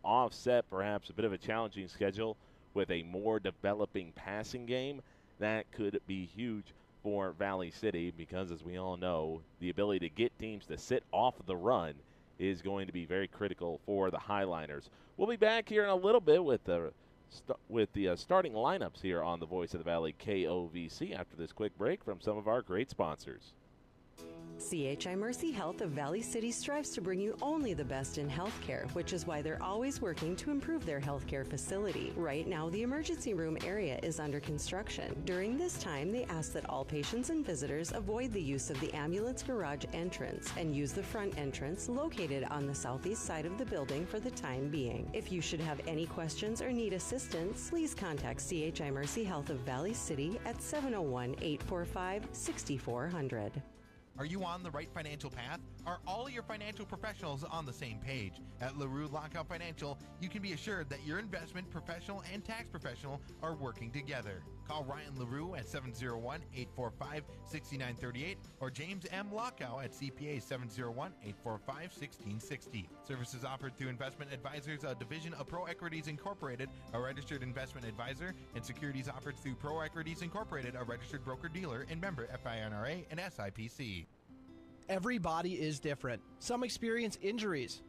offset perhaps a bit of a challenging schedule with a more developing passing game, that could be huge for Valley City because, as we all know, the ability to get teams to sit off the run is going to be very critical for the Highliners. We'll be back here in a little bit with the starting lineups here on the Voice of the Valley KOVC after this quick break from some of our great sponsors. CHI Mercy Health of Valley City strives to bring you only the best in healthcare, which is why they're always working to improve their healthcare facility. Right now, the emergency room area is under construction. During this time, they ask that all patients and visitors avoid the use of the ambulance garage entrance and use the front entrance located on the southeast side of the building for the time being. If you should have any questions or need assistance, please contact CHI Mercy Health of Valley City at 701-845-6400. Are you on the right financial path? Are all your financial professionals on the same page? At LaRue Lockout Financial, you can be assured that your investment professional and tax professional are working together. Call Ryan LaRue at 701-845-6938 or James M. Lockout at CPA 701-845-1660. Services offered through Investment Advisors, a division of Pro Equities Incorporated, a registered investment advisor, and securities offered through Pro Equities Incorporated, a registered broker-dealer and member FINRA and SIPC. Every body is different. Some experience injuries,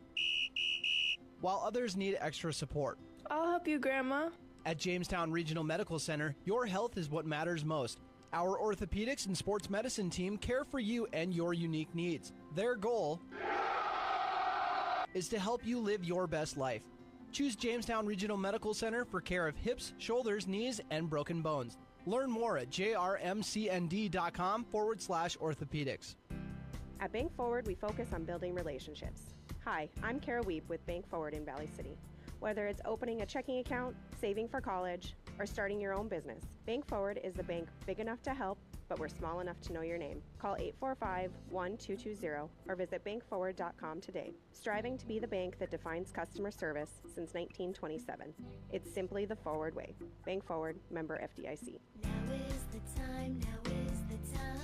while others need extra support. I'll help you, Grandma. At Jamestown Regional Medical Center, your health is what matters most. Our orthopedics and sports medicine team care for you and your unique needs. Their goal is to help you live your best life. Choose Jamestown Regional Medical Center for care of hips, shoulders, knees, and broken bones. Learn more at jrmcnd.com/orthopedics. At Bank Forward, we focus on building relationships. Hi, I'm Kara Weep with Bank Forward in Valley City. Whether it's opening a checking account, saving for college, or starting your own business, Bank Forward is the bank big enough to help, but we're small enough to know your name. Call 845-1220 or visit bankforward.com today. Striving to be the bank that defines customer service since 1927. It's simply the Forward way. Bank Forward, member FDIC. Now is the time, now is the time.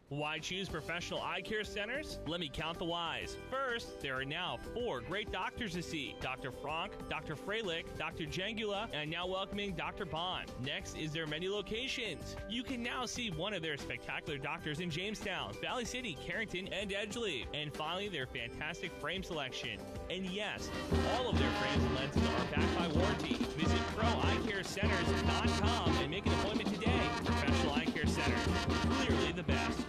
Why choose professional eye care centers? Let me count the whys. First, there are now 4 great doctors to see. Dr. Frank, Dr. Freilich, Dr. Jangula, and now welcoming Dr. Bond. Next is their many locations. You can now see one of their spectacular doctors in Jamestown, Valley City, Carrington, and Edgeley. And finally, their fantastic frame selection. And yes, all of their frames and lenses are backed by warranty. Visit ProEyeCareCenters.com and make an appointment today. Professional Eye Care Centers, clearly the best.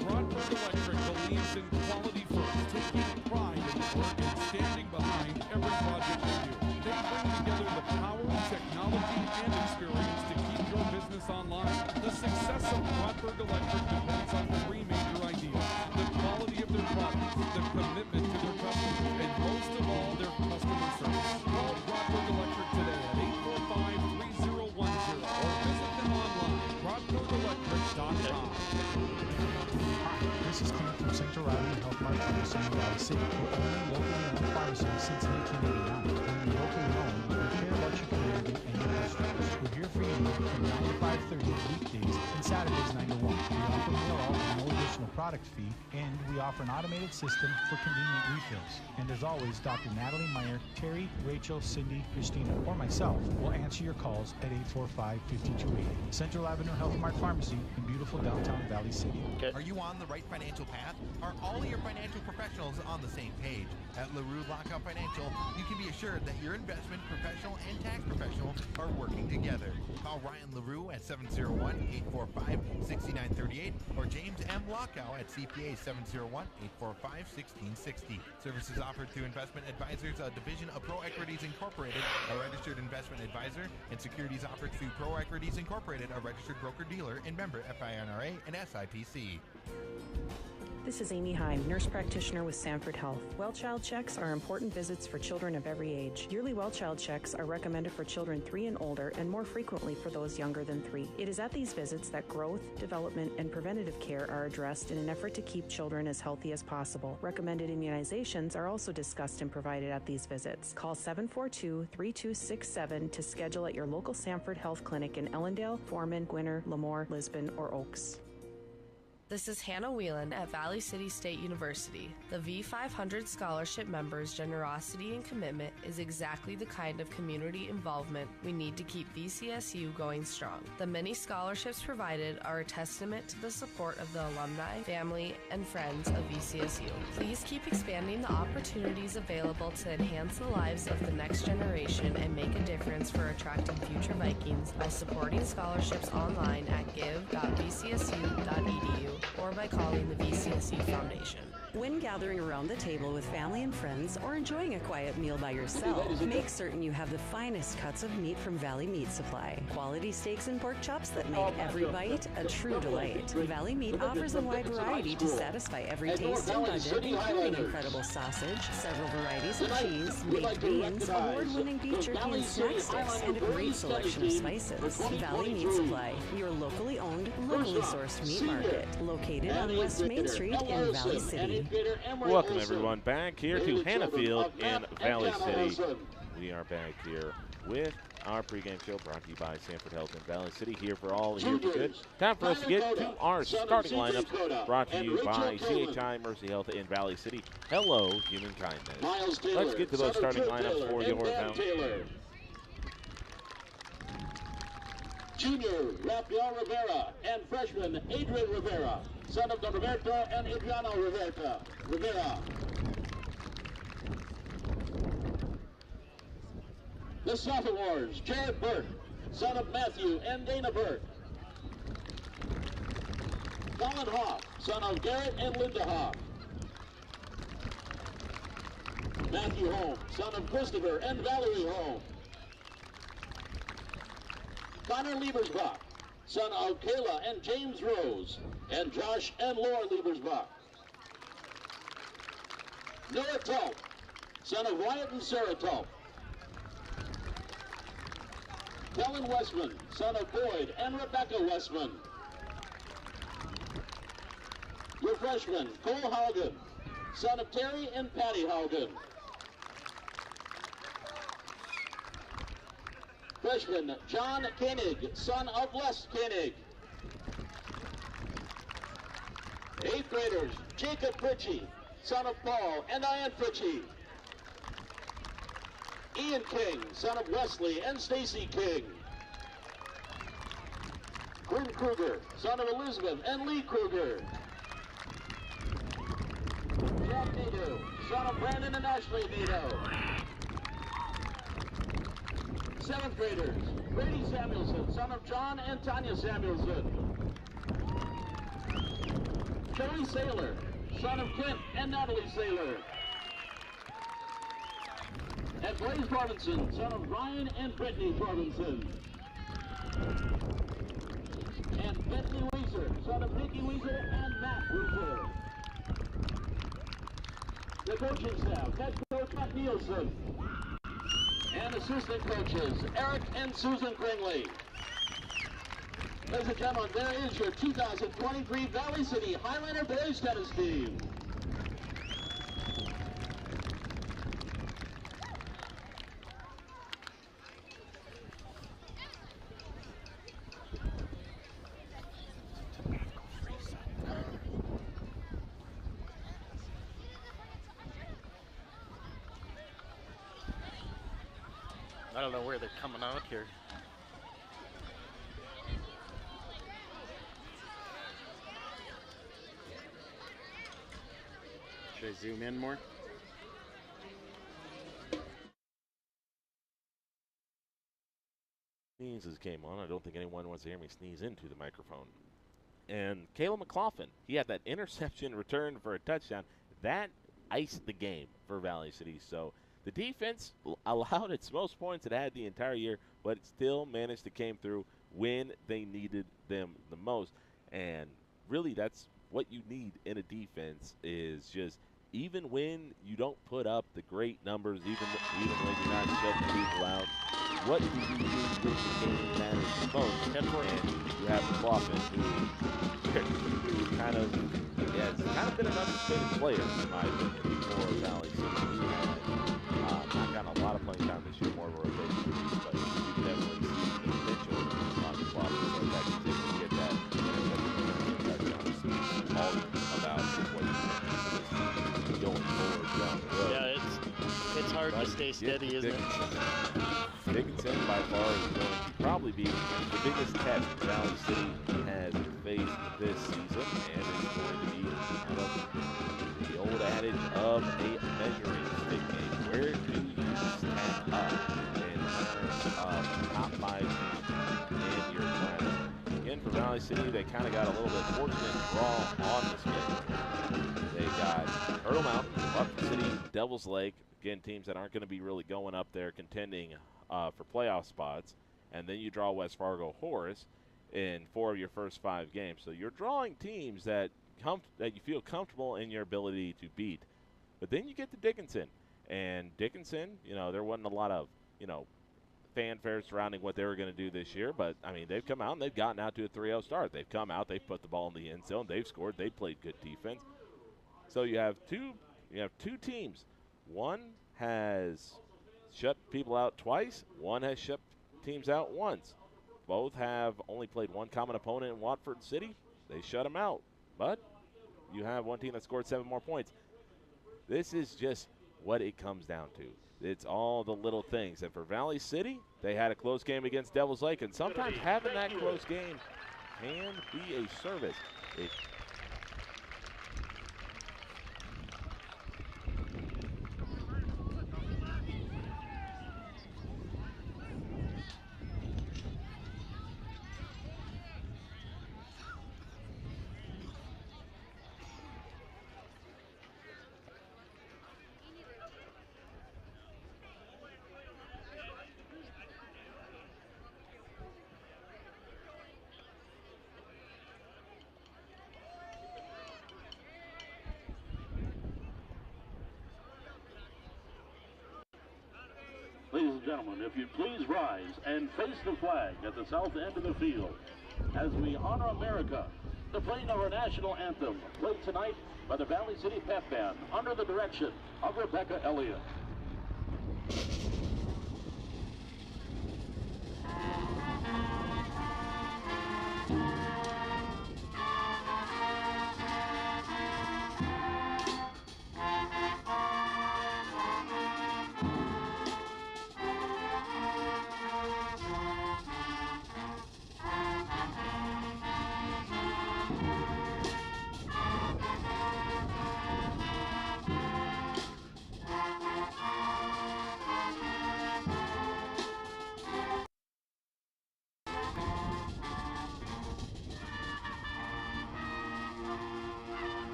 Broadband Electric believes in quality first, taking pride in the work and standing behind every project they do. They bring together the power, technology, and experience to keep your business online. The success of Broadband Electric depends on 3 major ideas: the quality of their products, the commitment to their customers, and most of all, their customer service. Call Broadband Electric today at 845-3010 or visit them online, broadbandelectric.com. This is Clint from St. O'Reilly Health Mart Pharmacy in Valley City. We're only locally owned pharmacy since 1989. We're locally owned. We care about your community and your customers. We're here for you from 9 to 5:30 weekdays and Saturdays 9 to 1. We offer mail out with no additional product fee, and we offer an automated system for convenient refills. And as always, Dr. Natalie Meyer, Terry, Rachel, Cindy, Christina, or myself will answer your calls at 845-5280. Central Avenue Health Mart Pharmacy in beautiful downtown Valley City. Are you on the right financial path? Are all your financial professionals on the same page? At LaRue Lockout Financial, you can be assured that your investment professional and tax professional are working together. Call Ryan LaRue at 701-845-6938 or James M. Lockout at CPA 701-845-1660. Services offered through Investment Advisors, a division of Pro Equities Incorporated, a registered investment advisor, and securities offered through Pro Equities Incorporated, a registered broker-dealer and member FINRA and SIPC. This is Amy Heim, nurse practitioner with Sanford Health. Well child checks are important visits for children of every age. Yearly well child checks are recommended for children 3 and older and more frequently for those younger than 3. It is at these visits that growth, development, and preventative care are addressed in an effort to keep children as healthy as possible. Recommended immunizations are also discussed and provided at these visits. Call 742-3267 to schedule at your local Sanford Health Clinic in Ellendale, Foreman, Gwinner, Lemoore, Lisbon, or Oaks. This is Hannah Whelan at Valley City State University. The V500 scholarship members' generosity and commitment is exactly the kind of community involvement we need to keep VCSU going strong. The many scholarships provided are a testament to the support of the alumni, family, and friends of VCSU. Please keep expanding the opportunities available to enhance the lives of the next generation and make a difference for attracting future Vikings by supporting scholarships online at give.vcsu.edu or by calling the VCSU Foundation. When gathering around the table with family and friends or enjoying a quiet meal by yourself, make certain you have the finest cuts of meat from Valley Meat Supply. Quality steaks and pork chops that make every bite a true delight. Valley Meat offers a wide variety to satisfy every taste and budget, including incredible sausage, several varieties of cheese, baked beans, award-winning beef jerky and snack sticks, and a great selection of spices. Valley Meat Supply, your locally owned, locally sourced meat market, located on West Main Street in Valley City. Welcome everyone back here to Hannahfield in Valley City. We are back here with our pregame show brought to you by Sanford Health in Valley City. Here for all, here for good. Time for us to get to our starting lineups brought to you by CHI Mercy Health in Valley City. Hello, human kindness. Let's get to those starting lineups for your town. Junior Rafael Rivera and freshman Adrian Rivera, son of Don Roberto and Adriano Rivera. The sophomores, Jared Burke, son of Matthew and Dana Burke. Colin Hoff, son of Garrett and Linda Hoff. Matthew Holmes, son of Christopher and Valerie Holmes. Connor Liebersbach, son of Kayla and James Rose, and Josh and Laura Liebersbach. Noah Tulp, son of Wyatt and Sarah Tulp. Kellen Westman, son of Boyd and Rebecca Westman. Your freshman, Cole Haugen, son of Terry and Patty Haugen. Freshman, John Koenig, son of Les Koenig. Eighth graders, Jacob Fritchie, son of Paul and Diane Fritchie. Ian King, son of Wesley and Stacy King. Quinn Kruger, son of Elizabeth and Lee Kruger. Jack Nadeau, son of Brandon and Ashley Nadeau. Seventh graders, Brady Samuelson, son of John and Tanya Samuelson. Joey Saylor, son of Kent and Natalie Saylor. And Blaze Robinson, son of Ryan and Brittany Robinson. And Bentley Weiser, son of Nikki Weiser and Matt Weiser. The coaching staff, head coach Matt Nielsen. And assistant coaches, Eric and Susan Kringley. Ladies and gentlemen, there is your 2023 Valley City Highlander Boys Tennis Team. I don't know where they're coming out here. Should I zoom in more? Sneezes came on. I don't think anyone wants to hear me sneeze into the microphone. And Caleb McLaughlin, he had that interception return for a touchdown. That iced the game for Valley City. So the defense allowed its most points it had the entire year, but it still managed to came through when they needed them the most. And really, that's what you need in a defense is just even when you don't put up the great numbers, even when you're not shutting people out, what do you do when the game matters the most? And you have McLaughlin, who kind of has been an understated player, in my opinion, for Valley City. He had not gotten a lot of playing time this year, more of a rotation piece, but you can definitely see the potential on McLaughlin. So that continues to get that interception touchdown. stay get steady, to isn't it? Dickinson by far is going to probably be the biggest test Valley City has faced this season, and it's going to be kind of the old adage of a measuring stick game. Where do you stack up in terms of top 5 in your class? Again, for Valley City, they kind of got a little bit fortunate draw on the schedule. They got Turtle Mountain, Buffalo City, Devil's Lake. Again, teams that aren't going to be really going up there contending for playoff spots. And then you draw West Fargo Horace in 4 of your first 5 games. So you're drawing teams that you feel comfortable in your ability to beat. But then you get to Dickinson. And Dickinson, there wasn't a lot of, fanfare surrounding what they were going to do this year. But, I mean, they've come out and they've gotten out to a 3-0 start. They've come out, they've put the ball in the end zone, they've scored, they've played good defense. So you have two teams. One has shut people out twice. One has shut teams out once. Both have only played one common opponent in Watford City. They shut them out. But you have one team that scored 7 more points. This is just what it comes down to. It's all the little things. And for Valley City, they had a close game against Devil's Lake. And sometimes having that close game can be a service. Ladies and gentlemen, if you please rise and face the flag at the south end of the field as we honor America. The playing of our national anthem, played tonight by the Valley City Pep Band under the direction of Rebecca Elliott.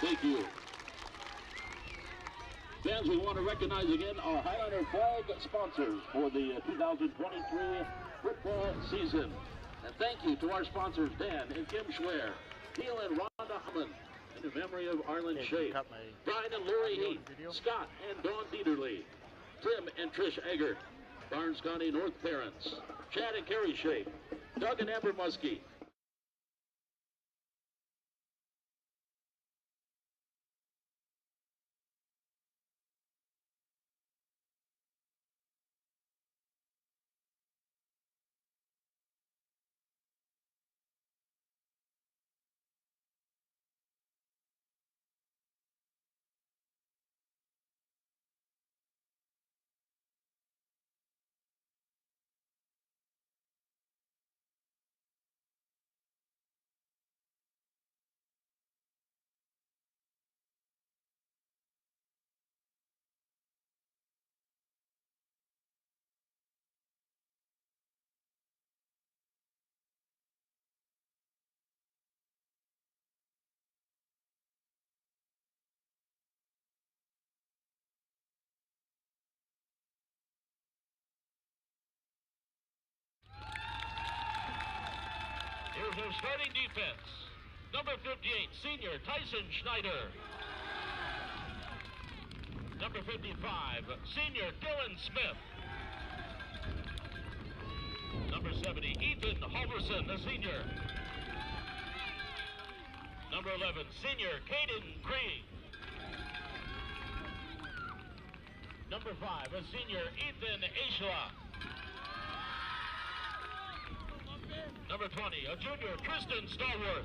Thank you. Fans, we want to recognize again our Highlander flag sponsors for the 2023 football season. And thank you to our sponsors, Dan and Kim Schwer, Neil and Rhonda Hammond, in the memory of Arlen Shea, Brian and Lori Heath, Scott and Dawn Dieterle, Tim and Trish Eggert, Barnes County North parents, Chad and Carrie Shea, Doug and Amber Muskie, here's our starting defense. Number 58, senior Tyson Schneider. Number 55, senior Dylan Smith. Number 70, Ethan Halverson, the senior. Number 11, senior Caden Cree. Number 5, a senior Ethan Ashla. Number 20, a junior Tristan Stallworth.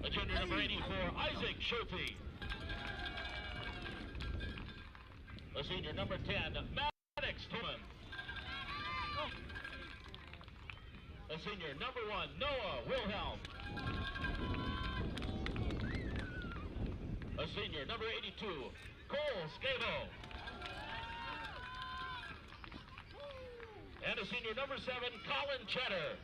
A junior number 84, Isaac Scherfy. A senior number 10, Maddox Tillman. A senior number 1, Noah Wilhelm. A senior number 82, Cole Scavo. And a senior number 7, Colin Cheddar.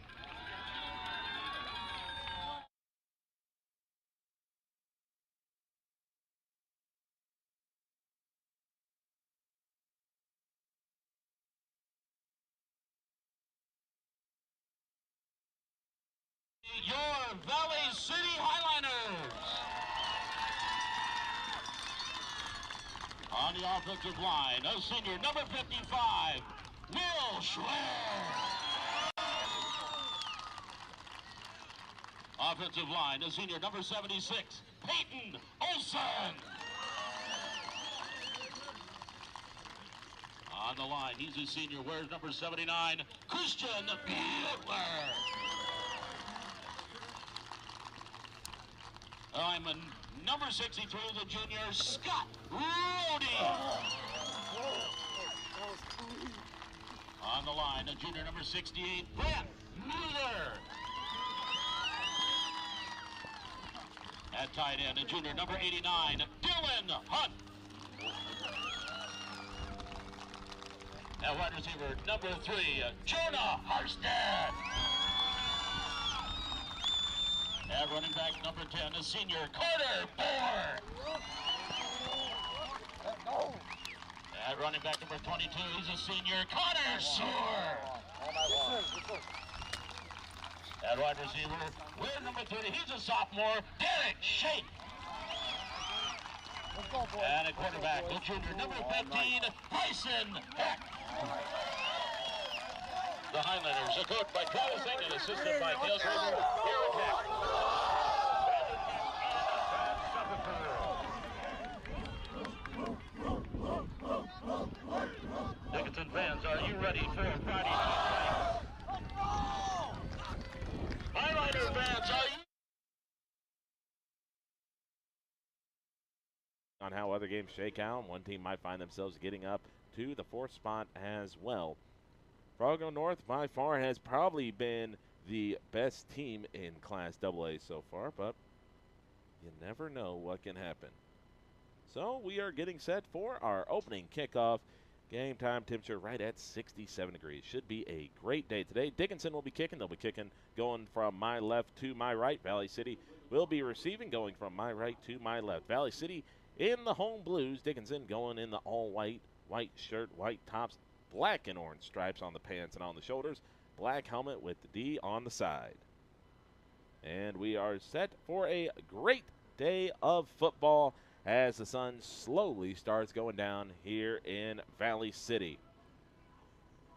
Your Valley City Highliners. On the offensive line, a senior number 55, Will Schwer. Offensive line, a senior number 76, Peyton Olson. On the line, he's a senior, wears number 79, Christian Butler. Lineman number 63, the junior, Scott Rody. On the line, a junior number 68, Brett Mueller. At tight end, a junior number 89, Dylan Hunt. At wide receiver number 3, Jonah Harstead. At running back number 10, a senior, Carter Bohr. At running back number 22, he's a senior, Connor Soar. At wide receiver, with number 30, he's a sophomore, Derek Shake. And at quarterback, the junior, number 15, Tyson Heck. The Highlanders are coached by Travis Singh and assisted by Dale Schrader. Here attack. Dickinson fans, are you ready for Friday night? Highlander fans, are you? On how other games shake out, one team might find themselves getting up to the 4th spot as well. Fargo North by far has probably been the best team in Class AA so far, but you never know what can happen. So we are getting set for our opening kickoff. Game time temperature right at 67 degrees. Should be a great day today. Dickinson will be kicking. They'll be kicking going from my left to my right. Valley City will be receiving going from my right to my left. Valley City in the home blues. Dickinson going in the all-white, white shirt, white tops, black and orange stripes on the pants and on the shoulders, black helmet with the D on the side. And we are set for a great day of football as the sun slowly starts going down here in Valley City.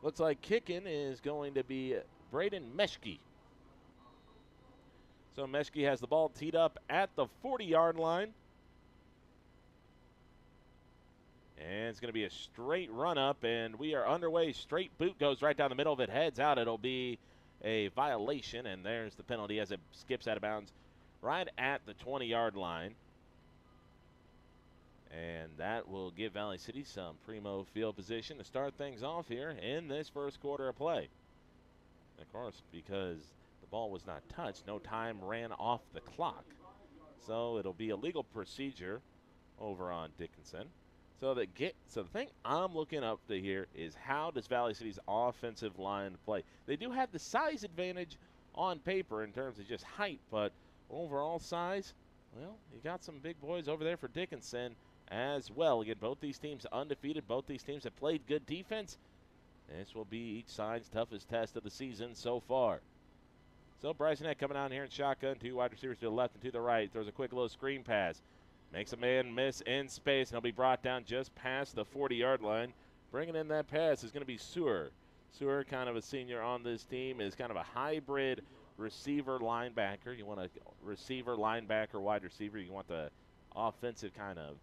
Looks like kicking is going to be Braden Meshke. So Meshke has the ball teed up at the 40-yard line. And it's going to be a straight run up, and we are underway. Straight boot goes right down the middle. If it heads out, it'll be a violation, and there's the penalty as it skips out of bounds right at the 20-yard line. And that will give Valley City some primo field position to start things off here in this first quarter of play. Of course, because the ball was not touched, no time ran off the clock. So it'll be a legal procedure over on Dickinson. So the thing I'm looking up to here is, how does Valley City's offensive line play? They do have the size advantage on paper in terms of just height, but overall size, well, you got some big boys over there for Dickinson as well. Again, both these teams undefeated. Both these teams have played good defense. This will be each side's toughest test of the season so far. So Bryson Heck coming out here in shotgun. 2 wide receivers to the left and to the right. Throws a quick little screen pass. Makes a man miss in space, and he'll be brought down just past the 40-yard line. Bringing in that pass is going to be Sewer. Sewer, kind of a senior on this team, is kind of a hybrid receiver linebacker. You want a receiver, linebacker, wide receiver. You want the offensive kind of,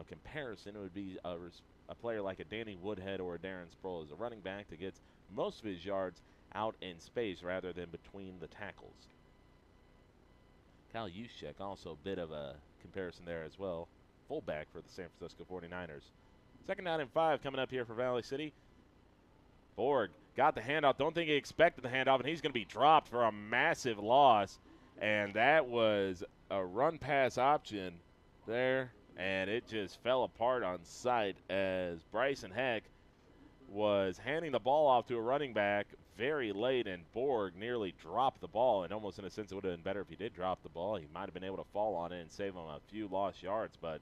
comparison. It would be a player like a Danny Woodhead or a Darren Sproul as a running back that gets most of his yards out in space rather than between the tackles. Kyle Juszczyk, also a bit of a comparison there as well. Fullback for the San Francisco 49ers. 2nd down and 5 coming up here for Valley City. Borg got the handoff. Don't think he expected the handoff, and he's going to be dropped for a massive loss. And that was a run-pass option there, and it just fell apart on sight as Bryson Heck was handing the ball off to a running back very late, and Borg nearly dropped the ball. And almost in a sense it would have been better if he did drop the ball. He might have been able to fall on it and save him a few lost yards, but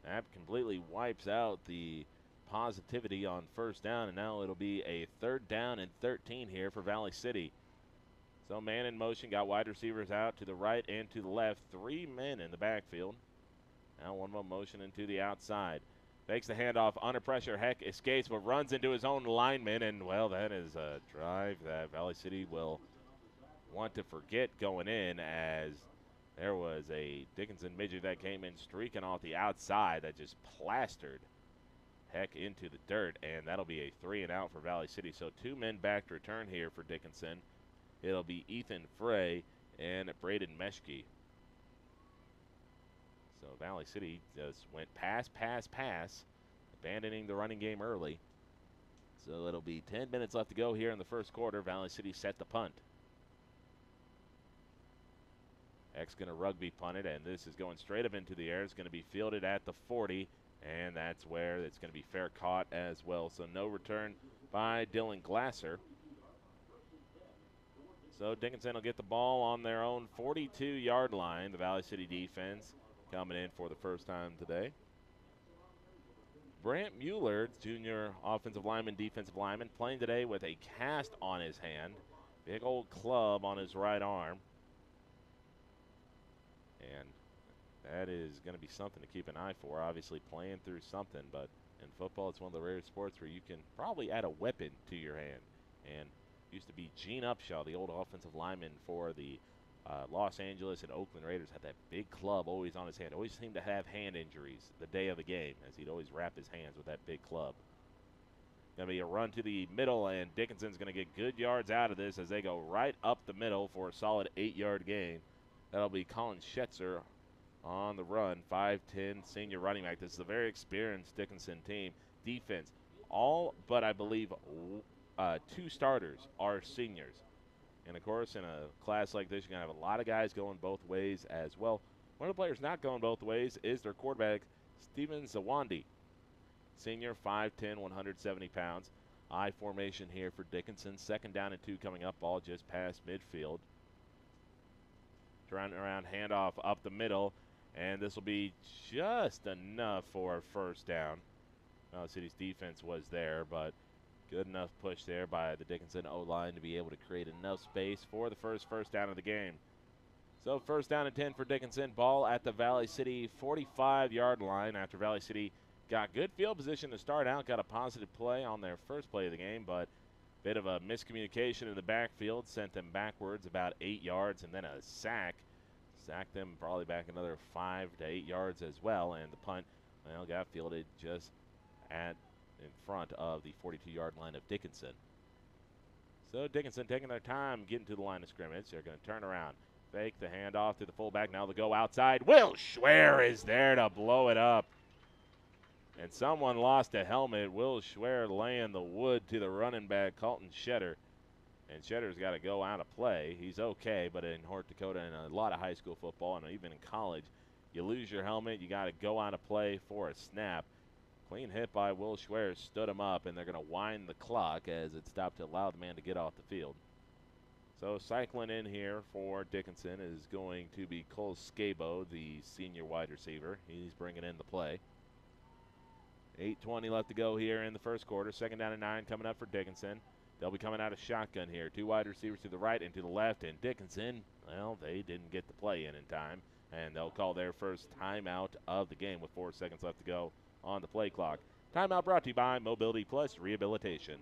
that completely wipes out the positivity on 1st down, and now it'll be a 3rd down and 13 here for Valley City. So man in motion, got wide receivers out to the right and to the left. 3 men in the backfield. Now one more motion into the outside. Fakes the handoff under pressure. Heck escapes, but runs into his own lineman, and, well, that is a drive that Valley City will want to forget going in, as there was a Dickinson midget that came in streaking off the outside that just plastered Heck into the dirt, and that'll be a 3 and out for Valley City. So 2 men back to return here for Dickinson. It'll be Ethan Frey and Braden Meshke. So Valley City just went pass, abandoning the running game early. So it'll be 10 minutes left to go here in the 1st quarter. Valley City set the punt. Heck's going to rugby punt it, and this is going straight up into the air. It's going to be fielded at the 40, and that's where it's going to be fair caught as well. So no return by Dylan Glasser. So Dickinson will get the ball on their own 42-yard line. The Valley City defense coming in for the first time today. Brant Mueller, junior offensive lineman, defensive lineman, playing today with a cast on his hand. Big old club on his right arm. And that is going to be something to keep an eye for. Obviously playing through something, but in football it's one of the rare sports where you can probably add a weapon to your hand. And used to be Gene Upshaw, the old offensive lineman for the Los Angeles and Oakland Raiders, had that big club always on his hand. Always seemed to have hand injuries the day of the game, as he'd always wrap his hands with that big club. Going to be a run to the middle, and Dickinson's going to get good yards out of this as they go right up the middle for a solid 8-yard gain. That'll be Colin Schetzer on the run, 5'10", senior running back. This is a very experienced Dickinson team. Defense, all but I believe 2 starters are seniors. And, of course, in a class like this, you're going to have a lot of guys going both ways as well. One of the players not going both ways is their quarterback, Steven Zawandi. Senior, 5'10", 170 pounds. I formation here for Dickinson. 2nd down and 2 coming up, ball just past midfield. Turn around, handoff up the middle, and this will be just enough for a 1st down. Valley City's defense was there, but good enough push there by the Dickinson O-line to be able to create enough space for the first down of the game. So 1st down and 10 for Dickinson. Ball at the Valley City 45-yard line after Valley City got good field position to start out, got a positive play on their first play of the game, but bit of a miscommunication in the backfield sent them backwards about 8 yards, and then a sack. Sacked them probably back another 5 to 8 yards as well, and the punt, well, got fielded just in front of the 42-yard line of Dickinson. So Dickinson taking their time getting to the line of scrimmage. They're going to turn around, fake the handoff to the fullback. Now they'll go outside. Will Schwer is there to blow it up. And someone lost a helmet. Will Schwer laying the wood to the running back, Colton Shetter. And Shetter's got to go out of play. He's okay, but in North Dakota and a lot of high school football and even in college, you lose your helmet, you got to go out of play for a snap. Clean hit by Will Schwer stood him up, and they're going to wind the clock as it stopped to allow the man to get off the field. So cycling in here for Dickinson is going to be Cole Scabo, the senior wide receiver. He's bringing in the play. 8:20 left to go here in the 1st quarter. 2nd down and 9 coming up for Dickinson. They'll be coming out of shotgun here. 2 wide receivers to the right and to the left. And Dickinson, well, they didn't get the play in time. And they'll call their first timeout of the game with 4 seconds left to go on the play clock. Timeout brought to you by Mobility Plus Rehabilitation.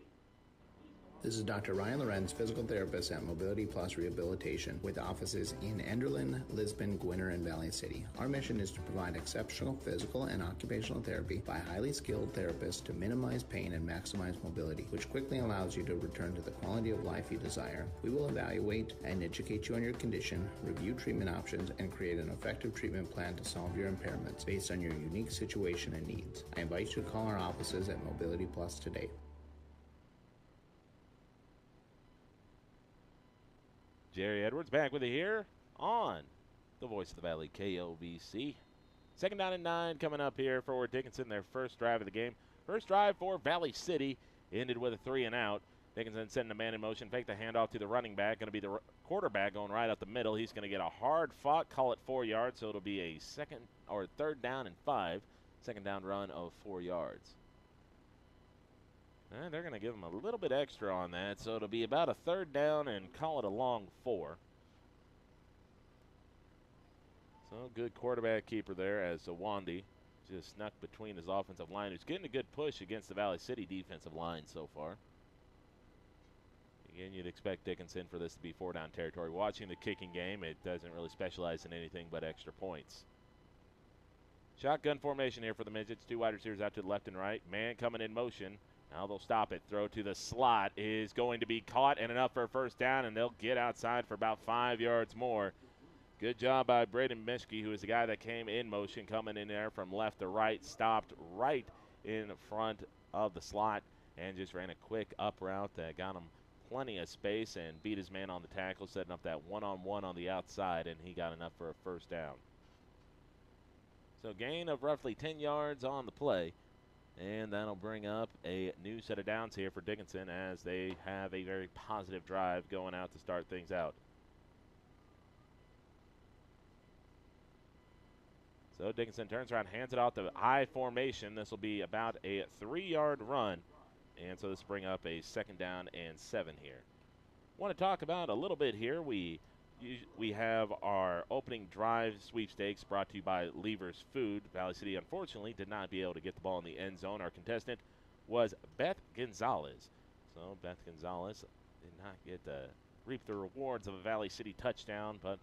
This is Dr. Ryan Lorenz, physical therapist at Mobility Plus Rehabilitation, with offices in Enderlin, Lisbon, Gwinner, and Valley City. Our mission is to provide exceptional physical and occupational therapy by highly skilled therapists to minimize pain and maximize mobility, which quickly allows you to return to the quality of life you desire. We will evaluate and educate you on your condition, review treatment options, and create an effective treatment plan to solve your impairments based on your unique situation and needs. I invite you to call our offices at Mobility Plus today. Jerry Edwards back with you here on the Voice of the Valley, KOVC. 2nd down and 9 coming up here for Dickinson, their first drive of the game. First drive for Valley City ended with a 3 and out. Dickinson sending a man in motion, fake the handoff to the running back. Going to be the quarterback going right up the middle. He's going to get a hard fought, call it 4 yards, so it'll be a 3rd down and 5. 2nd down run of 4 yards. And they're going to give him a little bit extra on that, so it'll be about a 3rd down and call it a long 4. So good quarterback keeper there as Zawandi just snuck between his offensive line, who's getting a good push against the Valley City defensive line so far. Again, you'd expect Dickinson for this to be 4-down territory. Watching the kicking game, it doesn't really specialize in anything but extra points. Shotgun formation here for the Midgets. 2 wide receivers out to the left and right. Man coming in motion. Now they'll stop it. Throw to the slot is going to be caught and enough for a 1st down, and they'll get outside for about 5 yards more. Good job by Braden Mischke, who is the guy that came in motion, coming in there from left to right, stopped right in front of the slot, and just ran a quick up route that got him plenty of space and beat his man on the tackle, setting up that one-on-one on the outside, and he got enough for a 1st down. So gain of roughly 10 yards on the play. And that'll bring up a new set of downs here for Dickinson as they have a very positive drive going out to start things out. So Dickinson turns around, hands it off to I formation. This will be about a 3-yard run. And so this will bring up a 2nd down and 7 here. Want to talk about a little bit here. We have our opening drive sweepstakes brought to you by Lever's Food. Valley City, unfortunately, did not be able to get the ball in the end zone. Our contestant was Beth Gonzalez. So Beth Gonzalez did not get to reap the rewards of a Valley City touchdown, but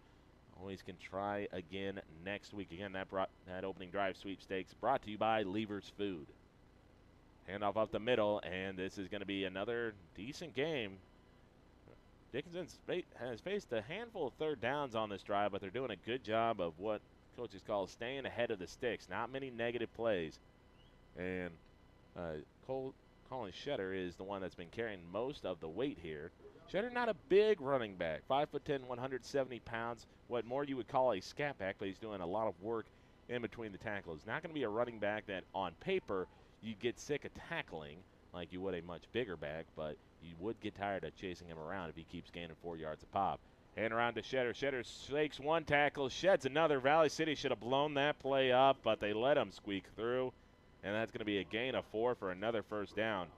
always can try again next week. Again, that opening drive sweepstakes brought to you by Lever's Food. Handoff up the middle, and this is going to be another decent game. Dickinson has faced a handful of 3rd downs on this drive, but they're doing a good job of what coaches call staying ahead of the sticks. Not many negative plays. And Colin Shetter is the one that's been carrying most of the weight here. Shetter, not a big running back. 5'10", 170 pounds. What more you would call a scat back, but he's doing a lot of work in between the tackles. Not going to be a running back that on paper you get sick of tackling like you would a much bigger back, but you would get tired of chasing him around if he keeps gaining 4 yards a pop. And around to Shetter. Shetter shakes one tackle, sheds another. Valley City should have blown that play up, but they let him squeak through. And that's going to be a gain of 4 for another 1st down.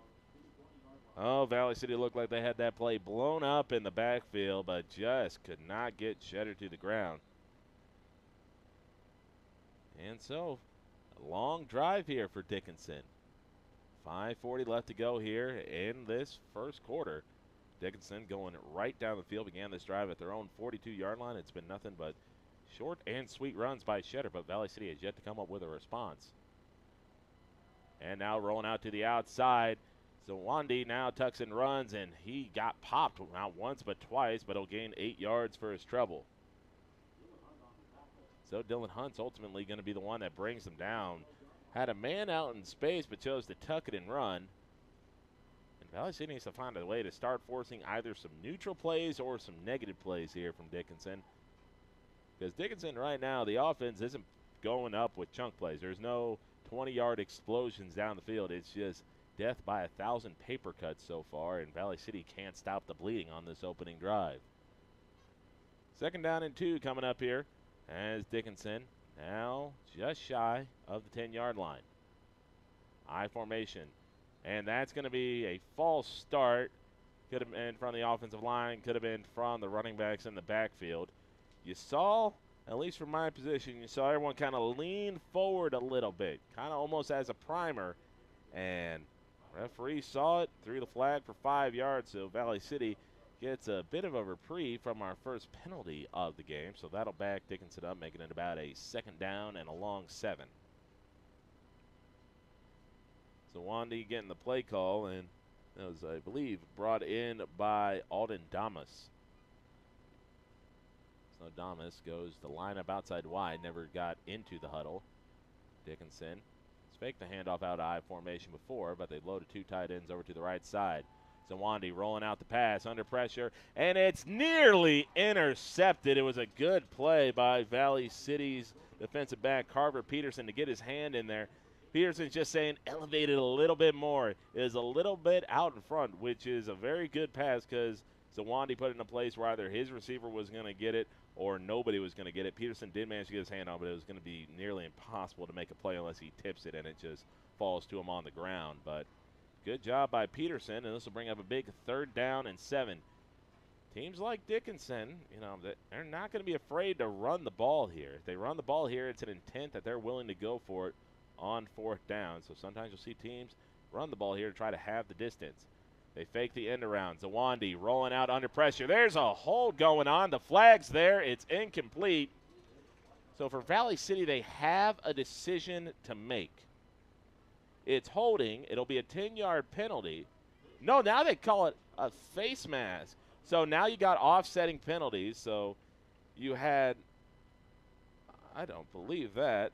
Oh, Valley City looked like they had that play blown up in the backfield, but just could not get Shetter to the ground. And so, a long drive here for Dickinson. 5:40 left to go here in this 1st quarter. Dickinson going right down the field, began this drive at their own 42-yard line. It's been nothing but short and sweet runs by Shetter, but Valley City has yet to come up with a response. And now rolling out to the outside. Zawandi now tucks and runs, and he got popped not once but twice, but he'll gain 8 yards for his trouble. So Dylan Hunt's ultimately going to be the one that brings him down. Had a man out in space, but chose to tuck it and run. And Valley City needs to find a way to start forcing either some neutral plays or some negative plays here from Dickinson. Because Dickinson right now, the offense isn't going up with chunk plays. There's no 20-yard explosions down the field. It's just death by 1,000 paper cuts so far, and Valley City can't stop the bleeding on this opening drive. 2nd down and 2 coming up here as Dickinson now just shy of the 10-yard line. I formation. And that's going to be a false start. could have been from the offensive line, could have been from the running backs in the backfield. You saw, at least from my position, you saw everyone kind of lean forward a little bit, kind of almost as a primer, and referee saw it, threw the flag for 5 yards, so Valley City gets a bit of a reprieve from our first penalty of the game, so that'll back Dickinson up, making it about a 2nd down and a long 7. So Wandy getting the play call, and that was, I believe, brought in by Alden Damas. So Damas goes to line up outside wide, never got into the huddle. Dickinson has faked the handoff out of I formation before, but they loaded 2 tight ends over to the right side. Zawandi rolling out the pass under pressure, and it's nearly intercepted. It was a good play by Valley City's defensive back, Carver Peterson, to get his hand in there. Peterson's just saying elevate it a little bit more. It is a little bit out in front, which is a very good pass because Zawandi put it in a place where either his receiver was going to get it or nobody was going to get it. Peterson did manage to get his hand on it, but it was going to be nearly impossible to make a play unless he tips it and it just falls to him on the ground. But good job by Peterson, and this will bring up a big 3rd down and 7. Teams like Dickinson, you know, they're not going to be afraid to run the ball here. If they run the ball here, it's an intent that they're willing to go for it on 4th down. So sometimes you'll see teams run the ball here to try to have the distance. They fake the end around. Zawandi rolling out under pressure. There's a hold going on. The flag's there. It's incomplete. So for Valley City, they have a decision to make. It's holding. It'll be a 10-yard penalty. No, now they call it a face mask. So now you got offsetting penalties. So you had, I don't believe that.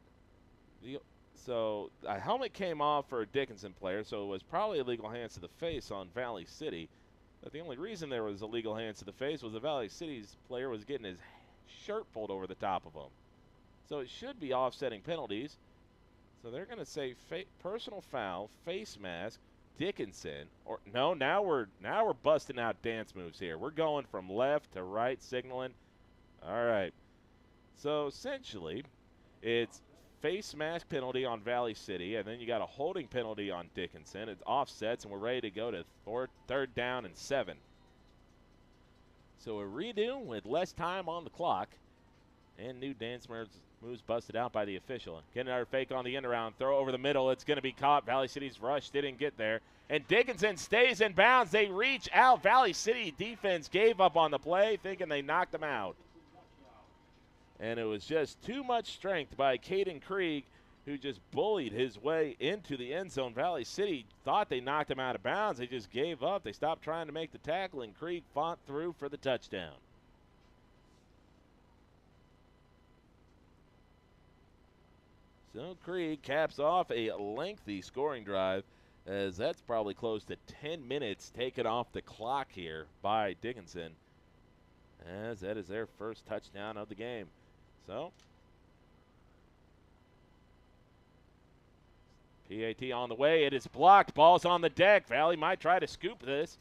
So a helmet came off for a Dickinson player, so it was probably illegal hands to the face on Valley City. But the only reason there was illegal hands to the face was the Valley City's player was getting his shirt pulled over the top of him. So it should be offsetting penalties. So they're going to say personal foul, face mask, Dickinson. Or no, now we're busting out dance moves here. We're going from left to right, signaling. All right. So essentially, it's face mask penalty on Valley City, and then you got a holding penalty on Dickinson. It's offsets, and we're ready to go to 3rd down and 7. So a redo with less time on the clock, and new dance moves busted out by the official. Get another fake on the end around, throw over the middle. It's going to be caught. Valley City's rush didn't get there, and Dickinson stays in bounds. They reach out. Valley City defense gave up on the play, thinking they knocked him out. And it was just too much strength by Caden Krieg, who just bullied his way into the end zone. Valley City thought they knocked him out of bounds. They just gave up. They stopped trying to make the tackle, and Krieg fought through for the touchdown. So Krieg caps off a lengthy scoring drive, as that's probably close to 10 minutes taken off the clock here by Dickinson, as that is their first touchdown of the game. So, PAT on the way. It is blocked. Ball's on the deck. Valley might try to scoop this.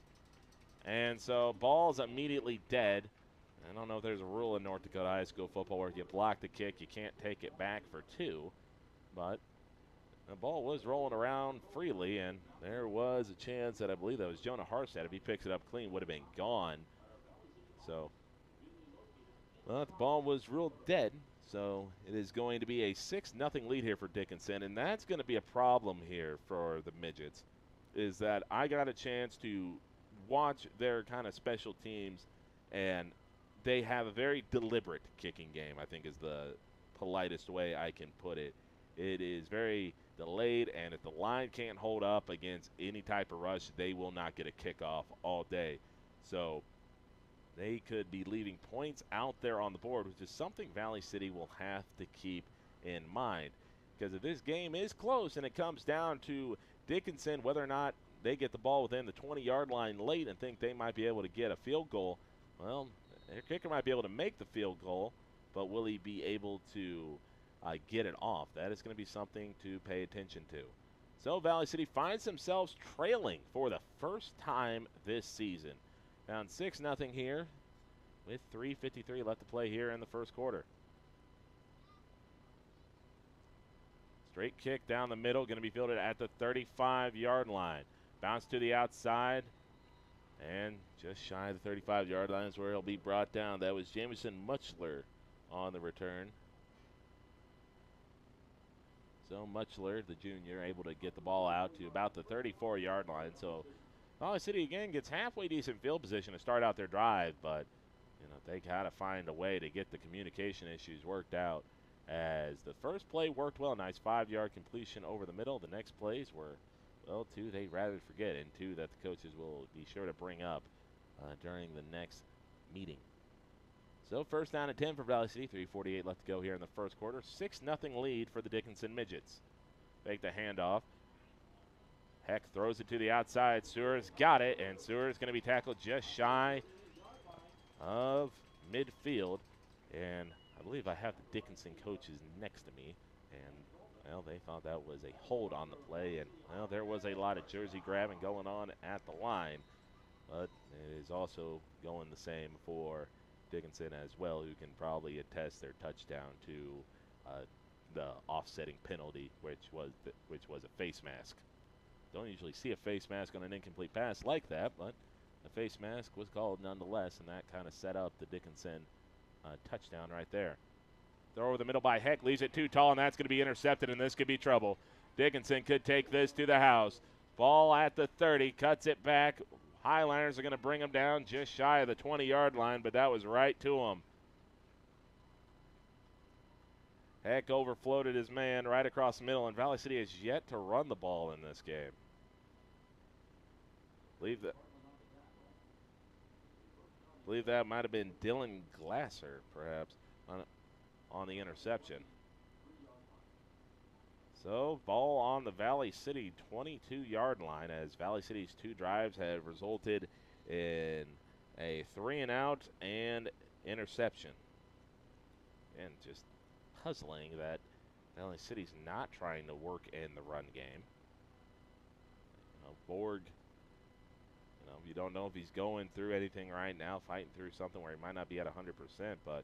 And so, ball's immediately dead. I don't know if there's a rule in North Dakota high school football where if you block the kick, you can't take it back for 2. But the ball was rolling around freely, and there was a chance that I believe that was Jonah Harstad. If he picks it up clean, would have been gone. So, well, the ball was ruled dead, so it is going to be a 6-0 lead here for Dickinson, and that's going to be a problem here for the Midgets, is that I got a chance to watch their kind of special teams, and they have a very deliberate kicking game, I think is the politest way I can put it. It is very delayed, and if the line can't hold up against any type of rush, they will not get a kickoff all day. So they could be leaving points out there on the board, which is something Valley City will have to keep in mind. Because if this game is close and it comes down to Dickinson, whether or not they get the ball within the 20-yard line late and think they might be able to get a field goal, well, their kicker might be able to make the field goal, but will he be able to get it off? That is going to be something to pay attention to. So Valley City finds themselves trailing for the first time this season. Down 6-0 here with 3:53 left to play here in the first quarter. Straight kick down the middle, going to be fielded at the 35-yard line. Bounce to the outside, And just shy of the 35-yard line is where he'll be brought down. That was Jameson Muchler on the return. So Muchler, the junior, able to get the ball out to about the 34-yard line. So Valley City again gets halfway decent field position to start out their drive, but they gotta find a way to get the communication issues worked out. As the first play worked well, nice 5-yard completion over the middle. The next plays were, well, two they'd rather forget, and two that the coaches will be sure to bring up during the next meeting. So first down and 10 for Valley City. 3:48 left to go here in the first quarter. 6-0 lead for the Dickinson Midgets. Fake the handoff. Heck throws it to the outside. Sewer's got it, and Sewer's going to be tackled just shy of midfield. And I believe I have the Dickinson coaches next to me. And, well, they thought that was a hold on the play. And, well, there was a lot of jersey grabbing going on at the line. But it is also going the same for Dickinson as well, who can probably attest their touchdown to the offsetting penalty, which was a face mask. Don't usually see a face mask on an incomplete pass like that, but a face mask was called nonetheless, and that kind of set up the Dickinson touchdown right there. Throw over the middle by Heck, leaves it too tall, and that's going to be intercepted, and this could be trouble. Dickinson could take this to the house. Ball at the 30, cuts it back. Highliners are going to bring him down just shy of the 20-yard line, but that was right to him. Heck overfloated his man right across the middle, and Valley City has yet to run the ball in this game. Believe that might have been Dylan Glasser, perhaps, on the interception. So, ball on the Valley City 22-yard line, as Valley City's two drives have resulted in a 3-and-out and interception. And just puzzling that Valley City's not trying to work in the run game. Borg, you don't know if he's going through anything right now, fighting through something where he might not be at 100%, but,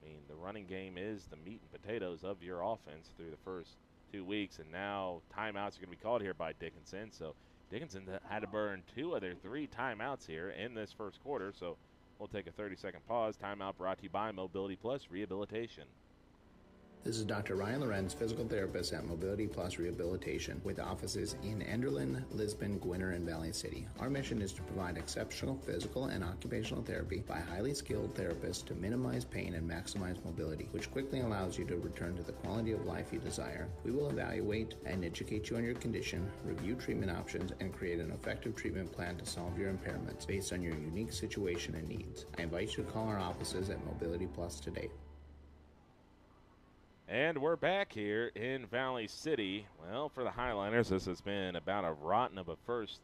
I mean, the running game is the meat and potatoes of your offense through the first 2 weeks, and now timeouts are going to be called here by Dickinson. So Dickinson had to burn 2 of their 3 timeouts here in this first quarter. So we'll take a 30-second pause. Timeout brought to you by Mobility Plus Rehabilitation. This is Dr. Ryan Lorenz, physical therapist at Mobility Plus Rehabilitation, with offices in Enderlin, Lisbon, Gwinner, and Valley City. Our mission is to provide exceptional physical and occupational therapy by highly skilled therapists to minimize pain and maximize mobility, which quickly allows you to return to the quality of life you desire. We will evaluate and educate you on your condition, review treatment options, and create an effective treatment plan to solve your impairments based on your unique situation and needs. I invite you to call our offices at Mobility Plus today. And we're back here in Valley City. Well, for the Highliners, this has been about as rotten of a first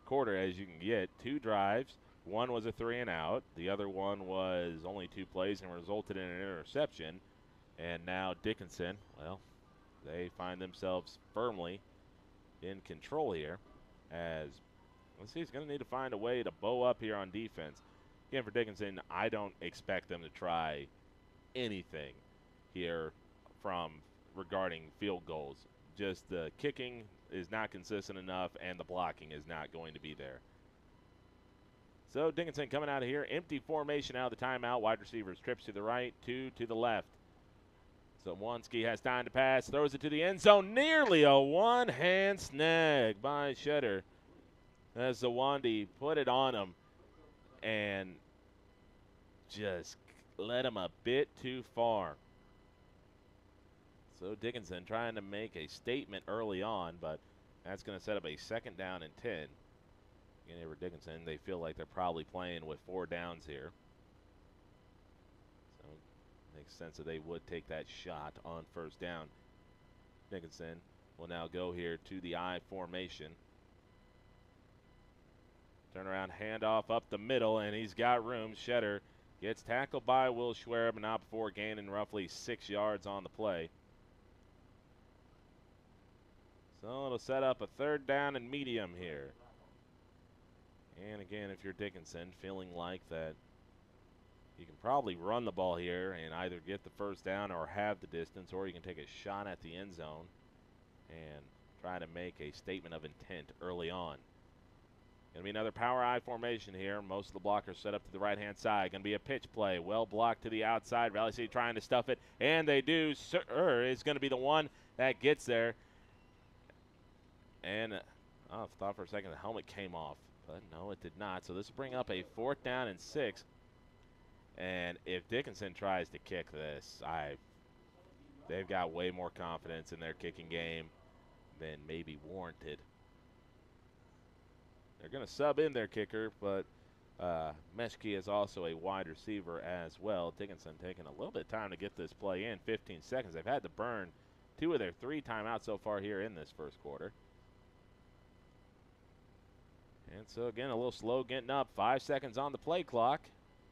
quarter as you can get. 2 drives. One was a 3-and-out. The other one was only 2 plays and resulted in an interception. And now Dickinson, well, they find themselves firmly in control here. As, let's see, he's going to need to find a way to bow up here on defense. Again, for Dickinson, I don't expect them to try anything here from regarding field goals. Just the kicking is not consistent enough, and the blocking is not going to be there. So Dickinson coming out of here, empty formation out of the timeout. Wide receivers trips to the right, 2 to the left. So Wanski has time to pass, throws it to the end zone, nearly a one-hand snag by Shutter as Zawandi put it on him and just led him a bit too far. So Dickinson trying to make a statement early on, but that's going to set up a 2nd down and 10. Again, for Dickinson, they feel like they're probably playing with 4 downs here. So it makes sense that they would take that shot on 1st down. Dickinson will now go here to the I formation. Turnaround handoff up the middle, and he's got room. Shetter gets tackled by Will Schwer, but not before gaining roughly 6 yards on the play. So it'll set up a 3rd down and medium here. And again, if you're Dickinson, feeling like that you can probably run the ball here and either get the 1st down or have the distance, or you can take a shot at the end zone and try to make a statement of intent early on. Going to be another power I formation here. Most of the blockers set up to the right-hand side. Going to be a pitch play. Well blocked to the outside. Valley City trying to stuff it, and they do. Sir is going to be the one that gets there. And I thought for a second the helmet came off, but no, it did not. So this will bring up a 4th down and 6. And if Dickinson tries to kick this, they've got way more confidence in their kicking game than maybe warranted. They're going to sub in their kicker, but Meshke is also a wide receiver as well. Dickinson taking a little bit of time to get this play in, 15 seconds. They've had to burn 2 of their 3 timeouts so far here in this first quarter. And so, again, a little slow getting up. 5 seconds on the play clock.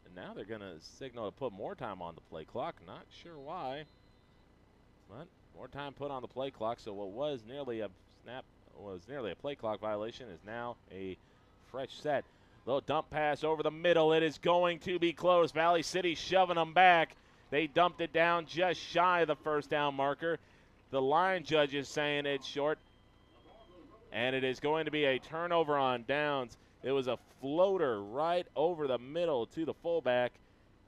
And now they're going to signal to put more time on the play clock. Not sure why. But more time put on the play clock. So what was nearly a play clock violation is now a fresh set. Little dump pass over the middle. It is going to be close. Valley City shoving them back. They dumped it down just shy of the first down marker. The line judge is saying it's short. And it is going to be a turnover on downs. It was a floater right over the middle to the fullback.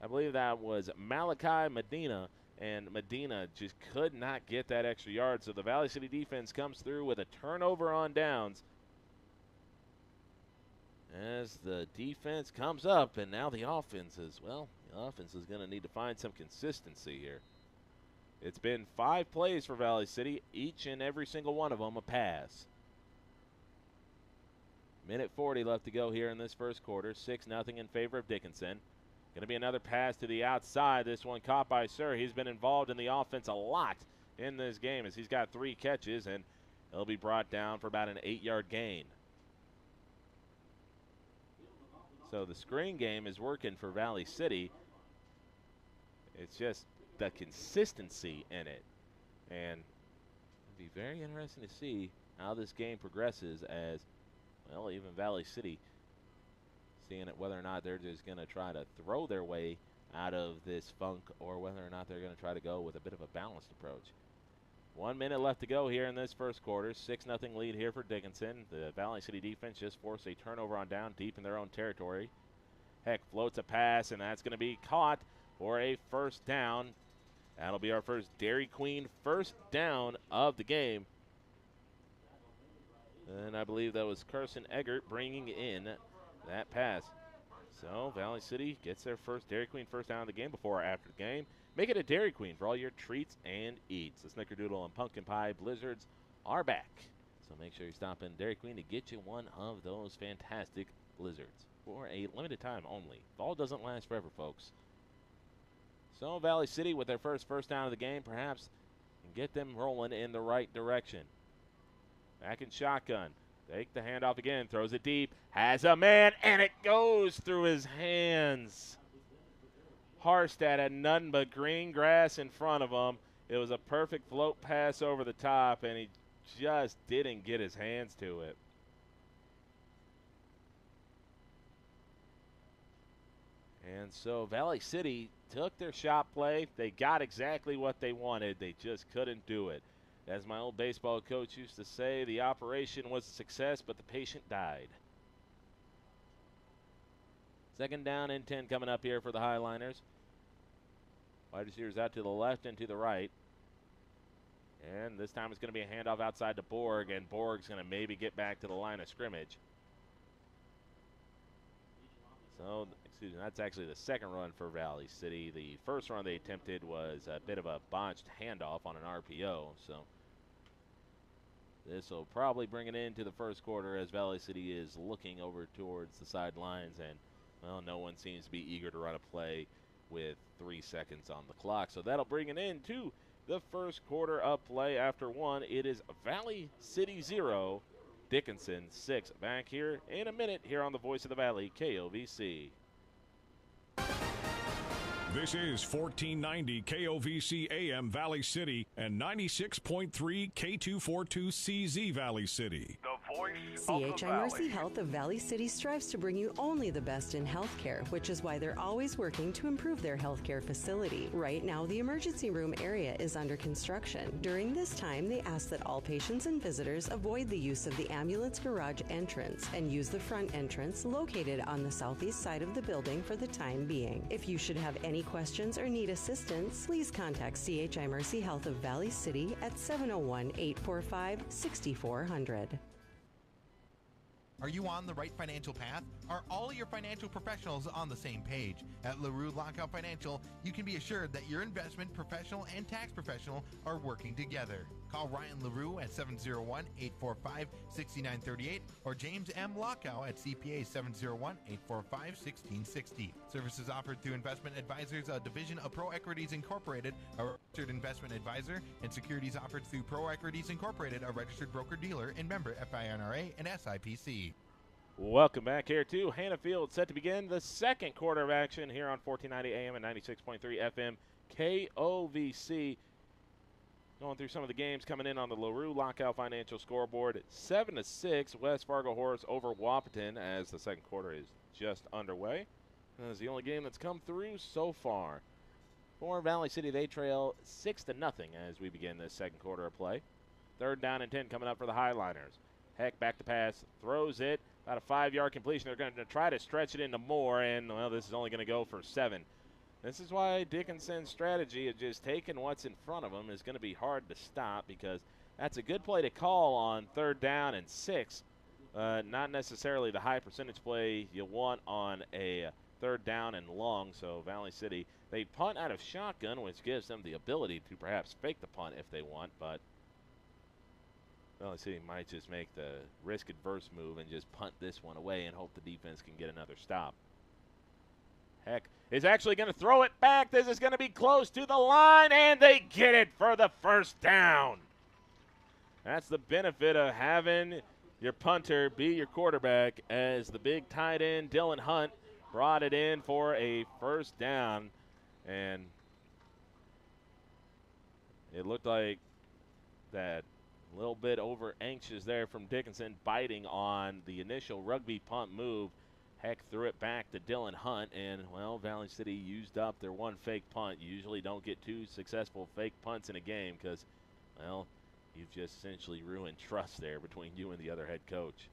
I believe that was Malachi Medina. And Medina just could not get that extra yard. So the Valley City defense comes through with a turnover on downs. As the defense comes up, and now the offense is, well, the offense is going to need to find some consistency here. It's been 5 plays for Valley City, each and every single one of them a pass. Minute 40 left to go here in this first quarter. 6-0 in favor of Dickinson. Going to be another pass to the outside. This one caught by Sir. He's been involved in the offense a lot in this game as he's got 3 catches, and he'll be brought down for about an 8-yard gain. So the screen game is working for Valley City. It's just the consistency in it. And it'll be very interesting to see how this game progresses as, well, even Valley City seeing it whether or not they're just going to try to throw their way out of this funk or whether or not they're going to try to go with a bit of a balanced approach. 1 minute left to go here in this first quarter. 6-0 lead here for Dickinson. The Valley City defense just forced a turnover on down deep in their own territory. Heck floats a pass, and that's going to be caught for a first down. That'll be our first Dairy Queen first down of the game. And I believe that was Carson Eggert bringing in that pass. So Valley City gets their first Dairy Queen first down of the game before or after the game. Make it a Dairy Queen for all your treats and eats. The Snickerdoodle and Pumpkin Pie Blizzards are back. So make sure you stop in Dairy Queen to get you one of those fantastic blizzards for a limited time only. Fall doesn't last forever, folks. So Valley City with their first down of the game perhaps can get them rolling in the right direction. Back in shotgun. Take the handoff again. Throws it deep. Has a man, and it goes through his hands. Harstad had none but green grass in front of him. It was a perfect float pass over the top, and he just didn't get his hands to it. And so Valley City took their shot play. They got exactly what they wanted. They just couldn't do it. As my old baseball coach used to say, the operation was a success, but the patient died. 2nd down and 10 coming up here for the Highliners. Wide receivers out to the left and to the right. And this time it's going to be a handoff outside to Borg, and Borg's going to maybe get back to the line of scrimmage. So, excuse me, that's actually the second run for Valley City. The first run they attempted was a bit of a botched handoff on an RPO. So this will probably bring it into the first quarter as Valley City is looking over towards the sidelines, and, well, no one seems to be eager to run a play with 3 seconds on the clock. So that'll bring it into the first quarter of play. After 1, it is Valley City 0, Dickinson 6. Back here in a minute here on the Voice of the Valley, KOVC. This is 1490 KOVC AM Valley City and 96.3 K242CZ Valley City. The CHI Mercy Health of Valley City strives to bring you only the best in healthcare, which is why they're always working to improve their healthcare facility. Right now, the emergency room area is under construction. During this time, they ask that all patients and visitors avoid the use of the ambulance garage entrance and use the front entrance located on the southeast side of the building for the time being. If you should have any questions or need assistance, please contact CHI Mercy Health of Valley City at 701-845-6400. Are you on the right financial path? Are all your financial professionals on the same page? At LaRue Lockout Financial, you can be assured that your investment professional and tax professional are working together. Call Ryan LaRue at 701-845-6938 or James M. Lockout at CPA 701-845-1660. Services offered through Investment Advisors, a division of Pro Equities Incorporated, a registered investment advisor, and securities offered through Pro Equities Incorporated, a registered broker-dealer and member FINRA and SIPC. Welcome back here to Hannah Field, set to begin the second quarter of action here on 1490 AM and 96.3 FM KOVC. Going through some of the games coming in on the LaRue Lockout Financial scoreboard. 7-6, West Fargo Horse over Wahpeton as the second quarter is just underway. That's the only game that's come through so far. For Valley City, they trail 6-0 as we begin this second quarter of play. Third down and 10 coming up for the Highliners. Heck back to pass, throws it. About a 5-yard completion. They're going to try to stretch it into more, and, well, this is only going to go for 7. This is why Dickinson's strategy of just taking what's in front of them is going to be hard to stop, because that's a good play to call on third down and 6. Not necessarily the high percentage play you want on a third down and long. So Valley City, they punt out of shotgun, which gives them the ability to perhaps fake the punt if they want, but Valley City might just make the risk-adverse move and just punt this one away and hope the defense can get another stop. Heck is actually going to throw it back. This is going to be close to the line, and they get it for the first down. That's the benefit of having your punter be your quarterback, as the big tight end, Dylan Hunt, brought it in for a first down. And it looked like that little bit over anxious there from Dickinson, biting on the initial rugby punt move. Heck threw it back to Dylan Hunt, and, well, Valley City used up their one fake punt. You usually don't get two successful fake punts in a game because, well, you've just essentially ruined trust there between you and the other head coach.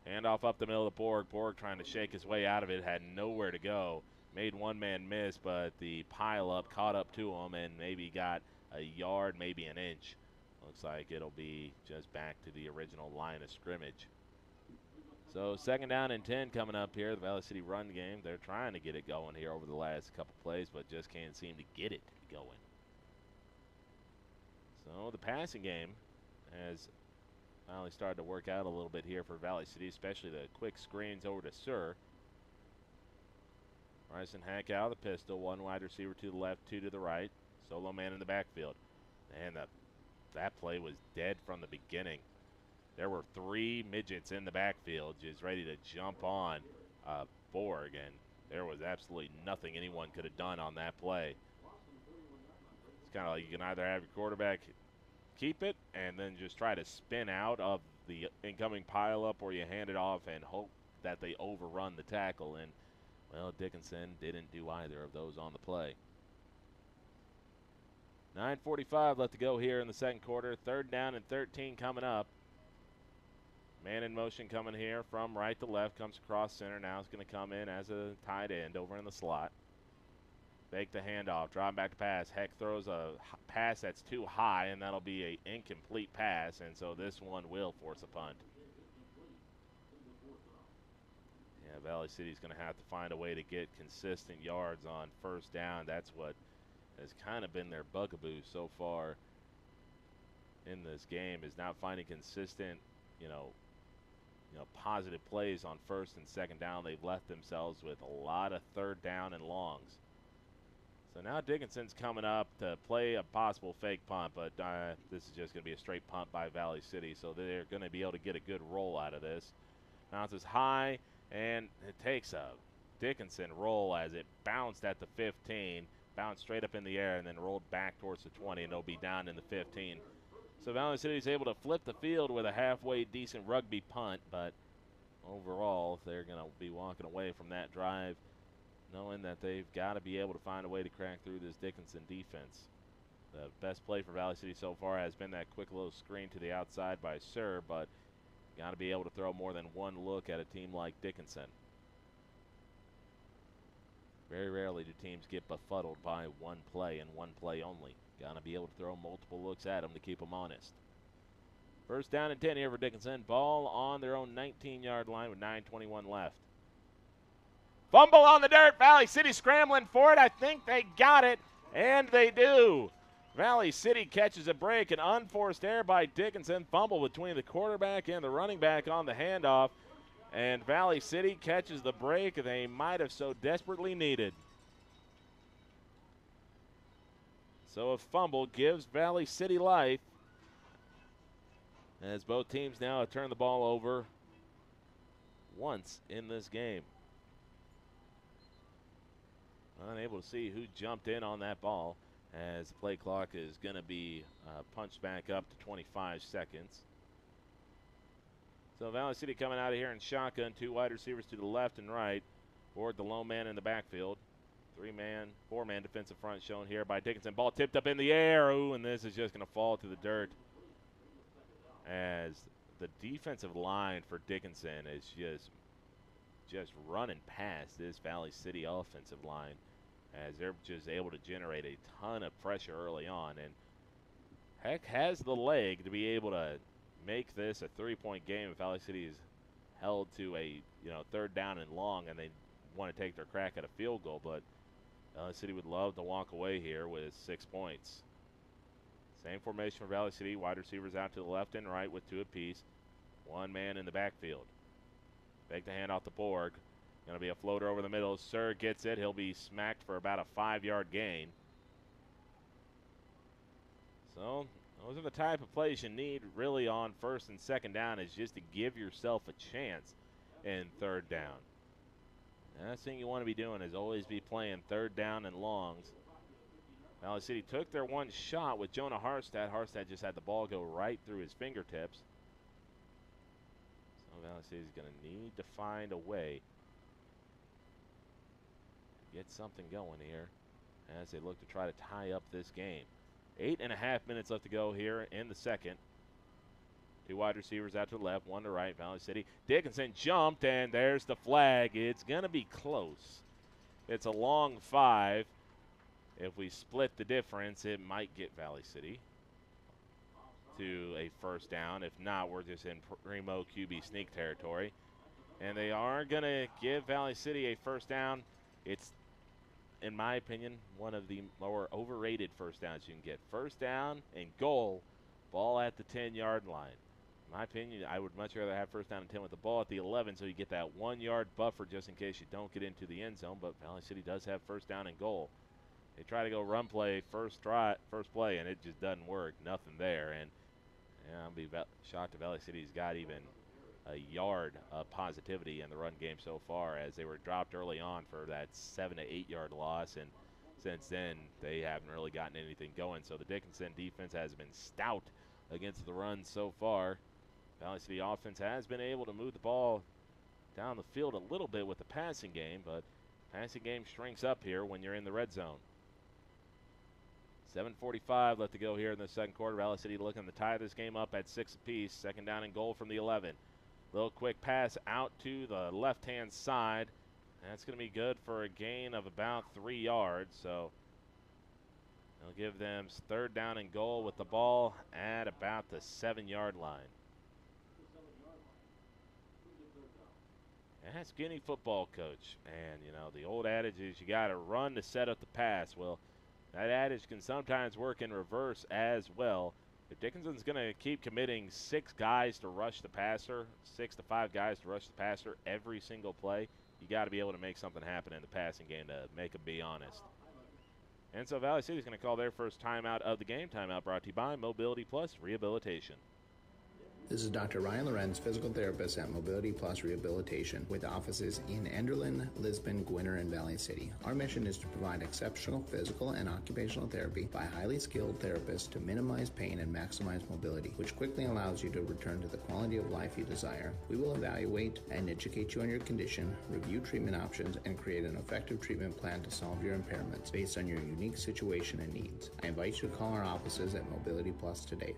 Handoff up the middle of Borg. Borg trying to shake his way out of it, had nowhere to go. Made one man miss, but the pile-up caught up to him and maybe got a yard, maybe an inch. Looks like it'll be just back to the original line of scrimmage. So second down and 10 coming up here. The Valley City run game, they're trying to get it going here over the last couple plays, but just can't seem to get it going. So the passing game has finally started to work out a little bit here for Valley City, especially the quick screens over to Sir. Bryson Hack out of the pistol, one wide receiver to the left, two to the right. Solo man in the backfield. And that play was dead from the beginning. There were three midgets in the backfield just ready to jump on Borg, and there was absolutely nothing anyone could have done on that play. It's kind of like you can either have your quarterback keep it and then just try to spin out of the incoming pileup, or you hand it off and hope that they overrun the tackle. And, well, Dickinson didn't do either of those on the play. 9:45 left to go here in the second quarter. Third down and 13 coming up. Man in motion coming here from right to left. Comes across center. Now it's going to come in as a tight end over in the slot. Fake the handoff. Drive back to pass. Heck throws a pass that's too high, and that'll be an incomplete pass. And so this one will force a punt. Yeah, Valley City's going to have to find a way to get consistent yards on first down. That's what has kind of been their bugaboo so far in this game, is not finding consistent, positive plays on first and second down. They've left themselves with a lot of third down and longs. So now Dickinson's coming up to play a possible fake punt, but this is just going to be a straight punt by Valley City, so they're going to be able to get a good roll out of this. Bounces high, and it takes a Dickinson roll as it bounced at the 15, bounced straight up in the air, and then rolled back towards the 20, and it'll be down in the 15. So Valley City is able to flip the field with a halfway decent rugby punt, but overall they're going to be walking away from that drive knowing that they've got to be able to find a way to crack through this Dickinson defense. The best play for Valley City so far has been that quick little screen to the outside by Sir, but got to be able to throw more than one look at a team like Dickinson. Very rarely do teams get befuddled by one play and one play only. Got to be able to throw multiple looks at them to keep them honest. First down and 10 here for Dickinson. Ball on their own 19-yard line with 9:21 left. Fumble on the dirt. Valley City scrambling for it. I think they got it, and they do. Valley City catches a break, an unforced error by Dickinson. Fumble between the quarterback and the running back on the handoff. And Valley City catches the break they might have so desperately needed. So a fumble gives Valley City life, as both teams now have turned the ball over once in this game. Unable to see who jumped in on that ball, as the play clock is going to be punched back up to 25 seconds. So Valley City coming out of here in shotgun, 2 wide receivers to the left and right. Ford, the lone man in the backfield. 4-man defensive front shown here by Dickinson. Ball tipped up in the air. Ooh, and this is just going to fall to the dirt, as the defensive line for Dickinson is just running past this Valley City offensive line, as they're just able to generate a ton of pressure early on. And Heck has the leg to be able to make this a 3-point game if Valley City is held to a 3rd down and long and they want to take their crack at a field goal. But Valley City would love to walk away here with 6 points. Same formation for Valley City. Wide receivers out to the left and right with 2 apiece. 1 man in the backfield. Fake the hand off the Borg. Going to be a floater over the middle. Sir gets it. He'll be smacked for about a 5-yard gain. So those are the type of plays you need really on 1st and 2nd down, is just to give yourself a chance in 3rd down. The last thing you want to be doing is always be playing 3rd down and longs. Valley City took their one shot with Jonah Harstad. Harstad just had the ball go right through his fingertips. So Valley City is going to need to find a way to get something going here as they look to try to tie up this game. 8.5 minutes left to go here in the second. 2 wide receivers out to the left, 1 to right, Valley City. Dickinson jumped, and there's the flag. It's going to be close. It's a long 5. If we split the difference, it might get Valley City to a 1st down. If not, we're just in primo QB sneak territory. And they are going to give Valley City a 1st down. It's, in my opinion, one of the more overrated 1st downs you can get. 1st down and goal, ball at the 10-yard line. In my opinion, I would much rather have 1st down and 10 with the ball at the 11, so you get that 1-yard buffer just in case you don't get into the end zone. But Valley City does have 1st down and goal. They try to go run play first play, and it just doesn't work. Nothing there. And I'll be shocked if Valley City's got even a yard of positivity in the run game so far, as they were dropped early on for that 7 to 8 yard loss, and since then they haven't really gotten anything going. So the Dickinson defense has been stout against the run so far. Valley City offense has been able to move the ball down the field a little bit with the passing game, but passing game shrinks up here when you're in the red zone. 7:45 left to go here in the second quarter. Valley City looking to tie this game up at 6 apiece. 2nd down and goal from the 11. Little quick pass out to the left-hand side. That's going to be good for a gain of about 3 yards. So they'll give them 3rd down and goal with the ball at about the 7-yard line. Ask any football coach. And, the old adage is you got to run to set up the pass. Well, that adage can sometimes work in reverse as well. If Dickinson's going to keep committing 6 guys to rush the passer, 6 to 5 guys to rush the passer every single play, you got to be able to make something happen in the passing game to make them be honest. And so Valley City is going to call their first timeout of the game. Timeout brought to you by Mobility Plus Rehabilitation. This is Dr. Ryan Lorenz, physical therapist at Mobility Plus Rehabilitation, with offices in Enderlin, Lisbon, Gwinner, and Valley City. Our mission is to provide exceptional physical and occupational therapy by highly skilled therapists to minimize pain and maximize mobility, which quickly allows you to return to the quality of life you desire. We will evaluate and educate you on your condition, review treatment options, and create an effective treatment plan to solve your impairments based on your unique situation and needs. I invite you to call our offices at Mobility Plus today.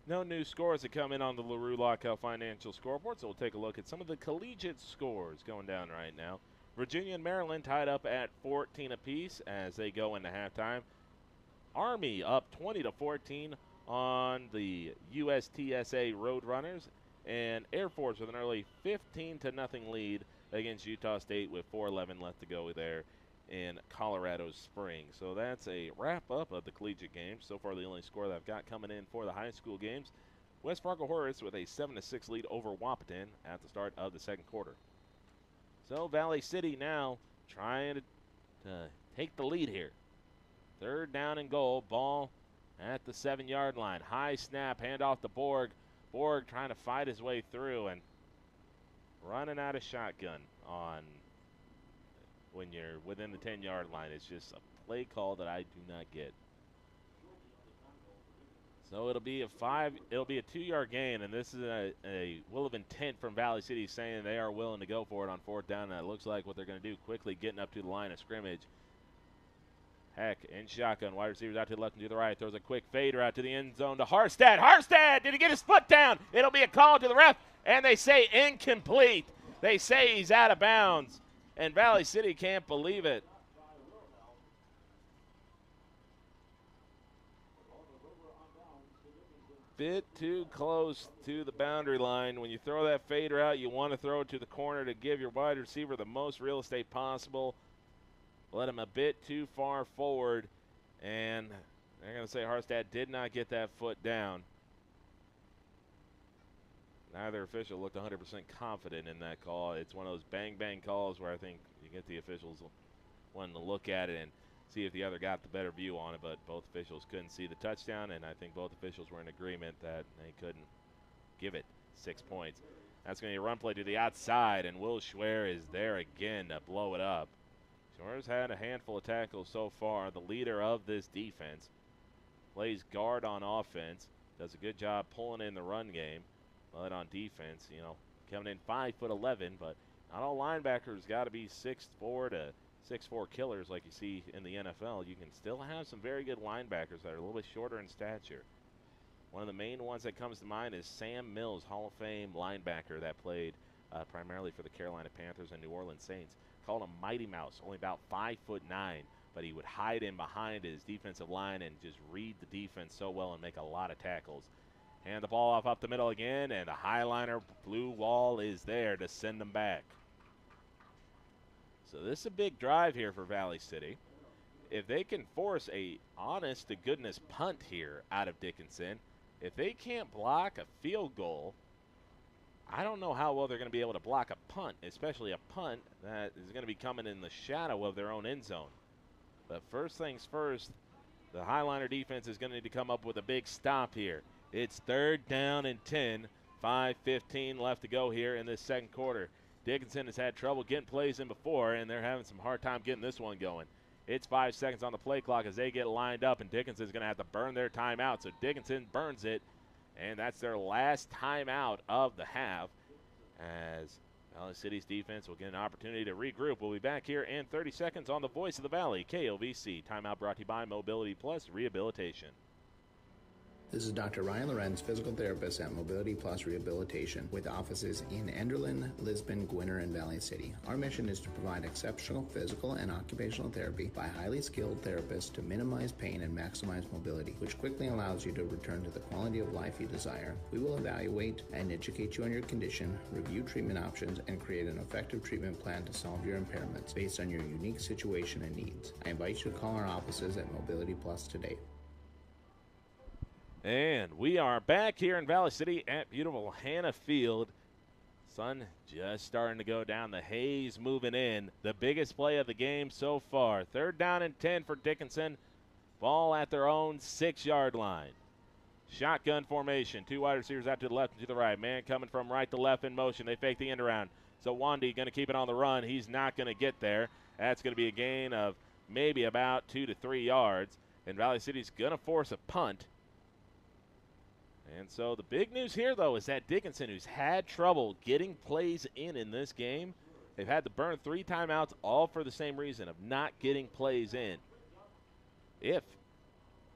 No new scores that come in on the LaRue Lockout Financial Scoreboard, so we'll take a look at some of the collegiate scores going down right now. Virginia and Maryland tied up at 14 apiece as they go into halftime. Army up 20-14 on the USTSA Roadrunners, and Air Force with an early 15-0 lead against Utah State with 4:11 left to go there in Colorado Springs. So that's a wrap-up of the collegiate games. So far, the only score that I've got coming in for the high school games, West Fargo Horace with a 7-6 lead over Wahpeton at the start of the second quarter. So Valley City now trying to take the lead here. Third down and goal, ball at the 7-yard line. High snap, handoff to Borg. Borg trying to fight his way through and running out of shotgun on when you're within the 10-yard line. It's just a play call that I do not get. So it'll be a 2-yard gain, and this is a will of intent from Valley City saying they are willing to go for it on fourth down, and it looks like what they're going to do, quickly getting up to the line of scrimmage. Heck, in shotgun, wide receivers out to the left and to the right. Throws a quick fader out to the end zone to Harstad. Harstad, did he get his foot down? It'll be a call to the ref, and they say incomplete. They say he's out of bounds. And Valley City can't believe it. Bit too close to the boundary line. When you throw that fader out, you want to throw it to the corner to give your wide receiver the most real estate possible. Let him a bit too far forward, and they're going to say Harstad did not get that foot down. Neither official looked 100% confident in that call. It's one of those bang-bang calls where I think you get the officials wanting to look at it and see if the other got the better view on it, but both officials couldn't see the touchdown, and I think both officials were in agreement that they couldn't give it 6 points. That's going to be a run play to the outside, and Will Schwer is there again to blow it up. Schwer's had a handful of tackles so far. The leader of this defense plays guard on offense, does a good job pulling in the run game. But on defense, coming in 5'11", but not all linebackers got to be 6'4" to 6'4" killers like you see in the NFL. You can still have some very good linebackers that are a little bit shorter in stature. One of the main ones that comes to mind is Sam Mills, Hall of Fame linebacker that played primarily for the Carolina Panthers and New Orleans Saints. Called him Mighty Mouse, only about 5'9", but he would hide in behind his defensive line and just read the defense so well and make a lot of tackles. Hand the ball off up the middle again, and the Highliner blue wall is there to send them back. So this is a big drive here for Valley City. If they can force a honest-to-goodness punt here out of Dickinson, if they can't block a field goal, I don't know how well they're going to be able to block a punt, especially a punt that is going to be coming in the shadow of their own end zone. But first things first, the Highliner defense is going to need to come up with a big stop here. It's third down and 10, 5:15 left to go here in this second quarter. Dickinson has had trouble getting plays in before, and they're having some hard time getting this one going. It's 5 seconds on the play clock as they get lined up, and Dickinson's going to have to burn their timeout. So Dickinson burns it, and that's their last timeout of the half as Valley City's defense will get an opportunity to regroup. We'll be back here in 30 seconds on the Voice of the Valley, KOVC. Timeout brought to you by Mobility Plus Rehabilitation. This is Dr. Ryan Lorenz, physical therapist at Mobility Plus Rehabilitation, with offices in Enderlin, Lisbon, Gwinner, and Valley City. Our mission is to provide exceptional physical and occupational therapy by highly skilled therapists to minimize pain and maximize mobility, which quickly allows you to return to the quality of life you desire. We will evaluate and educate you on your condition, review treatment options, and create an effective treatment plan to solve your impairments based on your unique situation and needs. I invite you to call our offices at Mobility Plus today. And we are back here in Valley City at beautiful Hannah Field. Sun just starting to go down. The haze moving in. The biggest play of the game so far. Third down and 10 for Dickinson. Ball at their own 6-yard line. Shotgun formation. 2 wide receivers out to the left and to the right. Man coming from right to left in motion. They fake the end around. So Wandy going to keep it on the run. He's not going to get there. That's going to be a gain of maybe about 2 to 3 yards. And Valley City's going to force a punt. And so the big news here, though, is that Dickinson, who's had trouble getting plays in this game, they've had to burn 3 timeouts, all for the same reason of not getting plays in. If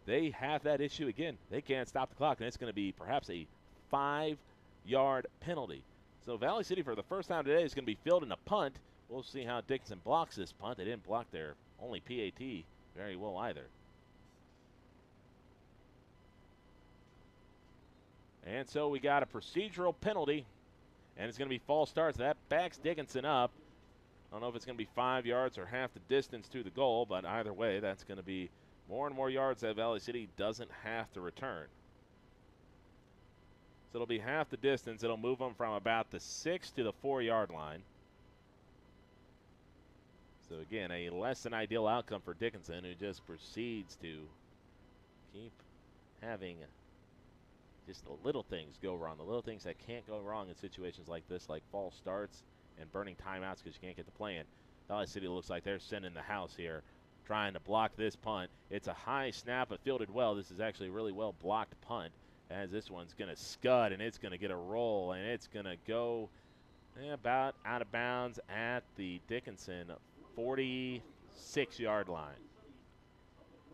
they have that issue again, they can't stop the clock, and it's going to be perhaps a 5-yard penalty. So Valley City, for the first time today, is going to be fielding a punt. We'll see how Dickinson blocks this punt. They didn't block their only PAT very well either. And so we got a procedural penalty, and it's going to be false start. So that backs Dickinson up. I don't know if it's going to be 5 yards or half the distance to the goal, but either way, that's going to be more and more yards that Valley City doesn't have to return. So it'll be half the distance. It'll move them from about the 6 to the 4-yard line. So again, a less than ideal outcome for Dickinson, who just proceeds to keep having just the little things go wrong, the little things that can't go wrong in situations like this, like false starts and burning timeouts because you can't get the play in. Valley City looks like they're sending the house here, trying to block this punt. It's a high snap, but fielded well. This is actually a really well blocked punt, as this one's going to scud, and it's going to get a roll, and it's going to go about out of bounds at the Dickinson 46-yard line.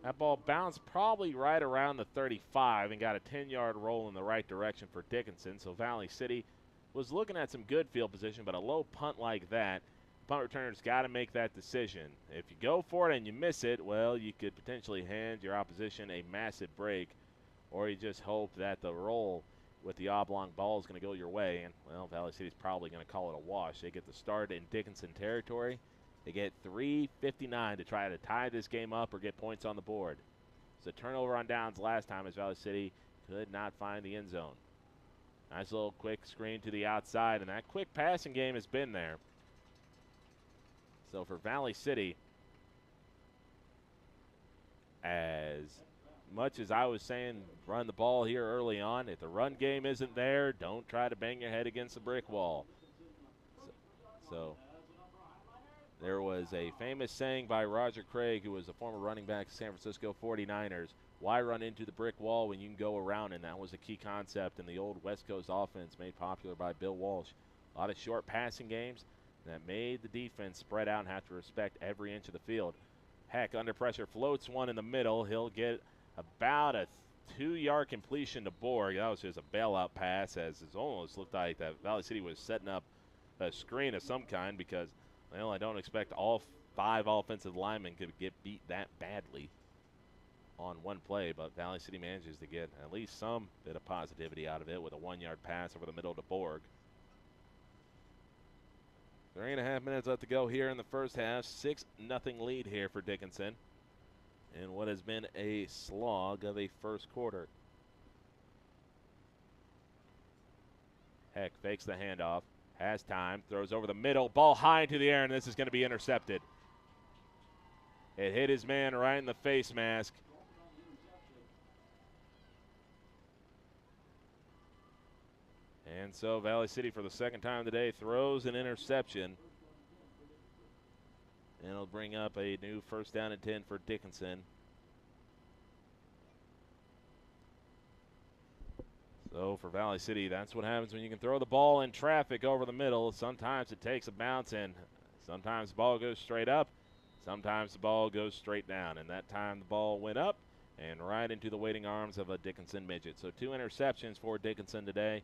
That ball bounced probably right around the 35 and got a 10-yard roll in the right direction for Dickinson. So Valley City was looking at some good field position, but a low punt like that, punt returner's got to make that decision. If you go for it and you miss it, well, you could potentially hand your opposition a massive break, or you just hope that the roll with the oblong ball is going to go your way. And, well, Valley City's probably going to call it a wash. They get the start in Dickinson territory. They get 3:59 to try to tie this game up or get points on the board. So turnover on downs last time as Valley City could not find the end zone. Nice little quick screen to the outside, and that quick passing game has been there. So for Valley City, as much as I was saying run the ball here early on, if the run game isn't there, don't try to bang your head against the brick wall. So there was a famous saying by Roger Craig, who was a former running back of San Francisco 49ers, why run into the brick wall when you can go around? And that was a key concept in the old West Coast offense made popular by Bill Walsh. A lot of short passing games that made the defense spread out and have to respect every inch of the field. Heck, under pressure, floats one in the middle. He'll get about a 2-yard completion to Borg. That was just a bailout pass, as it almost looked like that Valley City was setting up a screen of some kind, because, well, I don't expect all 5 offensive linemen could get beat that badly on one play, but Valley City manages to get at least some bit of positivity out of it with a 1-yard pass over the middle to Borg. 3.5 minutes left to go here in the first half. 6-0 lead here for Dickinson in what has been a slog of a first quarter. Heck fakes the handoff, has time, throws over the middle, ball high into the air, and this is going to be intercepted. It hit his man right in the face mask. And so Valley City, for the second time today, throws an interception. And it'll bring up a new 1st down and 10 for Dickinson. So for Valley City, that's what happens when you can throw the ball in traffic over the middle. Sometimes it takes a bounce, and sometimes the ball goes straight up. Sometimes the ball goes straight down. And that time the ball went up and right into the waiting arms of a Dickinson midget. So 2 interceptions for Dickinson today.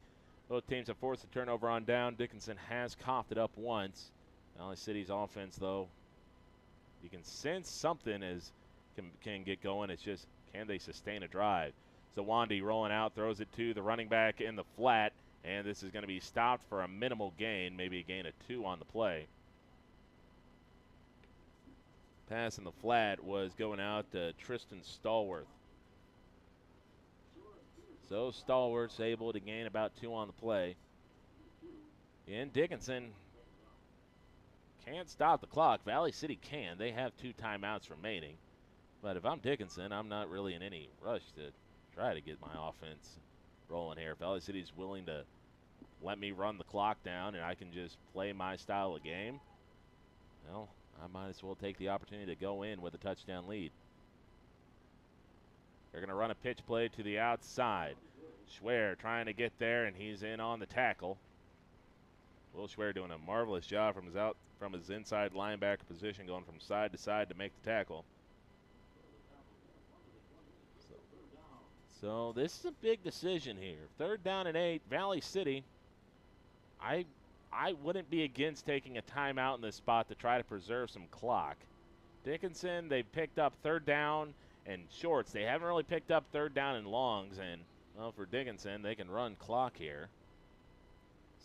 Both teams have forced a turnover on down. Dickinson has coughed it up once. Valley City's offense, though, you can sense something can get going. It's just, can they sustain a drive? So Wandy rolling out, throws it to the running back in the flat, and this is going to be stopped for a minimal gain, maybe a gain of 2 on the play. Pass in the flat was going out to Tristan Stallworth. So Stallworth's able to gain about 2 on the play. And Dickinson can't stop the clock. Valley City can. They have 2 timeouts remaining. But if I'm Dickinson, I'm not really in any rush to try to get my offense rolling here. If Valley City's willing to let me run the clock down and I can just play my style of game, well, I might as well take the opportunity to go in with a touchdown lead. They're going to run a pitch play to the outside. Schwer trying to get there, and he's in on the tackle. Will Schwer doing a marvelous job from his inside linebacker position, going from side to side to make the tackle. So this is a big decision here. 3rd down and 8, Valley City. I wouldn't be against taking a timeout in this spot to try to preserve some clock. Dickinson, they picked up 3rd down and shorts. They haven't really picked up 3rd down and longs, and well, for Dickinson, they can run clock here.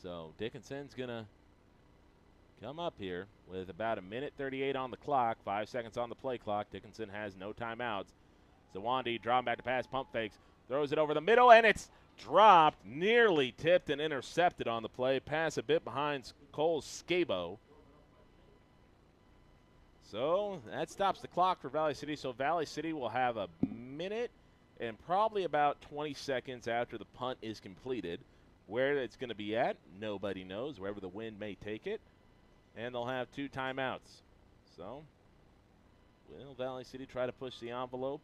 So Dickinson's going to come up here with about 1:38 on the clock, 5 seconds on the play clock. Dickinson has no timeouts. Zawandi drawing back to pass, pump fakes, throws it over the middle, and it's dropped, nearly tipped and intercepted on the play. Pass a bit behind Cole Scabo. So that stops the clock for Valley City. So Valley City will have a minute and probably about 20 seconds after the punt is completed. Where it's going to be at, nobody knows, wherever the wind may take it. And they'll have 2 timeouts. So will Valley City try to push the envelope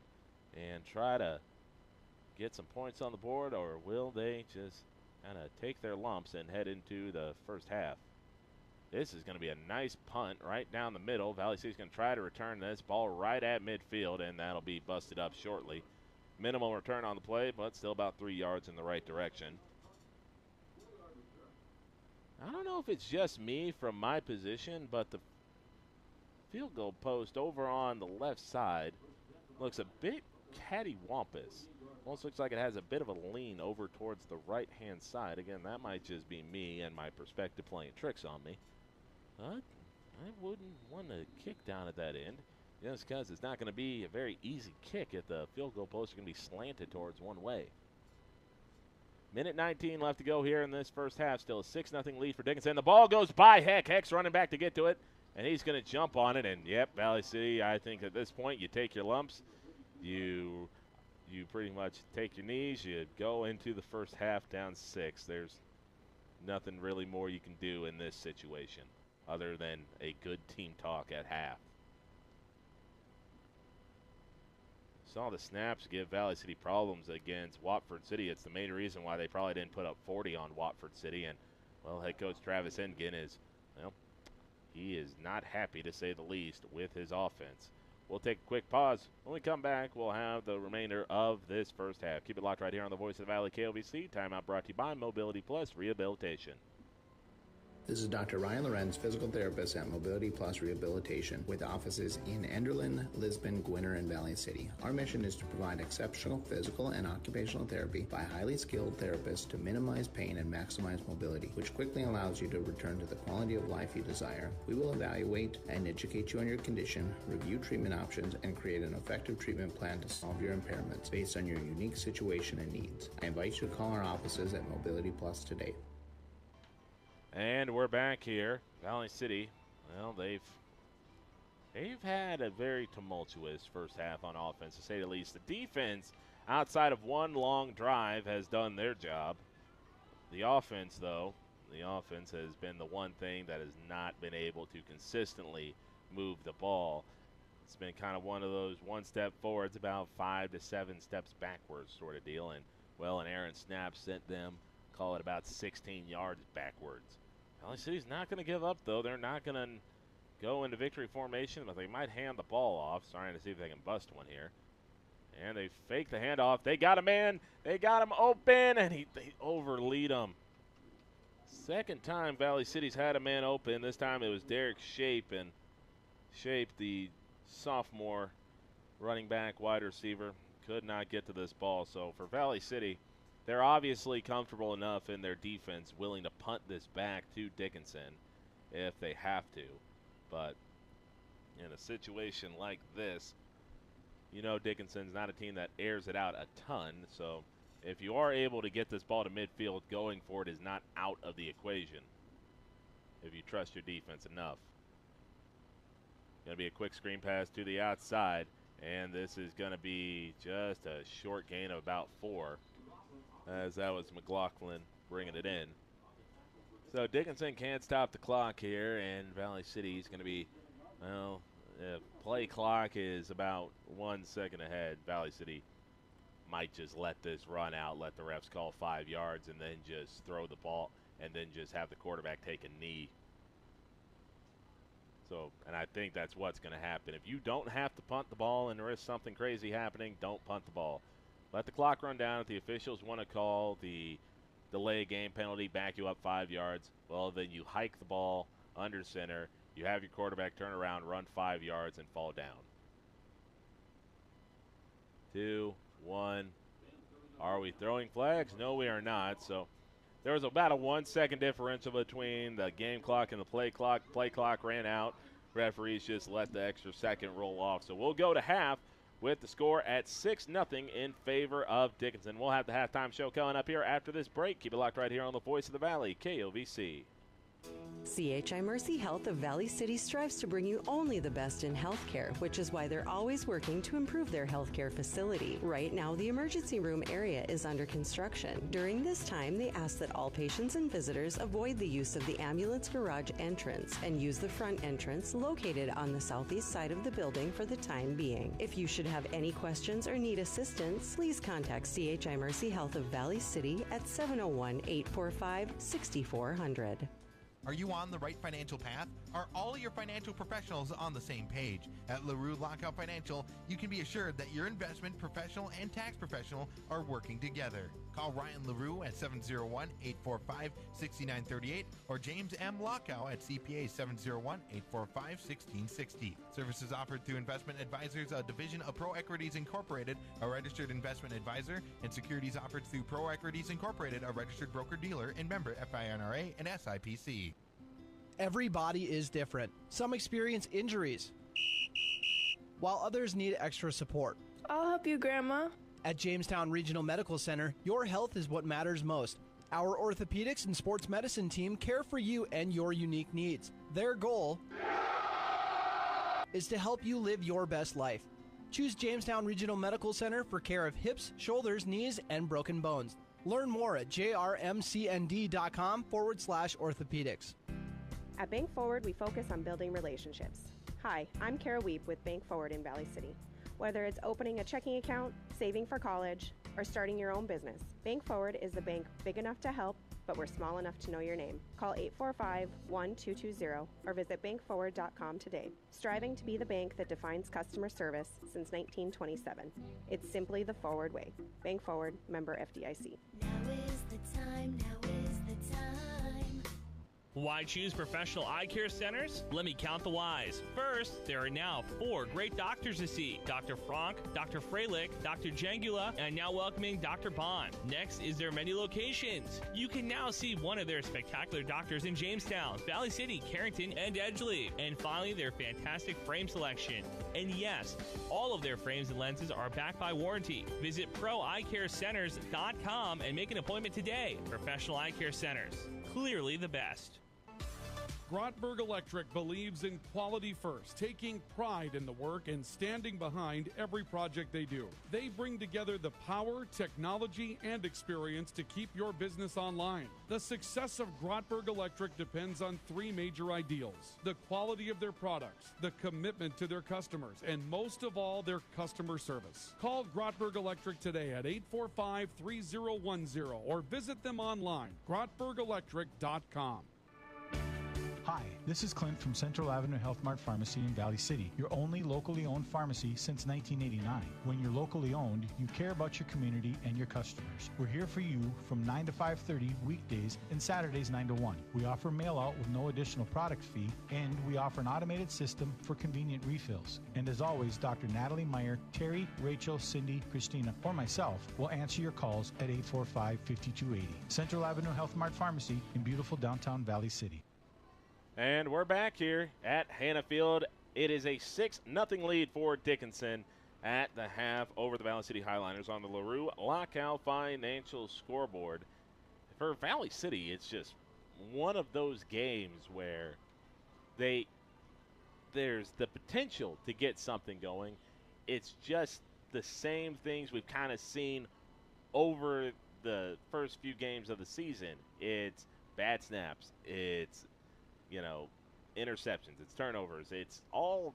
and try to get some points on the board, or will they just kind of take their lumps and head into the first half? This is going to be a nice punt right down the middle. Valley City's going to try to return this ball right at midfield, and that'll be busted up shortly. Minimal return on the play, but still about 3 yards in the right direction. I don't know if it's just me from my position, but the field goal post over on the left side looks a bit cattywampus. Almost looks like it has a bit of a lean over towards the right-hand side. Again, that might just be me and my perspective playing tricks on me. But I wouldn't want to kick down at that end, just because it's not going to be a very easy kick if the field goal post is going to be slanted towards one way. 1:19 left to go here in this first half. Still a 6-0 lead for Dickinson. The ball goes by Heck. Heck's running back to get to it, and he's going to jump on it. And, yep, Valley City, I think at this point you take your lumps. You pretty much take your knees. You go into the first half down 6. There's nothing really more you can do in this situation other than a good team talk at half. Saw the snaps give Valley City problems against Watford City. It's the main reason why they probably didn't put up 40 on Watford City. And, well, head coach Travis Engen is, well, he is not happy to say the least with his offense. We'll take a quick pause. When we come back, we'll have the remainder of this first half. Keep it locked right here on the Voice of the Valley, KOVC. Timeout brought to you by Mobility Plus Rehabilitation. This is Dr. Ryan Lorenz, physical therapist at Mobility Plus Rehabilitation, with offices in Enderlin, Lisbon, Gwinner, and Valley City. Our mission is to provide exceptional physical and occupational therapy by highly skilled therapists to minimize pain and maximize mobility, which quickly allows you to return to the quality of life you desire. We will evaluate and educate you on your condition, review treatment options, and create an effective treatment plan to solve your impairments based on your unique situation and needs. I invite you to call our offices at Mobility Plus today. And we're back here. Valley City, well, they've had a very tumultuous first half on offense, to say the least. The defense, outside of one long drive, has done their job. The offense, though, has been the one thing that has not been able to consistently move the ball. It's been kind of one of those one step forwards, about 5 to 7 steps backwards sort of deal. And, well, an errant snap sent them, call it about 16 yards backwards. Valley City's not going to give up, though. They're not going to go into victory formation, but they might hand the ball off. Trying to see if they can bust one here. And they fake the handoff. They got a man. They got him open, and they overlead him. Second time Valley City's had a man open. This time it was Derek Shape, and Shape, the sophomore running back, wide receiver, could not get to this ball. So for Valley City, they're obviously comfortable enough in their defense, willing to punt this back to Dickinson if they have to. But in a situation like this, you know Dickinson's not a team that airs it out a ton. So if you are able to get this ball to midfield, going for it is not out of the equation if you trust your defense enough. Going to be a quick screen pass to the outside. And this is going to be just a short gain of about 4, as that was McLaughlin bringing it in. So Dickinson can't stop the clock here, and Valley City is going to be, well, play clock is about 1 second ahead. Valley City might just let this run out, let the refs call 5 yards, and then just throw the ball, and then just have the quarterback take a knee. So, and I think that's what's going to happen. If you don't have to punt the ball and there is something crazy happening, don't punt the ball. Let the clock run down. If the officials want to call the delay game penalty, back you up 5 yards, well, then you hike the ball under center. You have your quarterback turn around, run 5 yards, and fall down. 2, 1. Are we throwing flags? No, we are not. So there was about a 1 second differential between the game clock and the play clock. Play clock ran out. Referees just let the extra second roll off. So we'll go to half with the score at 6-0 in favor of Dickinson. We'll have the halftime show coming up here after this break. Keep it locked right here on the Voice of the Valley, KOVC. CHI Mercy Health of Valley City strives to bring you only the best in healthcare, which is why they're always working to improve their healthcare facility. Right now, the emergency room area is under construction. During this time, they ask that all patients and visitors avoid the use of the ambulance garage entrance and use the front entrance located on the southeast side of the building for the time being. If you should have any questions or need assistance, please contact CHI Mercy Health of Valley City at 701-845-6400. Are you on the right financial path? Are all your financial professionals on the same page? At LaRue Lockout Financial, you can be assured that your investment professional and tax professional are working together. Call Ryan LaRue at 701-845-6938 or James M. Lockout at CPA 701-845-1660. Services offered through Investment Advisors, a division of Pro Equities Incorporated, a registered investment advisor, and securities offered through Pro Equities Incorporated, a registered broker-dealer and member FINRA and SIPC. Every body is different. Some experience injuries, while others need extra support. I'll help you, Grandma. At Jamestown Regional Medical Center, your health is what matters most. Our orthopedics and sports medicine team care for you and your unique needs. Their goal is to help you live your best life. Choose Jamestown Regional Medical Center for care of hips, shoulders, knees, and broken bones. Learn more at jrmcnd.com/orthopedics. At Bank Forward, we focus on building relationships. Hi, I'm Kara Weep with Bank Forward in Valley City. Whether it's opening a checking account, saving for college, or starting your own business, Bank Forward is the bank big enough to help, but we're small enough to know your name. Call 845-1220 or visit bankforward.com today. Striving to be the bank that defines customer service since 1927. It's simply the Forward way. Bank Forward, member FDIC. Now is the time, now is the time. Why choose professional eye care centers? Let me count the whys. First, there are now 4 great doctors to see. Dr. Frank, Dr. Freilich, Dr. Jangula, and now welcoming Dr. Bond. Next is their many locations. You can now see one of their spectacular doctors in Jamestown, Valley City, Carrington, and Edgeley. And finally, their fantastic frame selection. And yes, all of their frames and lenses are backed by warranty. Visit ProEyeCareCenters.com and make an appointment today. Professional Eye Care Centers. Clearly the best. Grotberg Electric believes in quality first, taking pride in the work and standing behind every project they do. They bring together the power, technology, and experience to keep your business online. The success of Grotberg Electric depends on 3 major ideals: the quality of their products, the commitment to their customers, and most of all, their customer service. Call Grotberg Electric today at 845-3010 or visit them online, grotbergelectric.com. Hi, this is Clint from Central Avenue Health Mart Pharmacy in Valley City, your only locally owned pharmacy since 1989. When you're locally owned, you care about your community and your customers. We're here for you from 9 to 5:30 weekdays and Saturdays 9 to 1. We offer mail out with no additional product fee, and we offer an automated system for convenient refills. And as always, Dr. Natalie Meyer, Terry, Rachel, Cindy, Christina, or myself will answer your calls at 845-5280. Central Avenue Health Mart Pharmacy in beautiful downtown Valley City. And we're back here at Hannah Field. It is a 6-0 lead for Dickinson at the half over the Valley City Highliners on the LaRue Lockout Financial scoreboard. For Valley City, it's just one of those games where there's the potential to get something going. it's just the same things we've kind of seen over the first few games of the season. It's bad snaps. It's, interceptions. It's turnovers. It's all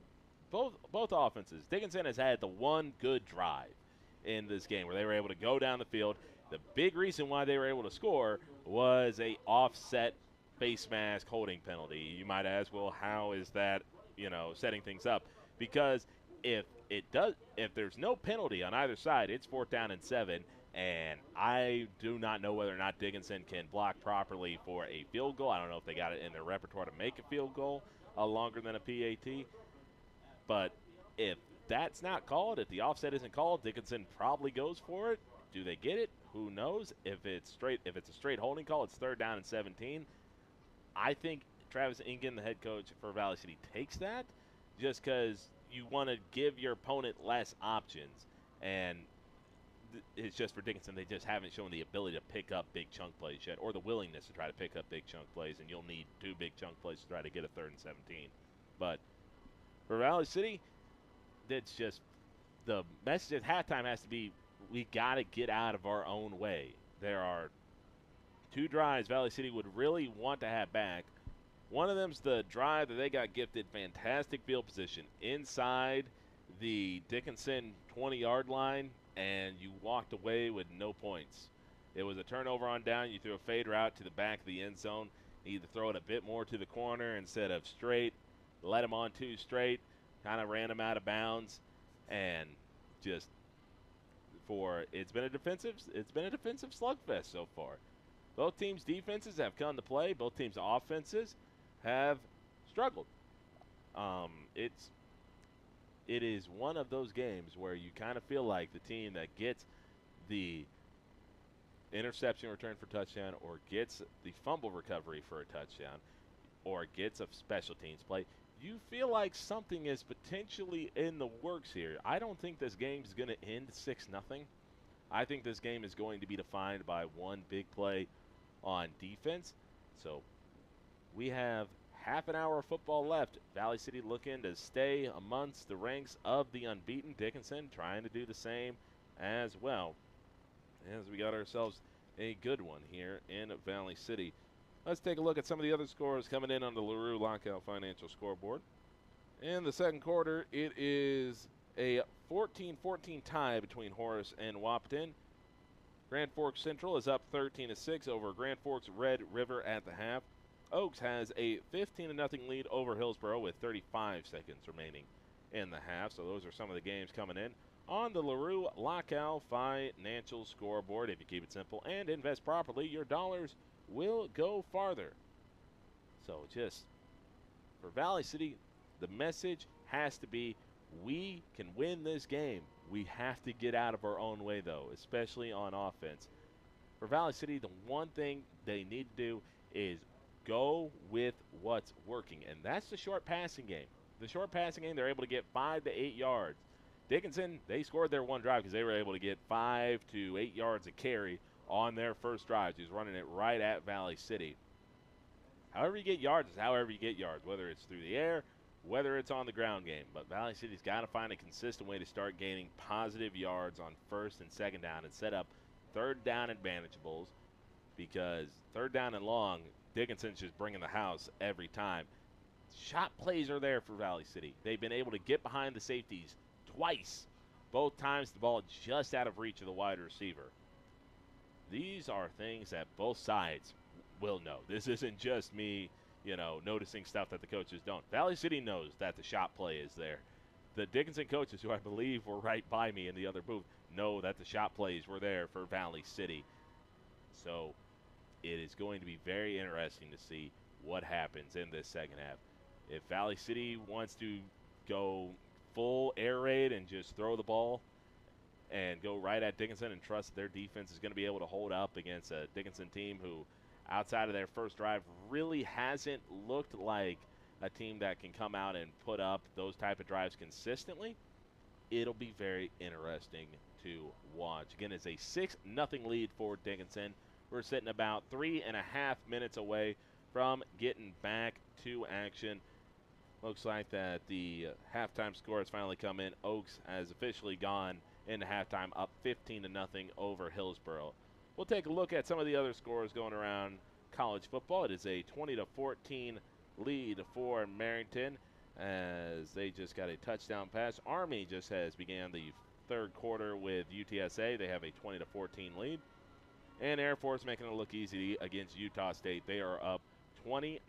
both offenses. Dickinson has had the one good drive in this game where they were able to go down the field. The big reason why they were able to score was a offset face mask holding penalty. You might ask, well, how is that, setting things up? Because if there's no penalty on either side, it's 4th down and 7, and I do not know whether or not Dickinson can block properly for a field goal. I don't know if they got it in their repertoire to make a field goal longer than a PAT. But if that's not called, if the offset isn't called, Dickinson probably goes for it. Do they get it? Who knows? If it's a straight holding call, it's 3rd down and 17. I think Travis Ingen, the head coach for Valley City, takes that just because you want to give your opponent less options. And it's just for Dickinson, they just haven't shown the ability to pick up big chunk plays yet, or the willingness to try to pick up big chunk plays, and you'll need 2 big chunk plays to try to get a 3rd and 17. But for Valley City, that's just the message at halftime has to be, we got to get out of our own way. There are 2 drives Valley City would really want to have back. One of them's the drive that they got gifted fantastic field position inside the Dickinson 20-yard line, and you walked away with no points. It was a turnover on down. You threw a fade route to the back of the end zone. Either throw it a bit more to the corner instead of straight, let him on 2 straight, kind of ran him out of bounds, and just it's been a defensive slugfest so far. Both teams' defenses have come to play. Both teams' offenses have struggled. It is one of those games where you kind of feel like the team that gets the interception return for touchdown, or gets the fumble recovery for a touchdown, or gets a special teams play, you feel like something is potentially in the works here. I don't think this game is going to end 6-0. I think this game is going to be defined by one big play on defense. So we have half an hour of football left. Valley City looking to stay amongst the ranks of the unbeaten. Dickinson trying to do the same as well, as we got ourselves a good one here in Valley City. Let's take a look at some of the other scores coming in on the LaRue Lockout Financial scoreboard. In the second quarter, it is a 14-14 tie between Horace and Wahpeton. Grand Forks Central is up 13-6 over Grand Forks Red River at the half. Oaks has a 15-0 lead over Hillsboro with 35 seconds remaining in the half. So those are some of the games coming in on the LaRue Lockout Financial scoreboard. If you keep it simple and invest properly, your dollars will go farther. So just for Valley City, the message has to be, we can win this game. We have to get out of our own way, though, especially on offense. For Valley City, the one thing they need to do is go with what's working, and that's the short passing game. The short passing game, they're able to get 5 to 8 yards. Dickinson, they scored their one drive because they were able to get 5 to 8 yards a carry on their first drive. He's running it right at Valley City. However you get yards is however you get yards, whether it's through the air, whether it's on the ground game. But Valley City's got to find a consistent way to start gaining positive yards on 1st and 2nd down and set up 3rd down and manageables, because 3rd down and long, Dickinson's just bringing the house every time. Shot plays are there for Valley City. They've been able to get behind the safeties twice. Both times the ball just out of reach of the wide receiver. These are things that both sides will know. This isn't just me, noticing stuff that the coaches don't. Valley City knows that the shot play is there. The Dickinson coaches, who I believe were right by me in the other booth, know that the shot plays were there for Valley City. So it is going to be very interesting to see what happens in this second half. If Valley City wants to go full air raid and just throw the ball and go right at Dickinson and trust their defense is going to be able to hold up against a Dickinson team who, outside of their first drive, really hasn't looked like a team that can come out and put up those type of drives consistently, it'll be very interesting to watch. Again, it's a 6-0 lead for Dickinson. We're sitting about 3.5 minutes away from getting back to action. Looks like that the halftime score has finally come in. Oaks has officially gone into halftime up 15-0 over Hillsboro. We'll take a look at some of the other scores going around college football. It is a 20-14 lead for Marrington as they just got a touchdown pass. Army just has began the third quarter with UTSA. They have a 20-14 lead. And Air Force making it look easy against Utah State. They are up 29-0.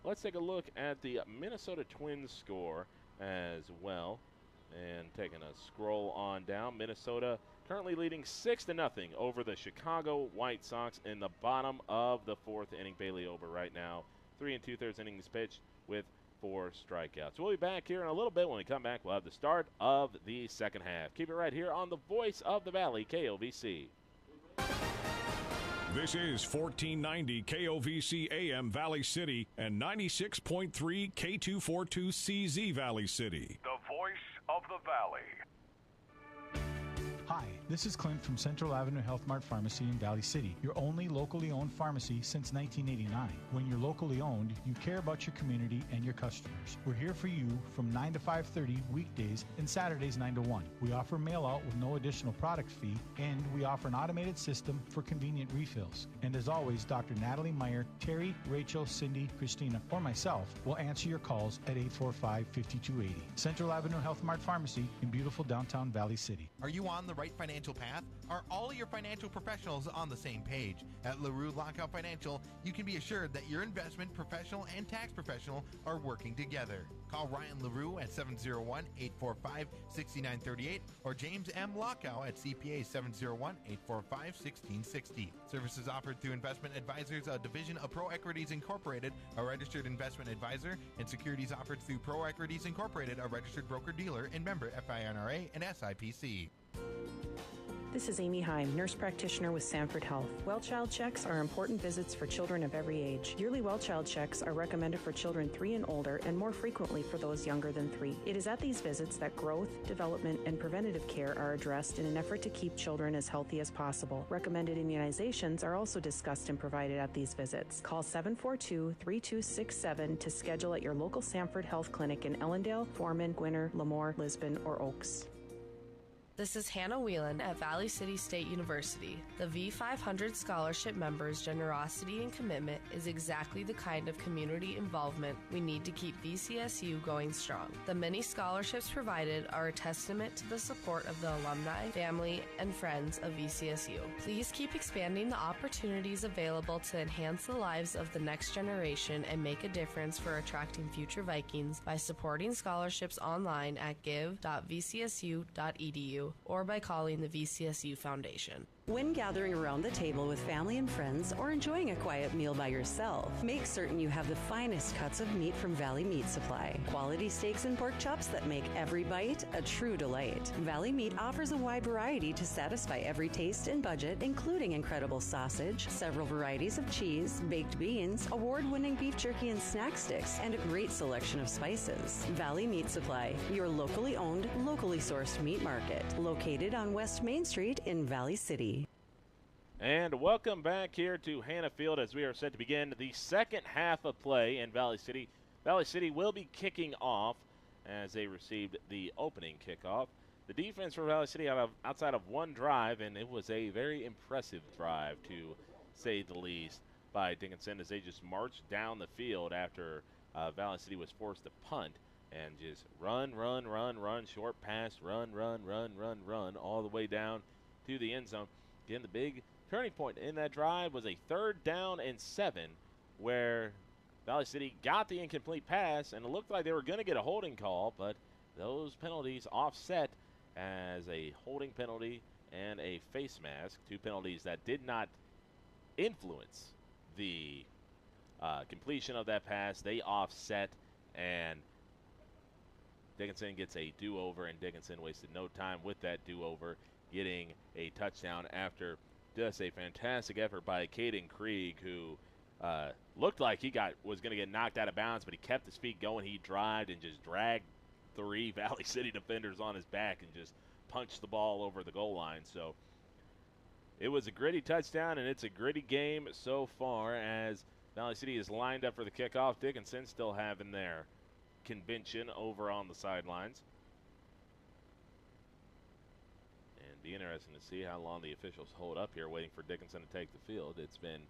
Let's take a look at the Minnesota Twins score as well. And taking a scroll on down, Minnesota currently leading 6-0 over the Chicago White Sox in the bottom of the fourth inning. Bailey over right now. 3 2/3 innings pitched with 4 strikeouts. We'll be back here in a little bit. When we come back, we'll have the start of the second half. Keep it right here on the Voice of the Valley, KOVC. This is 1490 KOVC AM Valley City and 96.3 K242CZ Valley City. The Voice of the Valley. Hi, this is Clint from Central Avenue Health Mart Pharmacy in Valley City, your only locally owned pharmacy since 1989. When you're locally owned, you care about your community and your customers. We're here for you from 9 to 5:30 weekdays and Saturdays 9 to 1. We offer mail out with no additional product fee, and we offer an automated system for convenient refills. And as always, Dr. Natalie Meyer, Terry, Rachel, Cindy, Christina, or myself will answer your calls at 845-5280. Central Avenue Health Mart Pharmacy in beautiful downtown Valley City. Are you on the right financial path? Are all your financial professionals on the same page? At LaRue Lockout Financial, you can be assured that your investment professional and tax professional are working together. Call Ryan LaRue at 701-845-6938 or James M. Lockout at CPA 701-845-1660. Services offered through Investment Advisors, a division of Pro Equities Incorporated, a registered investment advisor, and securities offered through Pro Equities Incorporated, a registered broker-dealer and member FINRA and SIPC. This is Amy Heim, nurse practitioner with Sanford Health. Well child checks are important visits for children of every age. Yearly well child checks are recommended for children 3 and older and more frequently for those younger than 3. It is at these visits that growth, development, and preventative care are addressed in an effort to keep children as healthy as possible. Recommended immunizations are also discussed and provided at these visits. Call 742-3267 to schedule at your local Sanford Health Clinic in Ellendale, Foreman, Gwinner, Lemoore, Lisbon, or Oaks. This is Hannah Whelan at Valley City State University. The V500 scholarship members' generosity and commitment is exactly the kind of community involvement we need to keep VCSU going strong. The many scholarships provided are a testament to the support of the alumni, family, and friends of VCSU. Please keep expanding the opportunities available to enhance the lives of the next generation and make a difference for attracting future Vikings by supporting scholarships online at give.vcsu.edu. or by calling the VCSU Foundation. When gathering around the table with family and friends or enjoying a quiet meal by yourself, make certain you have the finest cuts of meat from Valley Meat Supply. Quality steaks and pork chops that make every bite a true delight. Valley Meat offers a wide variety to satisfy every taste and budget, including incredible sausage, several varieties of cheese, baked beans, award-winning beef jerky and snack sticks, and a great selection of spices. Valley Meat Supply, your locally owned, locally sourced meat market, located on West Main Street in Valley City. And welcome back here to Hannah Field as we are set to begin the second half of play in Valley City. Valley City will be kicking off as they received the opening kickoff. The defense for Valley City outside of one drive, and it was a very impressive drive to say the least by Dickinson as they just marched down the field after Valley City was forced to punt and just run, short pass, run, all the way down to the end zone. Again, the big turning point in that drive was a 3rd down and 7 where Valley City got the incomplete pass, and it looked like they were going to get a holding call, but those penalties offset as a holding penalty and a face mask, 2 penalties that did not influence the completion of that pass. They offset, and Dickinson gets a do-over, and Dickinson wasted no time with that do-over, getting a touchdown after just a fantastic effort by Caden Krieg, who looked like he was going to get knocked out of bounds, but he kept his feet going. He drived and just dragged 3 Valley City defenders on his back and just punched the ball over the goal line. So it was a gritty touchdown, and it's a gritty game so far as Valley City is lined up for the kickoff. Dickinson still having their convention over on the sidelines. And be interesting to see how long the officials hold up here waiting for Dickinson to take the field. It's been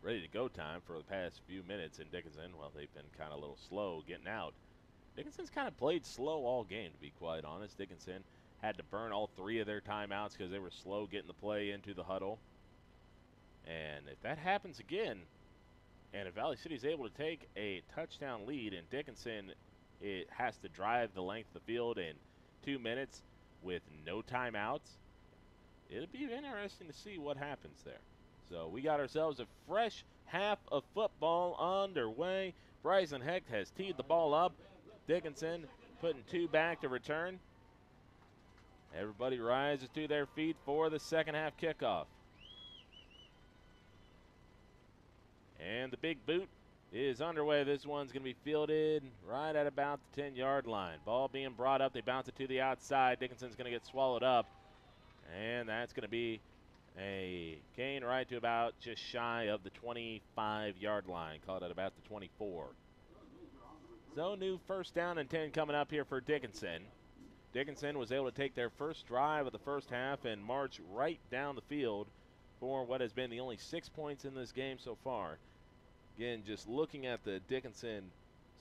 ready to go time for the past few minutes in Dickinson. Well, they've been kind of a little slow getting out. Dickinson's kind of played slow all game, to be quite honest. Dickinson had to burn all 3 of their timeouts because they were slow getting the play into the huddle. And if that happens again, and if Valley City is able to take a touchdown lead and Dickinson it has to drive the length of the field in 2 minutes with no timeouts, it'll be interesting to see what happens there. So we got ourselves a fresh half of football underway. Bryson Hecht has teed the ball up. Dickinson putting 2 back to return. Everybody rises to their feet for the second half kickoff. And the big boot is underway. This one's going to be fielded right at about the 10-yard line. Ball being brought up. They bounce it to the outside. Dickinson's going to get swallowed up. And that's going to be a gain right to about just shy of the 25-yard line. Called it about the 24. So new first down and 10 coming up here for Dickinson. Dickinson was able to take their first drive of the first half and march right down the field for what has been the only 6 points in this game so far. Again, just looking at the Dickinson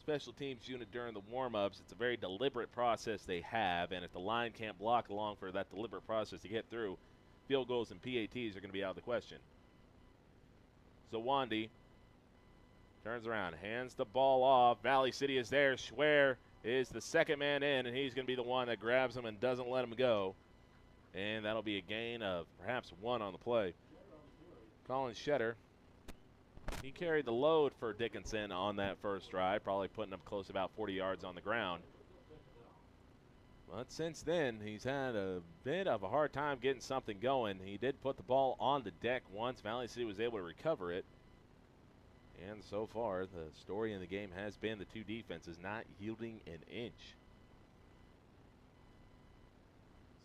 special teams unit during the warm-ups, it's a very deliberate process they have, and if the line can't block along for that deliberate process to get through, field goals and PATs are going to be out of the question. So Wandy turns around, hands the ball off. Valley City is there. Schwer is the second man in, and he's going to be the one that grabs him and doesn't let him go. And that'll be a gain of perhaps 1 on the play. Colin Shetter, he carried the load for Dickinson on that first drive, probably putting up close to about 40 yards on the ground. But since then, he's had a bit of a hard time getting something going. He did put the ball on the deck once. Valley City was able to recover it. And so far, the story in the game has been the 2 defenses not yielding an inch.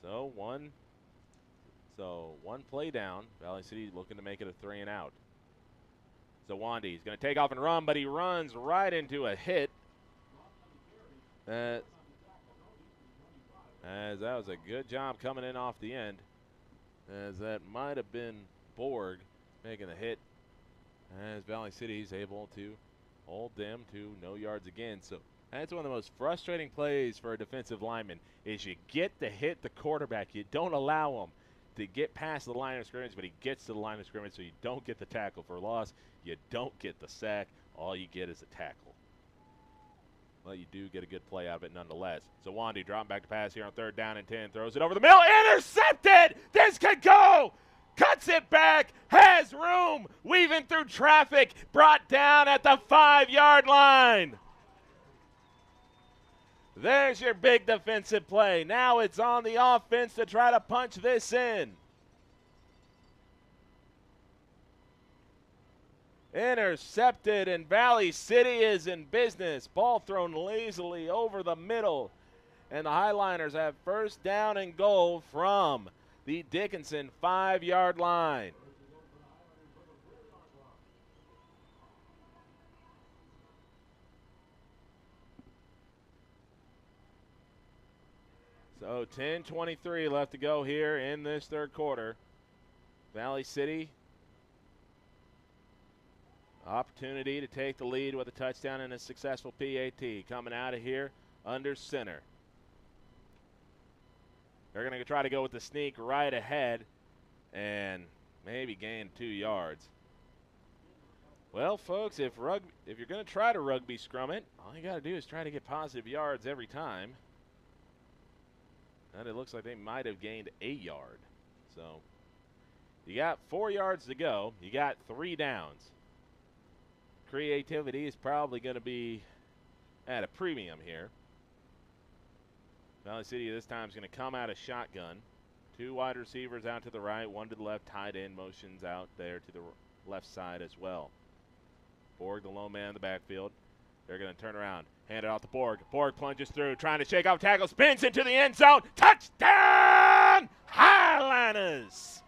So one play down. Valley City looking to make it a 3 and out. Zawandi is going to take off and run, but he runs right into a hit. As that was a good job coming in off the end. As that might have been Borg making the hit. As Valley City is able to hold them to no yards again. So that's one of the most frustrating plays for a defensive lineman is you get to hit the quarterback. You don't allow him to get past the line of scrimmage, but he gets to the line of scrimmage, so you don't get the tackle for a loss. You don't get the sack. All you get is a tackle. Well, you do get a good play out of it nonetheless. So Wandy dropping back to pass here on 3rd down and 10. Throws it over the middle. Intercepted! This could go! Cuts it back. Has room. Weaving through traffic. Brought down at the 5-yard line. There's your big defensive play. Now it's on the offense to try to punch this in. Intercepted, and Valley City is in business. Ball thrown lazily over the middle. And the Highliners have first down and goal from the Dickinson 5-yard line. So 10:23 left to go here in this 3rd quarter. Valley City, opportunity to take the lead with a touchdown and a successful PAT. Coming out of here under center. They're going to try to go with the sneak right ahead and maybe gain 2 yards. Well, folks, if you're going to try to rugby scrum it, all you got to do is try to get positive yards every time. And it looks like they might have gained a yard. So you got 4 yards to go. You got 3 downs. Creativity is probably going to be at a premium here. Valley City this time is going to come out of shotgun. 2 wide receivers out to the right, 1 to the left, tight end motions out there to the left side as well. Borg, the lone man in the backfield. They're going to turn around, hand it off to Borg. Borg plunges through, trying to shake off tackle, spins into the end zone. Touchdown, Highliners!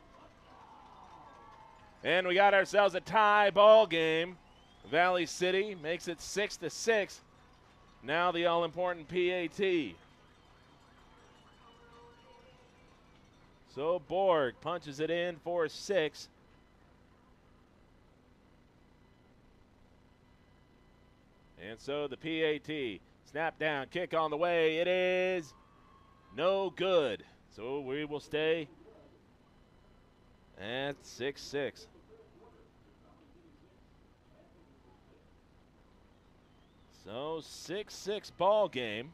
And we got ourselves a tie ball game. Valley City makes it 6-6. Now the all-important PAT. So Borg punches it in for 6. And so the PAT, snap down, kick on the way. It is no good. So we will stay at 6-6. So 6-6 ball game.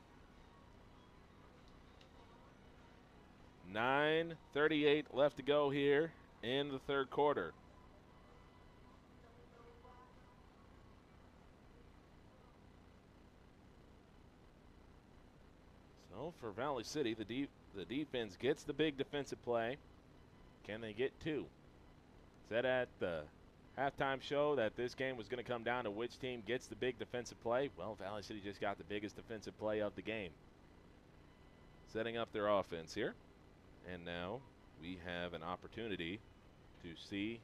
9:38 left to go here in the third quarter. So for Valley City, the defense gets the big defensive play. Can they get 2? Said at the halftime show that this game was going to come down to which team gets the big defensive play. Well, Valley City just got the biggest defensive play of the game. Setting up their offense here. And now we have an opportunity to see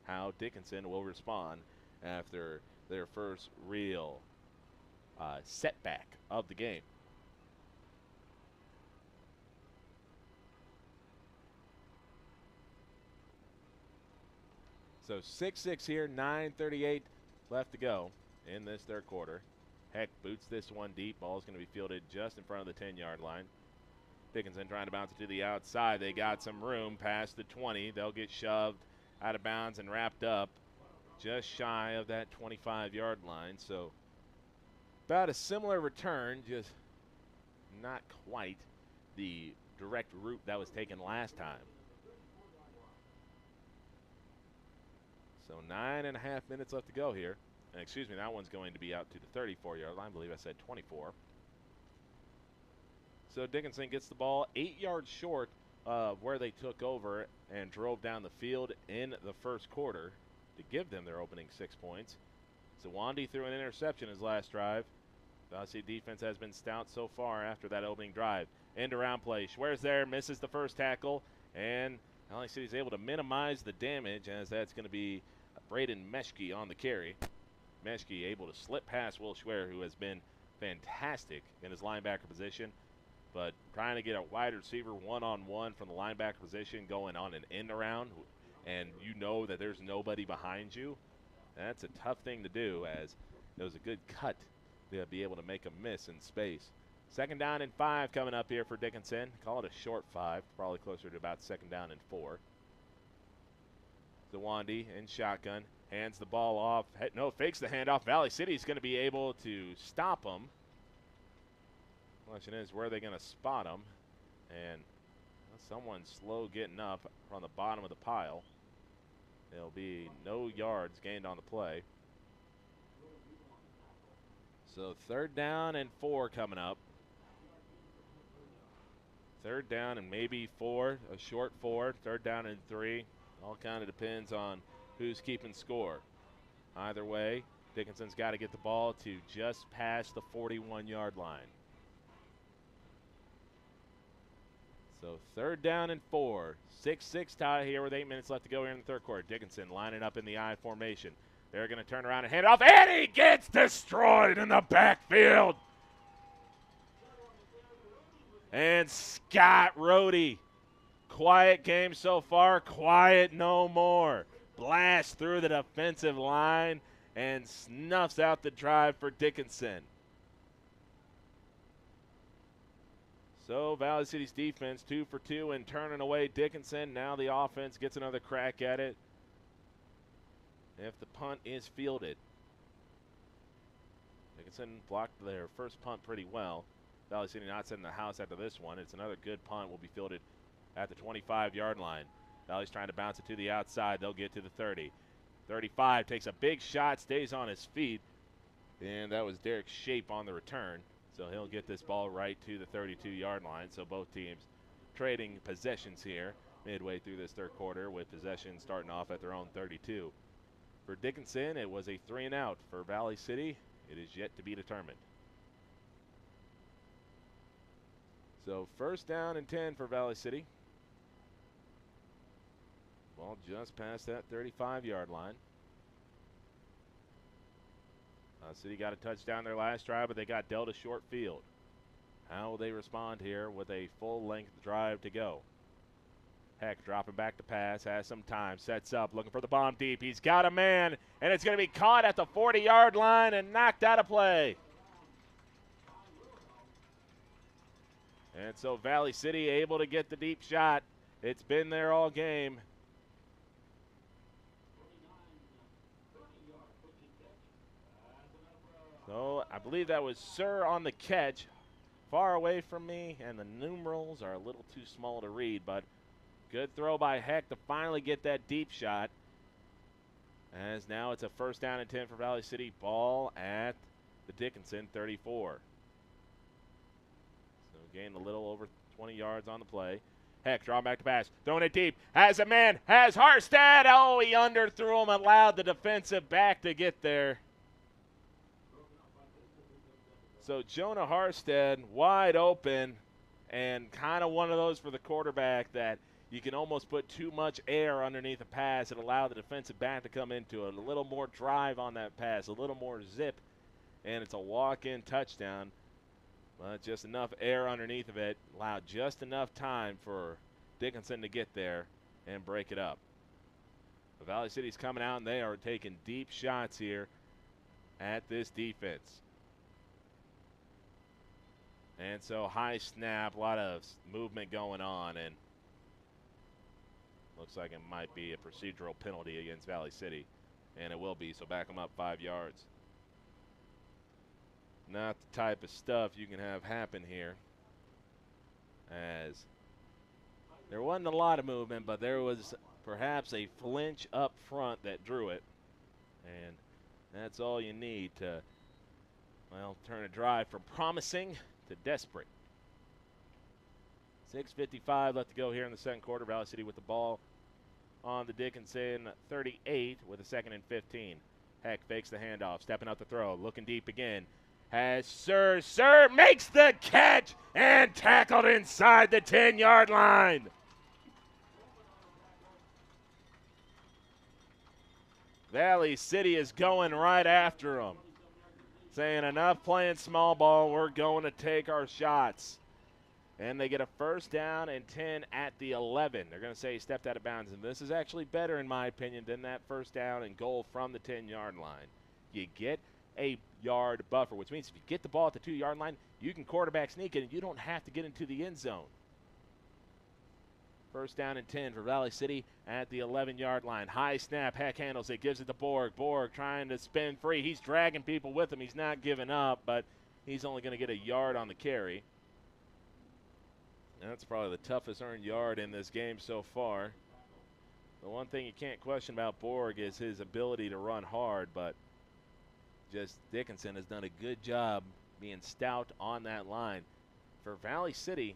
how Dickinson will respond after their first real setback of the game. So 6-6 here, 9:38 left to go in this third quarter. Heck boots this one deep. Ball's going to be fielded just in front of the 10-yard line. Dickinson trying to bounce it to the outside. They got some room past the 20. They'll get shoved out of bounds and wrapped up just shy of that 25-yard line. So about a similar return, just not quite the direct route that was taken last time. So 9.5 minutes left to go here. And excuse me, that one's going to be out to the 34-yard line. I believe I said 24. So Dickinson gets the ball 8 yards short of where they took over and drove down the field in the first quarter to give them their opening 6 points. So Wandy threw an interception his last drive. Valley City defense has been stout so far after that opening drive. End around play. Schwer's there, misses the first tackle, and Valley City is able to minimize the damage as that's going to be Braden Meshke on the carry. Meshke able to slip past Will Schwer, who has been fantastic in his linebacker position, but trying to get a wide receiver one-on-one from the linebacker position going on an end around, and you know that there's nobody behind you, that's a tough thing to do, as it was a good cut to be able to make a miss in space. 2nd down and 5 coming up here for Dickinson. Call it a short 5, probably closer to about 2nd down and 4. Zawandi in shotgun, hands the ball off. No, fakes the handoff. Valley City's going to be able to stop him. Question is, where are they going to spot him? And someone's slow getting up from the bottom of the pile. There'll be no yards gained on the play. So 3rd down and 4 coming up. 3rd down and maybe 4, a short 4, 3rd down and 3. All kind of depends on who's keeping score. Either way, Dickinson's got to get the ball to just past the 41-yard line. So 3rd down and 4. 6-6 tie here with 8 minutes left to go here in the third quarter. Dickinson lining up in the I formation. They're going to turn around and hand it off, and he gets destroyed in the backfield. And Scott Rohde, quiet game so far, quiet no more. Blast through the defensive line and snuffs out the drive for Dickinson. So Valley City's defense 2 for 2 and turning away Dickinson. Now the offense gets another crack at it if the punt is fielded. Dickinson blocked their first punt pretty well. Valley City not setting the house after this one. It's another good punt. Will be fielded at the 25-yard line. Valley's trying to bounce it to the outside. They'll get to the 30. 35 takes a big shot, stays on his feet. And that was Derek Shape on the return. So he'll get this ball right to the 32-yard line. So both teams trading possessions here midway through this third quarter, with possession starting off at their own 32. For Dickinson, it was a 3-and-out. For Valley City, it is yet to be determined. So 1st down and 10 for Valley City. Ball just past that 35-yard line. City got a touchdown their last drive, but they got dealt a short field. How will they respond here with a full-length drive to go? Heck, dropping back to pass, has some time, sets up, looking for the bomb deep. He's got a man, and it's going to be caught at the 40-yard line and knocked out of play. And so Valley City able to get the deep shot. It's been there all game. So I believe that was Sir on the catch. Far away from me, and the numerals are a little too small to read, but good throw by Heck to finally get that deep shot. As now it's a first down and 10 for Valley City. Ball at the Dickinson 34. So gained a little over 20 yards on the play. Heck, draw back to pass. Throwing it deep. Has a man. Has Harstead. Oh, he underthrew him. Allowed the defensive back to get there. So Jonah Harstead wide open, and kind of one of those for the quarterback that you can almost put too much air underneath a pass and allow the defensive back to come into it. A little more drive on that pass, a little more zip, and it's a walk-in touchdown. But just enough air underneath of it, allowed just enough time for Dickinson to get there and break it up. The Valley City's coming out, and they are taking deep shots here at this defense. And so high snap, a lot of movement going on, and looks like it might be a procedural penalty against Valley City, and it will be, so back them up 5 yards. Not the type of stuff you can have happen here, as there wasn't a lot of movement, but there was perhaps a flinch up front that drew it, and that's all you need to, well, turn a drive from promising to desperate. 6:55 left to go here in the second quarter. Valley City with the ball on the Dickinson 38 with a 2nd and 15. Heck fakes the handoff, stepping out the throw, looking deep again. Has Sir makes the catch and tackled inside the 10-yard line. Valley City is going right after him, saying enough playing small ball, we're going to take our shots. And they get a first down and 10 at the 11. They're going to say he stepped out of bounds, and this is actually better in my opinion than that first down and goal from the 10-yard line. You get a yard buffer, which means if you get the ball at the 2-yard line, you can quarterback sneak it and you don't have to get into the end zone. First down and 10 for Valley City at the 11-yard line. High snap, Heck handles it, gives it to Borg. Borg trying to spin free. He's dragging people with him. He's not giving up, but he's only going to get a yard on the carry. That's probably the toughest earned yard in this game so far. The one thing you can't question about Borg is his ability to run hard, but just Dickinson has done a good job being stout on that line. For Valley City,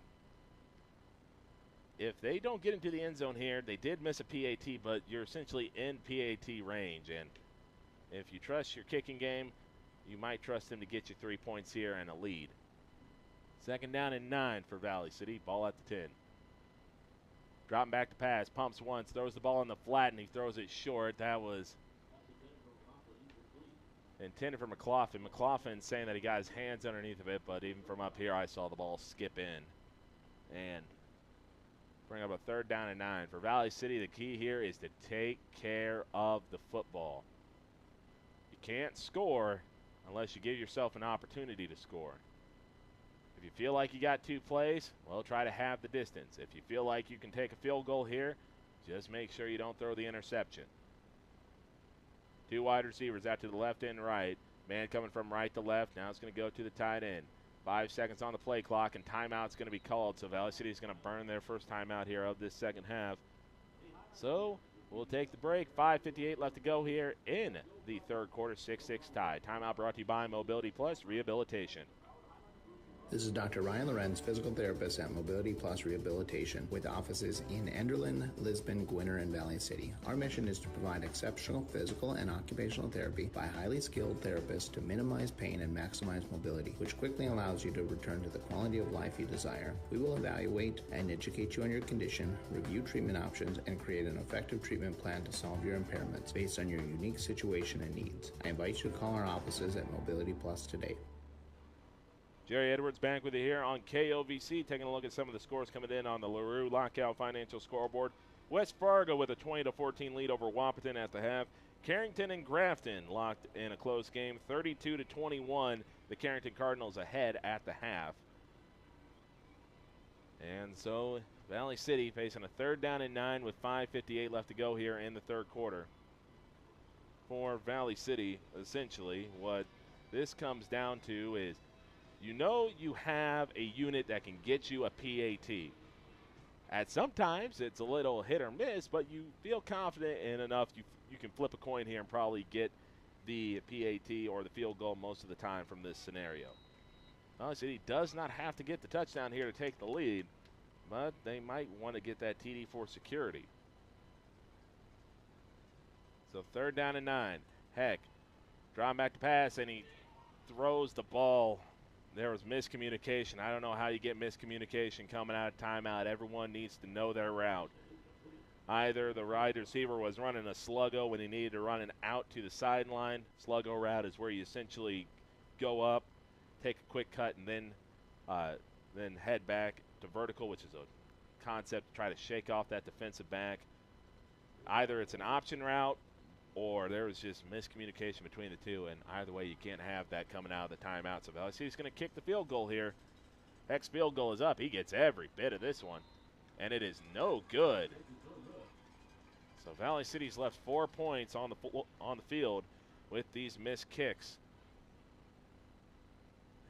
if they don't get into the end zone here, they did miss a PAT, but you're essentially in PAT range. And if you trust your kicking game, you might trust him to get you 3 points here and a lead. Second down and 9 for Valley City. Ball at the 10. Dropping back to pass. Pumps once. Throws the ball in the flat, and he throws it short. That was intended for McLaughlin. McLaughlin saying that he got his hands underneath of it, but even from up here, I saw the ball skip in. And bring up a third down and 9. For Valley City, the key here is to take care of the football. You can't score unless you give yourself an opportunity to score. If you feel like you got 2 plays, well, try to have the distance. If you feel like you can take a field goal here, just make sure you don't throw the interception. 2 wide receivers out to the left and right. Man coming from right to left. Now it's going to go to the tight end. 5 seconds on the play clock, and timeout's going to be called. So Valley City is going to burn their first timeout here of this second half. So we'll take the break. 5:58 left to go here in the third quarter. 6-6 tie. Timeout brought to you by Mobility Plus Rehabilitation. This is Dr. Ryan Lorenz, physical therapist at Mobility Plus Rehabilitation, with offices in Enderlin, Lisbon, Gwinner, and Valley City. Our mission is to provide exceptional physical and occupational therapy by highly skilled therapists to minimize pain and maximize mobility, which quickly allows you to return to the quality of life you desire. We will evaluate and educate you on your condition, review treatment options, and create an effective treatment plan to solve your impairments based on your unique situation and needs. I invite you to call our offices at Mobility Plus today. Jerry Edwards back with you here on KOVC, taking a look at some of the scores coming in on the LaRue Lockout Financial Scoreboard. West Fargo with a 20-14 lead over Wahpeton at the half. Carrington and Grafton locked in a close game, 32-21. The Carrington Cardinals ahead at the half. And so Valley City facing a 3rd down and 9 with 5:58 left to go here in the third quarter. For Valley City, essentially, what this comes down to is, you know, you have a unit that can get you a PAT. At sometimes it's a little hit or miss, but you feel confident in enough you can flip a coin here and probably get the PAT or the field goal most of the time from this scenario. Valley City does not have to get the touchdown here to take the lead, but they might want to get that TD for security. So 3rd down and 9. Heck, drawing back to pass, and he throws the ball. There was miscommunication. I don't know how you get miscommunication coming out of timeout. Everyone needs to know their route. Either the wide receiver was running a sluggo when he needed to run an out to the sideline. Sluggo route is where you essentially go up, take a quick cut, and then head back to vertical, which is a concept to try to shake off that defensive back. Either it's an option route or there was just miscommunication between the two, and either way you can't have that coming out of the timeout. So Valley City's going to kick the field goal here. Heck's field goal is up. He gets every bit of this one, and it is no good. So Valley City's left 4 points on the field with these missed kicks.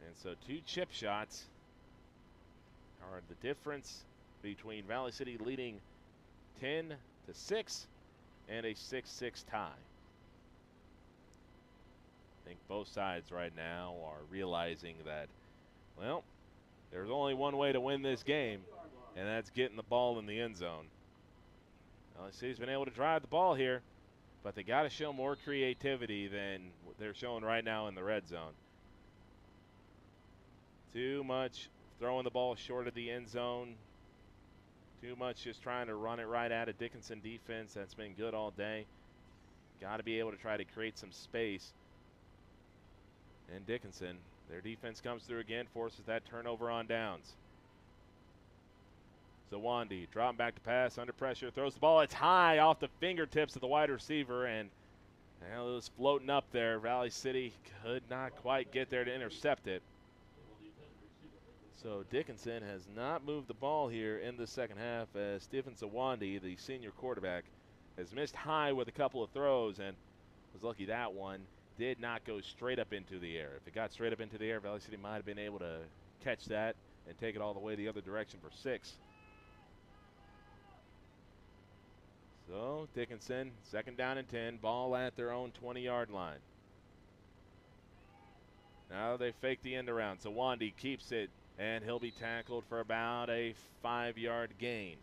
And so 2 chip shots are the difference between Valley City leading 10-6 and a 6-6 tie. I think both sides right now are realizing that, well, there's only one way to win this game, and that's getting the ball in the end zone. Valley City's been able to drive the ball here, but they got to show more creativity than what they're showing right now in the red zone. Too much throwing the ball short of the end zone. Too much just trying to run it right at a Dickinson defense that's been good all day. Got to be able to try to create some space. And Dickinson, their defense comes through again, forces that turnover on downs. Zawandi dropping back to pass, under pressure, throws the ball. It's high off the fingertips of the wide receiver, and now it was floating up there. Valley City could not quite get there to intercept it. So Dickinson has not moved the ball here in the second half, as Stephen Zawandi, the senior quarterback, has missed high with a couple of throws and was lucky that one did not go straight up into the air. If it got straight up into the air, Valley City might have been able to catch that and take it all the way the other direction for 6. So Dickinson, 2nd down and 10, ball at their own 20-yard line. Now they fake the end around. Zawandi keeps it, and he'll be tackled for about a 5-yard gain.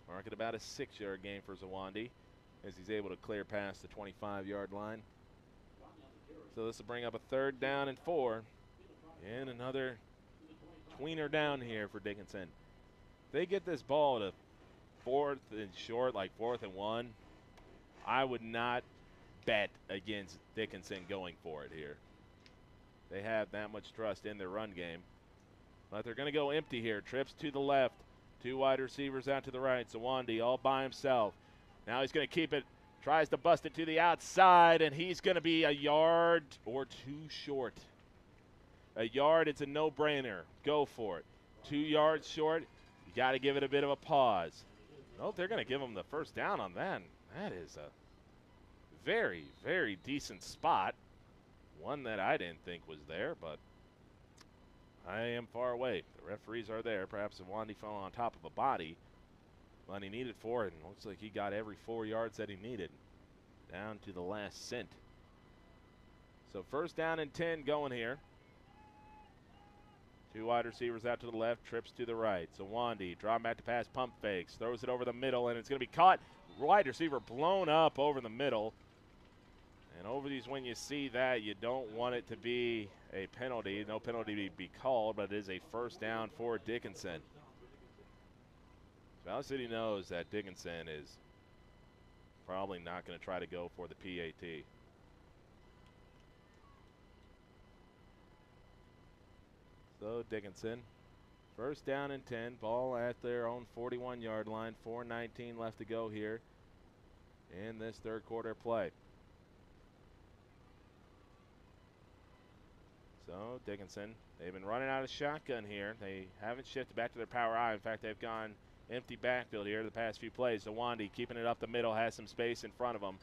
Marking about a 6-yard gain for Zawandi as he's able to clear past the 25-yard line. So this will bring up a 3rd down and 4. And another tweener down here for Dickinson. They get this ball to 4th and short, like 4th and 1. I would not bet against Dickinson going for it here. They have that much trust in their run game. But they're going to go empty here. Trips to the left. 2 wide receivers out to the right. Zawandi all by himself. Now he's going to keep it. Tries to bust it to the outside, and he's going to be a yard or 2 short. A yard, it's a no-brainer. Go for it. 2 yards short, you got to give it a bit of a pause. Nope, they're going to give him the first down on that. That is a very, very decent spot. One that I didn't think was there, but I am far away. The referees are there. Perhaps Zawandi fell on top of a body, but he needed 4, and looks like he got every 4 yards that he needed, down to the last cent. So 1st down and 10 going here. Two wide receivers out to the left, trips to the right. Zawandi, draw back to pass, pump fakes, throws it over the middle, and it's going to be caught. Wide receiver blown up over the middle. And over these, when you see that, you don't want it to be a penalty. No penalty to be called, but it is a first down for Dickinson. Valley City knows that Dickinson is probably not going to try to go for the PAT. So Dickinson, first down and 10, ball at their own 41-yard line, 4:19 left to go here in this third quarter play. So Dickinson, they've been running out of shotgun here. They haven't shifted back to their power I. In fact, they've gone empty backfield here the past few plays. Zawandi keeping it up the middle, has some space in front of him.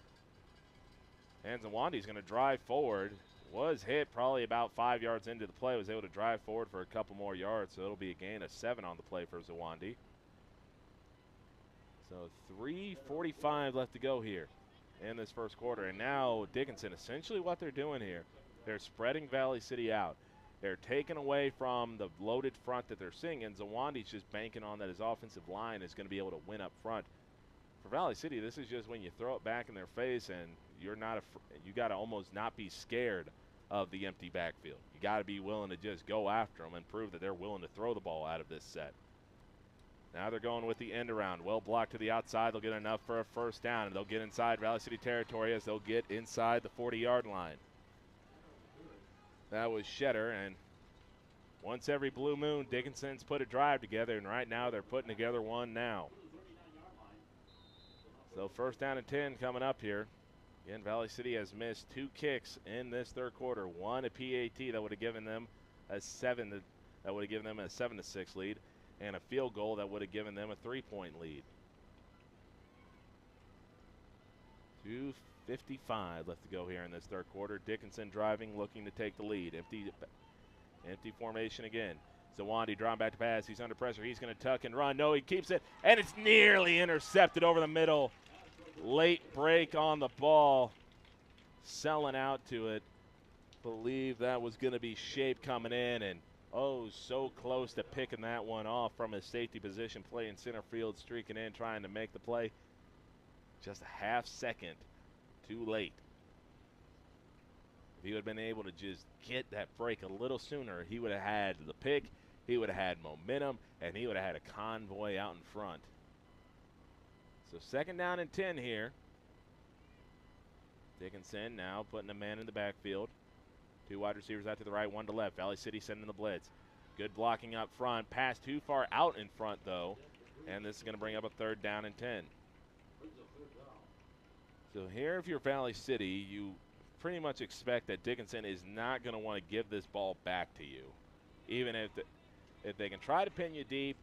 And Zawandi's going to drive forward. Was hit probably about 5 yards into the play, was able to drive forward for a couple more yards, so it'll be a gain of 7 on the play for Zawandi. So 3:45 left to go here in this first quarter. And now Dickinson, essentially what they're doing here, they're spreading Valley City out. They're taking away from the loaded front that they're seeing, and Zawandi's just banking on that his offensive line is going to be able to win up front. For Valley City, this is just when you throw it back in their face and you're not you got to almost not be scared of the empty backfield. You got to be willing to just go after them and prove that they're willing to throw the ball out of this set. Now they're going with the end around. Well blocked to the outside. They'll get enough for a first down, and they'll get inside Valley City territory as they'll get inside the 40-yard line. That was Shetter, and once every blue moon, Dickinson's put a drive together, and right now they're putting together one now. So first down and 10 coming up here. Again, Valley City has missed 2 kicks in this third quarter. One a PAT that would have given them a 7-6 lead, and a field goal that would have given them a 3-point lead. 2:55 left to go here in this third quarter. Dickinson driving, looking to take the lead. Empty formation again. Zawandi drawing back to pass. He's under pressure. He's going to tuck and run. No, he keeps it, and it's nearly intercepted over the middle. Late break on the ball. Selling out to it. Believe that was going to be Shape coming in, and so close to picking that one off from his safety position, playing center field, streaking in, trying to make the play. Just a half second too late. If he would have been able to just get that break a little sooner, he would have had the pick, he would have had momentum, and he would have had a convoy out in front. So second down and 10 here. Dickinson now putting a man in the backfield. 2 wide receivers out to the right, 1 to left. Valley City sending the blitz. Good blocking up front. Pass too far out in front, though. And this is going to bring up a third down and 10. So here, if you're Valley City, you pretty much expect that Dickinson is not going to want to give this ball back to you. Even if they can try to pin you deep,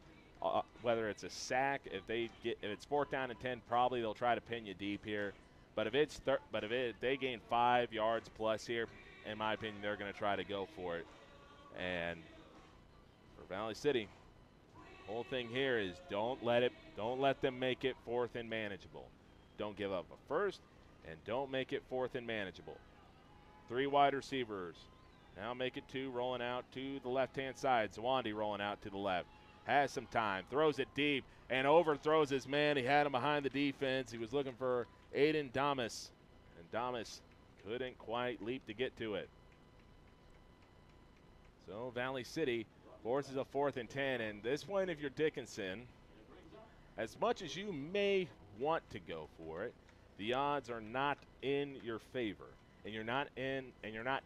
whether it's a sack, if it's 4th down and 10, probably they'll try to pin you deep here. But if they gain 5 yards plus here, in my opinion, they're going to try to go for it. And for Valley City, the whole thing here is don't let them make it 4th and manageable. Don't give up a first, and don't make it 4th and manageable. 3 wide receivers. Now make it 2, rolling out to the left-hand side. Zawandi rolling out to the left. Has some time, throws it deep, and overthrows his man. He had him behind the defense. He was looking for Aiden Damas, and Damas couldn't quite leap to get to it. So Valley City forces a 4th and 10, and this one, if you're Dickinson, as much as you may want to go for it, the odds are not in your favor, and you're not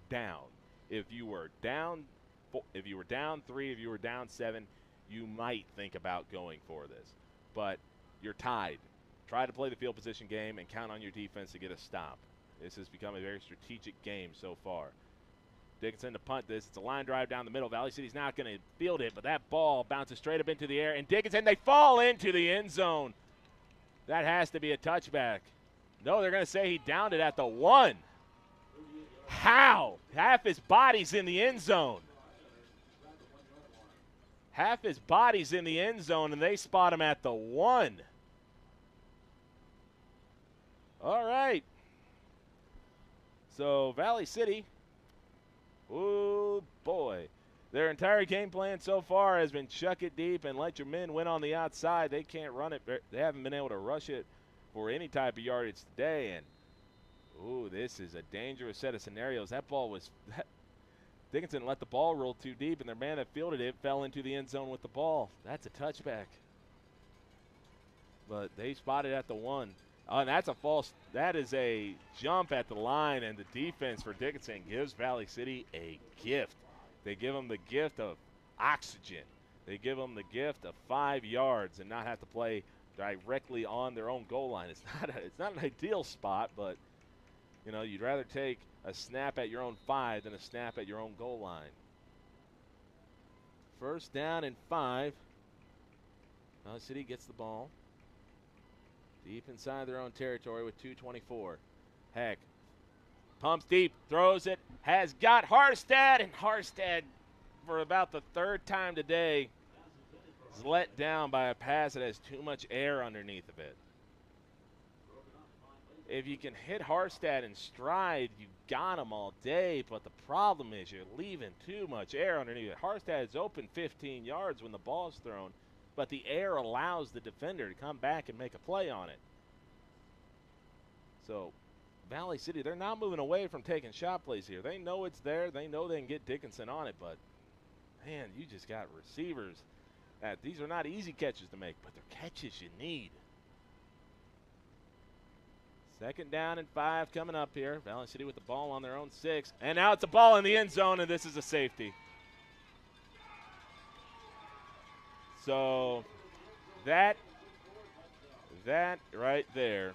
down. If you were down 3, if you were down 7, you might think about going for this. But you're tied. Try to play the field position game and count on your defense to get a stop. This has become a very strategic game so far. Dickinson to punt this. It's a line drive down the middle. Valley City's not going to field it, but that ball bounces straight up into the air. And Dickinson, they fall into the end zone. That has to be a touchback. No, they're going to say he downed it at the 1. How? Half his body's in the end zone. Half his body's in the end zone, and they spot him at the 1. All right. So Valley City, oh boy, Their entire game plan so far has been chuck it deep and let your men win on the outside. They can't run it. They haven't been able to rush it for any type of yardage today. And, ooh, this is a dangerous set of scenarios. That ball was – Dickinson let the ball roll too deep, and their man that fielded it fell into the end zone with the ball. That's a touchback. But they spotted at the 1. And that's a false – that is a jump at the line, and the defense for Dickinson gives Valley City a gift. They give them the gift of oxygen. They give them the gift of 5 yards and not have to play directly on their own goal line. It's not an ideal spot, but, you know, you'd rather take a snap at your own 5 than a snap at your own goal line. First down and 5. Valley City gets the ball deep inside their own territory with 2:24. Heck. Pumps deep, throws it, has got Harstad, and Harstad, for about the 3rd time today, is let down by a pass that has too much air underneath of it. If you can hit Harstad in stride, you got him all day, but the problem is you're leaving too much air underneath it. Harstad is open 15 yards when the ball is thrown, but the air allows the defender to come back and make a play on it. So Valley City, they're not moving away from taking shot plays here. They know it's there. They know they can get Dickinson on it, but, man, you just got receivers. These are not easy catches to make, but they're catches you need. 2nd down and 5 coming up here. Valley City with the ball on their own 6. And now it's a ball in the end zone, and this is a safety. So that right there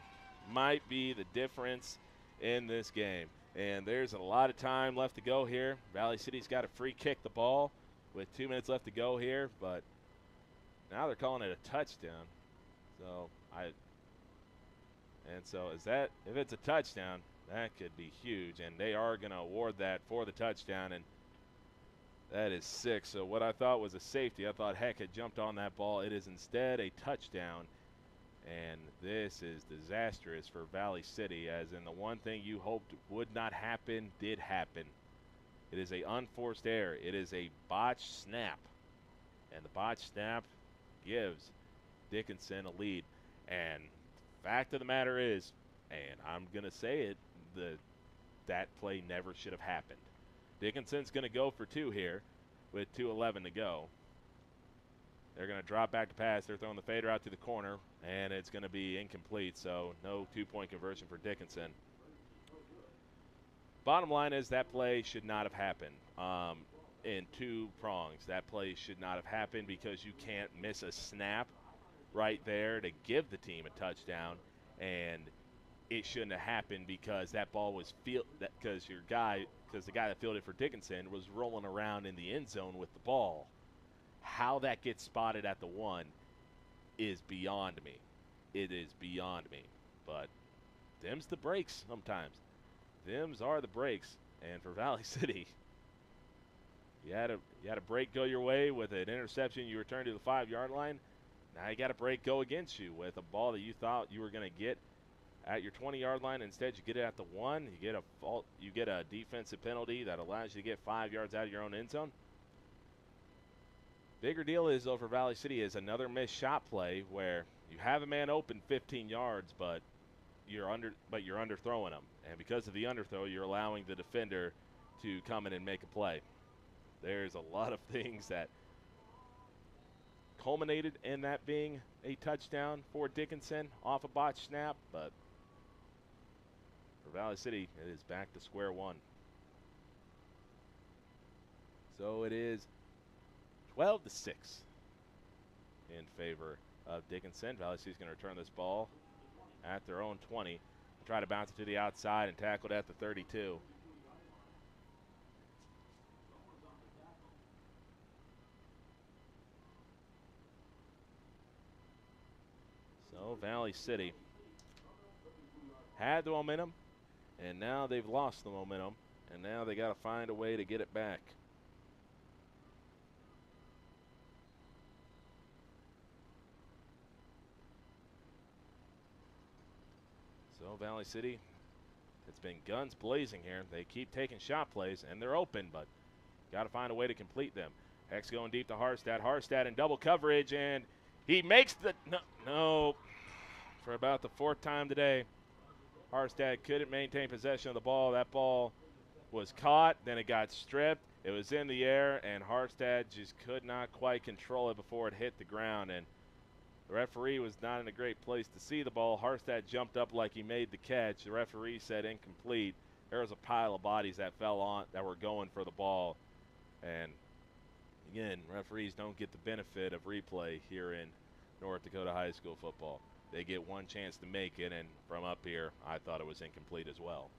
might be the difference in this game. And there's a lot of time left to go here. Valley City's got a free kick the ball with 2 minutes left to go here, but now they're calling it a touchdown. So if it's a touchdown, that could be huge, and they are going to award that for the touchdown, and that is 6. So what I thought was a safety, I thought Heck had jumped on that ball. It is instead a touchdown. And this is disastrous for Valley City, as in the one thing you hoped would not happen did happen. It is a unforced error. It is a botched snap. And the botched snap gives Dickinson a lead. And the fact of the matter is, and I'm going to say it, that play never should have happened. Dickinson's going to go for 2 here with 2:11 to go. They're going to drop back to pass. They're throwing the fader out to the corner, and it's going to be incomplete, so no 2-point conversion for Dickinson. Bottom line is that play should not have happened in 2 prongs. That play should not have happened because you can't miss a snap right there to give the team a touchdown, and it shouldn't have happened because that ball was because the guy that fielded for Dickinson was rolling around in the end zone with the ball. How that gets spotted at the 1 is beyond me. It is beyond me. But them's the breaks sometimes. Them's are the breaks. And for Valley City, you had a break go your way with an interception. You return to the 5-yard line. Now you got a break go against you with a ball that you thought you were going to get at your 20-yard line. Instead, you get it at the 1. You get a defensive penalty that allows you to get 5 yards out of your own end zone. Bigger deal is, though, for Valley City is another missed shot play where you have a man open 15 yards, but you're underthrowing him. And because of the underthrow, you're allowing the defender to come in and make a play. There's a lot of things that culminated in that being a touchdown for Dickinson off a botched snap, but for Valley City, it is back to square one. So it is 12-6 in favor of Dickinson. Valley City's going to return this ball at their own 20. Try to bounce it to the outside and tackle it at the 32. So Valley City had the momentum, and now they've lost the momentum, and now they got to find a way to get it back. So Valley City, it's been guns blazing here. They keep taking shot plays, and they're open, but got to find a way to complete them. Hex going deep to Harstad. Harstad in double coverage, and he makes the no. For about the fourth time today, Harstad couldn't maintain possession of the ball. That ball was caught, then it got stripped. It was in the air, and Harstad just could not quite control it before it hit the ground. And the referee was not in a great place to see the ball. Harstad jumped up like he made the catch. The referee said incomplete. There was a pile of bodies that fell on that were going for the ball. And again, referees don't get the benefit of replay here in North Dakota high school football. They get one chance to make it, and from up here, I thought it was incomplete as well.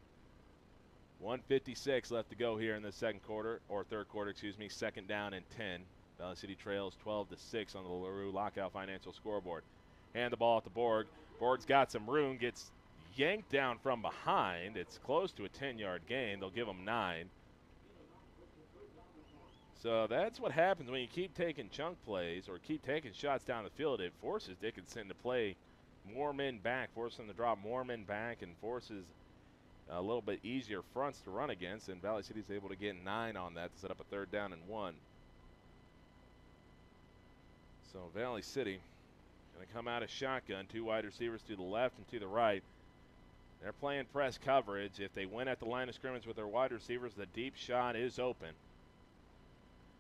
1:56 left to go here in the third quarter, excuse me. Second down and 10. Valley City trails 12-6 on the LaRue Lockout Financial scoreboard. Hand the ball to Borg. Borg's got some room, gets yanked down from behind. It's close to a 10-yard gain. They'll give him 9. So that's what happens when you keep taking chunk plays or keep taking shots down the field. It forces Dickinson to play more men back, forces them to drop more men back, and forces a little bit easier fronts to run against, and Valley City's able to get 9 on that to set up a 3rd down and 1. So Valley City going to come out of shotgun, 2 wide receivers to the left and to the right. They're playing press coverage. If they win at the line of scrimmage with their wide receivers, the deep shot is open.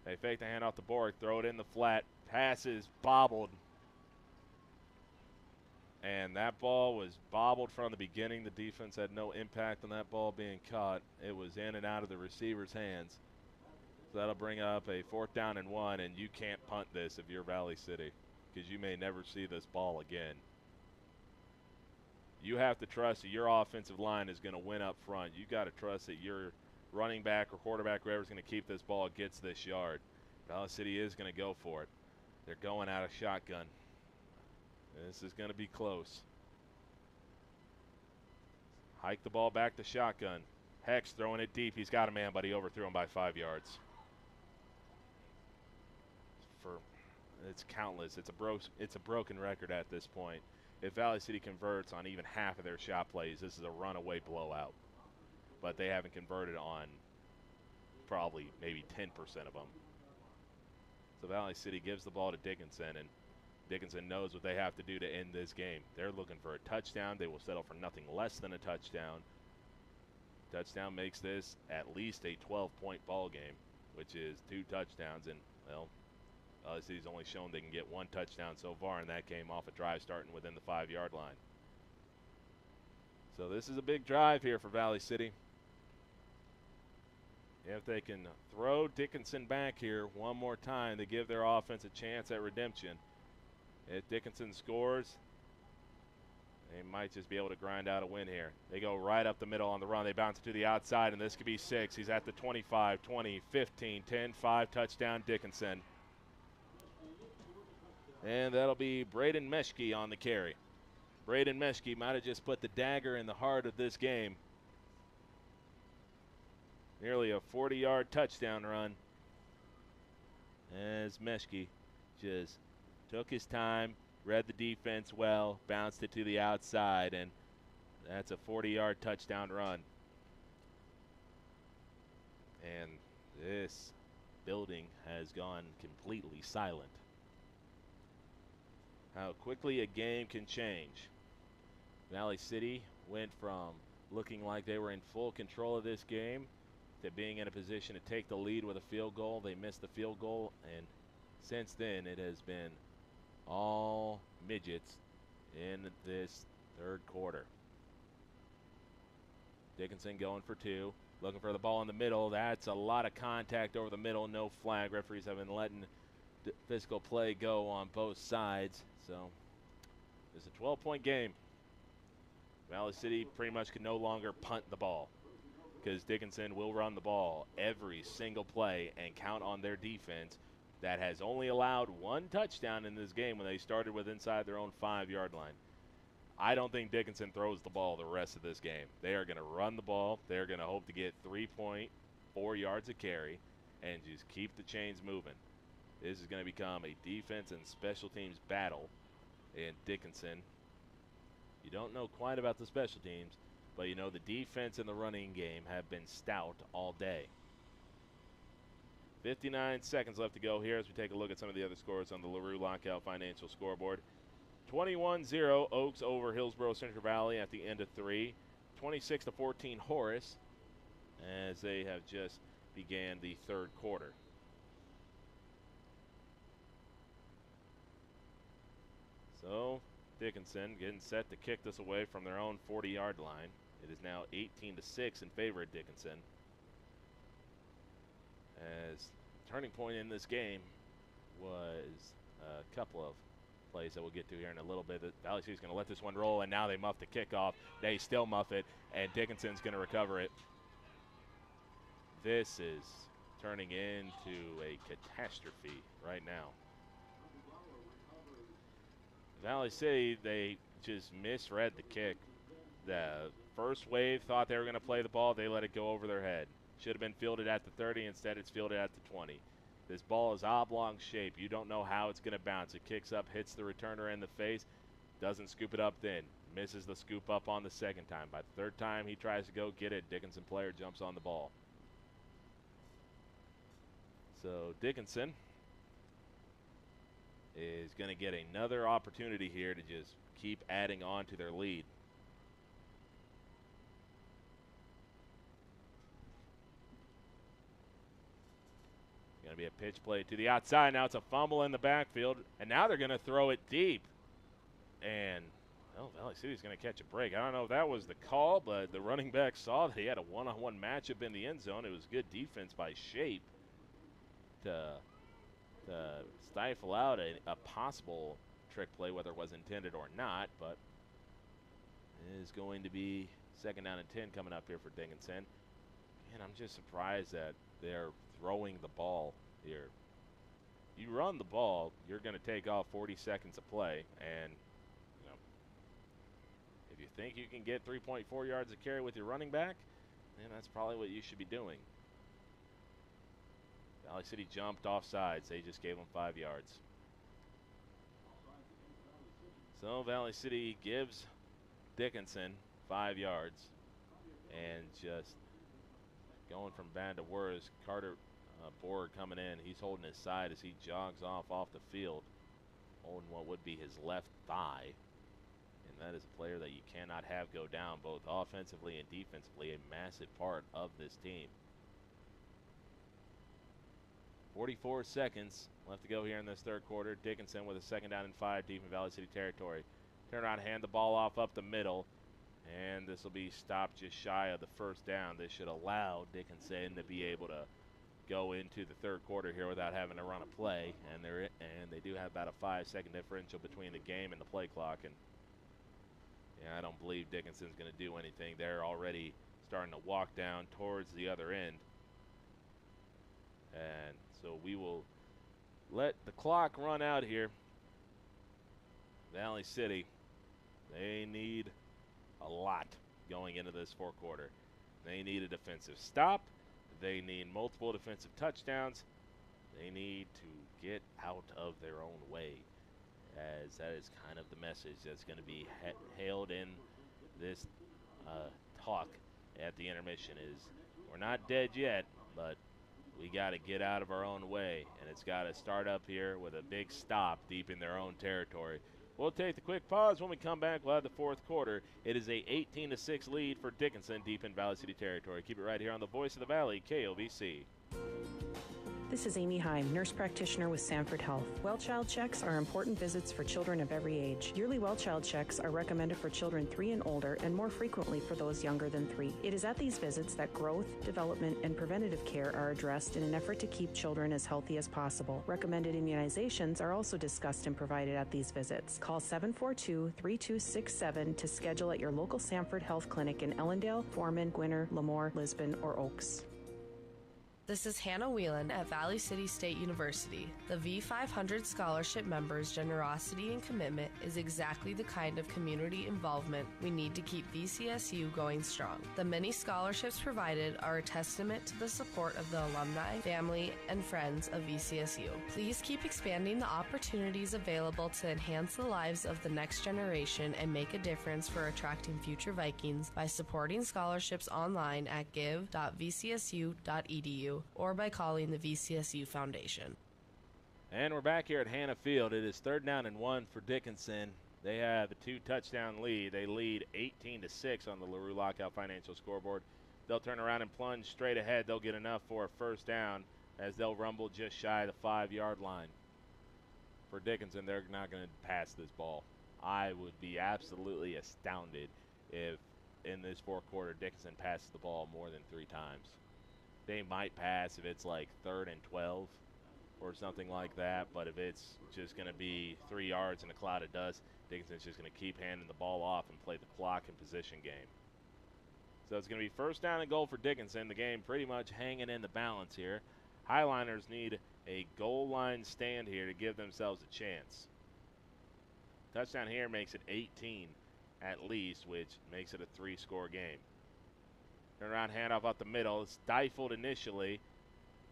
They fake the handoff to Borg, throw it in the flat. Pass is bobbled. And that ball was bobbled from the beginning. The defense had no impact on that ball being caught. It was in and out of the receiver's hands. So that'll bring up a 4th down and 1, and you can't punt this if you're Valley City because you may never see this ball again. You have to trust that your offensive line is going to win up front. You got to trust that your running back or quarterback, whoever's going to keep this ball, gets this yard. Valley City is going to go for it. They're going out of shotgun. This is going to be close. Hike the ball back to shotgun. Hex throwing it deep. He's got a man, but he overthrew him by 5 yards. It's countless. It's a broken record at this point. If Valley City converts on even half of their shot plays, this is a runaway blowout. But they haven't converted on probably maybe 10% of them. So Valley City gives the ball to Dickinson, and Dickinson knows what they have to do to end this game. They're looking for a touchdown. They will settle for nothing less than a touchdown. Touchdown makes this at least a 12-point ball game, which is 2 touchdowns. And, well, Valley City's only shown they can get 1 touchdown so far, and that came off a drive starting within the 5-yard line. So this is a big drive here for Valley City. If they can throw Dickinson back here one more time, they give their offense a chance at redemption. If Dickinson scores, they might just be able to grind out a win here. They go right up the middle on the run. They bounce it to the outside, and this could be 6. He's at the 25, 20, 15, 10, 5, touchdown Dickinson. And that'll be Braden Meshke on the carry. Braden Meshke might have just put the dagger in the heart of this game. Nearly a 40-yard touchdown run as Meshke just took his time, read the defense well, bounced it to the outside, and that's a 40-yard touchdown run. And this building has gone completely silent. How quickly a game can change. Valley City went from looking like they were in full control of this game to being in a position to take the lead with a field goal. They missed the field goal, and since then it has been all midgets in this 3rd quarter. Dickinson going for 2, looking for the ball in the middle. That's a lot of contact over the middle, no flag. Referees have been letting physical play go on both sides, so it's a 12-point game. Valley City pretty much can no longer punt the ball because Dickinson will run the ball every single play and count on their defense that has only allowed 1 touchdown in this game when they started with inside their own 5-yard line. I don't think Dickinson throws the ball the rest of this game. They are going to run the ball. They're going to hope to get 3.4 yards a carry and just keep the chains moving. This is going to become a defense and special teams battle in Dickinson. You don't know quite about the special teams, but you know the defense and the running game have been stout all day. 59 seconds left to go here as we take a look at some of the other scores on the LaRue Lockout Financial scoreboard. 21-0 Oaks over Hillsborough Central Valley at the end of 3. 26-14 Horace as they have just began the third quarter. So Dickinson getting set to kick this away from their own 40-yard line. It is now 18-6 in favor of Dickinson. As turning point in this game was a couple of plays that we'll get to here in a little bit. Valley City's going to let this one roll, and now they muff the kickoff. They still muff it, and Dickinson's going to recover it. This is turning into a catastrophe right now. Valley City, they just misread the kick. The first wave thought they were going to play the ball. They let it go over their head. Should have been fielded at the 30. Instead, it's fielded at the 20. This ball is oblong shape. You don't know how it's going to bounce. It kicks up, hits the returner in the face, doesn't scoop it up then. Misses the scoop up on the second time. By the third time he tries to go get it, Dickinson player jumps on the ball. So Dickinson is going to get another opportunity here to just keep adding on to their lead. Going to be a pitch play to the outside. Now it's a fumble in the backfield, and now they're going to throw it deep. And, well, Valley City's going to catch a break. I don't know if that was the call, but the running back saw that he had a one-on-one matchup in the end zone. It was good defense by Shape to stifle out a possible trick play, whether it was intended or not, but it is going to be 2nd down and 10 coming up here for Dickinson. And I'm just surprised that they're throwing the ball here. You run the ball, you're going to take off 40 seconds of play, and you know, if you think you can get 3.4 yards of carry with your running back, then that's probably what you should be doing. Valley City jumped off sides. They just gave them 5 yards. So Valley City gives Dickinson 5 yards. And just going from bad to worse, Carter Borg coming in. He's holding his side as he jogs off the field, holding what would be his left thigh. And that is a player that you cannot have go down, both offensively and defensively, a massive part of this team. 44 seconds left to go here in this third quarter. Dickinson with a 2nd down and 5 deep in Valley City territory. Turn around, hand the ball off up the middle, and this will be stopped just shy of the 1st down. This should allow Dickinson to be able to go into the third quarter here without having to run a play, and they do have about a 5-second differential between the game and the play clock, and yeah, I don't believe Dickinson's going to do anything. They're already starting to walk down towards the other end. And so we will let the clock run out here. Valley City, they need a lot going into this fourth quarter. They need a defensive stop. They need multiple defensive touchdowns. They need to get out of their own way, as that is kind of the message that's going to be hailed in this talk at the intermission is we're not dead yet, but we got to get out of our own way, and it's got to start up here with a big stop deep in their own territory. We'll take the quick pause. When we come back, we'll have the fourth quarter. It is a 18-6 lead for Dickinson deep in Valley City territory. Keep it right here on the Voice of the Valley, KOVC. This is Amy Heim, nurse practitioner with Sanford Health. Well child checks are important visits for children of every age. Yearly well child checks are recommended for children 3 and older and more frequently for those younger than 3. It is at these visits that growth, development, and preventative care are addressed in an effort to keep children as healthy as possible. Recommended immunizations are also discussed and provided at these visits. Call 742-3267 to schedule at your local Sanford Health Clinic in Ellendale, Foreman, Gwinner, Lemoore, Lisbon, or Oaks. This is Hannah Whelan at Valley City State University. The V500 scholarship members' generosity and commitment is exactly the kind of community involvement we need to keep VCSU going strong. The many scholarships provided are a testament to the support of the alumni, family, and friends of VCSU. Please keep expanding the opportunities available to enhance the lives of the next generation and make a difference for attracting future Vikings by supporting scholarships online at give.vcsu.edu. VCSU or by calling the VCSU Foundation. And we're back here at Hannah Field. It is 3rd down and 1 for Dickinson. They have a 2-touchdown lead. They lead 18-6 on the LaRue Lockout Financial scoreboard. They'll turn around and plunge straight ahead. They'll get enough for a first down as they'll rumble just shy of the 5-yard line. For Dickinson, they're not going to pass this ball. I would be absolutely astounded if in this fourth quarter Dickinson passes the ball more than 3 times. They might pass if it's like 3rd and 12 or something like that, but if it's just going to be 3 yards in a cloud of dust, Dickinson's just going to keep handing the ball off and play the clock and position game. So it's going to be 1st down and goal for Dickinson. The game pretty much hanging in the balance here. Highliners need a goal line stand here to give themselves a chance. Touchdown here makes it 18 at least, which makes it a 3-score game. Turnaround handoff up the middle. It's stifled initially,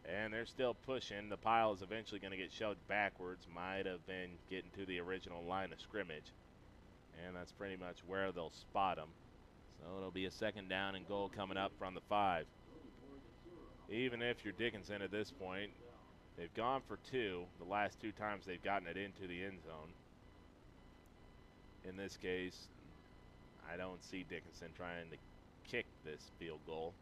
and they're still pushing. The pile is eventually going to get shoved backwards. Might have been getting to the original line of scrimmage, and that's pretty much where they'll spot them. So it'll be a 2nd down and goal coming up from the 5. Even if you're Dickinson at this point, they've gone for 2 the last 2 times they've gotten it into the end zone. In this case, I don't see Dickinson trying to kick this field goal.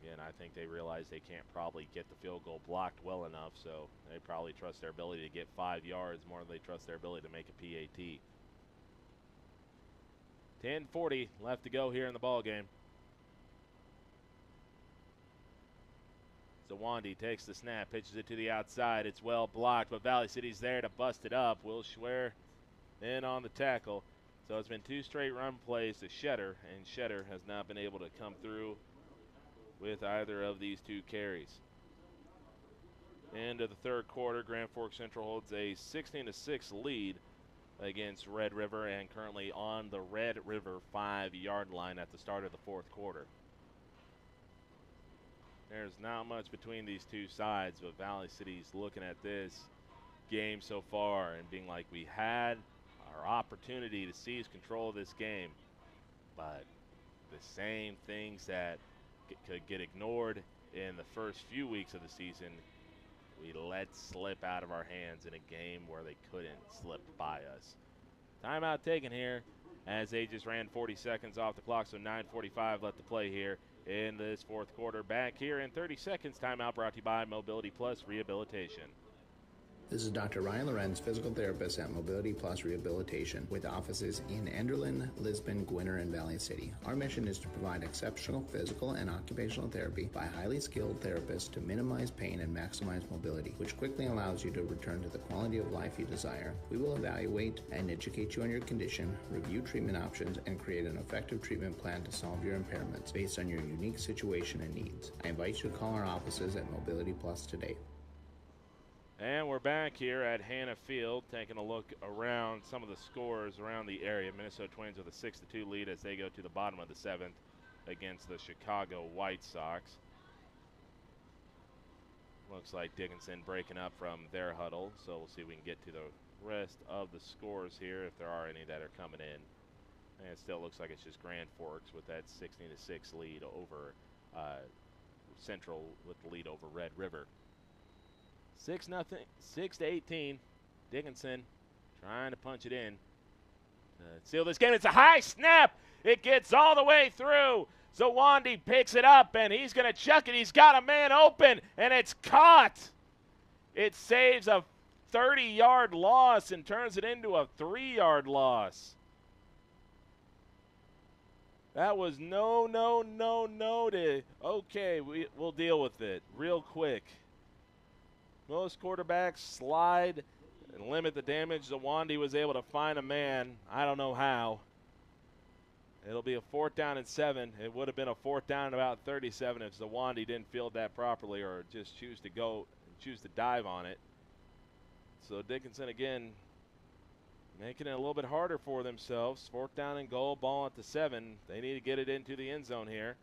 Again, I think they realize they can't probably get the field goal blocked well enough, so they probably trust their ability to get 5 yards more than they trust their ability to make a PAT. 10:40 left to go here in the ball game. Zawandi takes the snap, pitches it to the outside. It's well blocked, but Valley City's there to bust it up. Will Schwer in on the tackle. So it's been 2 straight run plays to Shetter, and Shetter has not been able to come through with either of these 2 carries. End of the 3rd quarter, Grand Forks Central holds a 16-6 lead against Red River, and currently on the Red River 5-yard line at the start of the 4th quarter. There's not much between these 2 sides, but Valley City's looking at this game so far and being like, we had our opportunity to seize control of this game, but the same things that could get ignored in the first few weeks of the season, we let slip out of our hands in a game where they couldn't slip by us. Timeout taken here as they just ran 40 seconds off the clock, so 9:45 left to play here in this 4th quarter. Back here in 30 seconds. Timeout brought to you by Mobility Plus Rehabilitation. This is Dr. Ryan Lorenz, physical therapist at Mobility Plus Rehabilitation, with offices in Enderlin, Lisbon, Gwinner, and Valley City. Our mission is to provide exceptional physical and occupational therapy by highly skilled therapists to minimize pain and maximize mobility, which quickly allows you to return to the quality of life you desire. We will evaluate and educate you on your condition, review treatment options, and create an effective treatment plan to solve your impairments based on your unique situation and needs. I invite you to call our offices at Mobility Plus today. And we're back here at Hannah Field, taking a look around some of the scores around the area. Minnesota Twins with a 6-2 lead as they go to the bottom of the 7th against the Chicago White Sox. Looks like Dickinson breaking up from their huddle, so we'll see if we can get to the rest of the scores here, if there are any that are coming in. And it still looks like it's just Grand Forks with that 16-6 lead over Central with the lead over Red River. 6-18. Dickinson trying to punch it in to seal this game. It's a high snap. It gets all the way through. Zawandi picks it up, and he's going to chuck it. He's got a man open, and it's caught. It saves a 30-yard loss and turns it into a 3-yard loss. That was no to, okay, we'll deal with it real quick. Most quarterbacks slide and limit the damage. Zawandi was able to find a man. I don't know how. It'll be a 4th down and 7. It would have been a 4th down and about 37 if Zawandi didn't field that properly or just choose to dive on it. So Dickinson again making it a little bit harder for themselves. 4th down and goal, ball at the 7. They need to get it into the end zone here.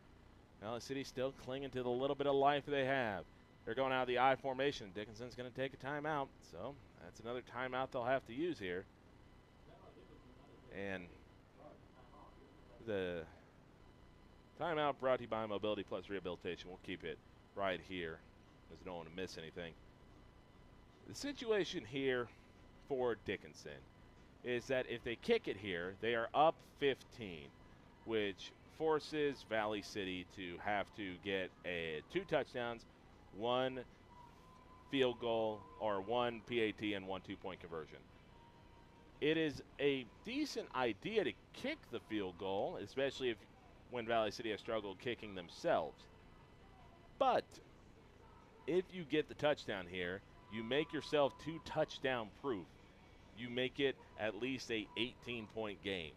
Valley City still clinging to the little bit of life they have. They're going out of the I formation. Dickinson's going to take a timeout, so that's another timeout they'll have to use here. And the Timeout brought to you by Mobility Plus Rehabilitation. We'll keep it right here because we don't want to miss anything. The situation here for Dickinson is that if they kick it here, they are up 15, which forces Valley City to have to get 2 touchdowns, 1 field goal, or 1 PAT and 1 2-point conversion. It is a decent idea to kick the field goal, especially when Valley City has struggled kicking themselves. But if you get the touchdown here, you make yourself 2 touchdown proof. You make it at least a 18-point game.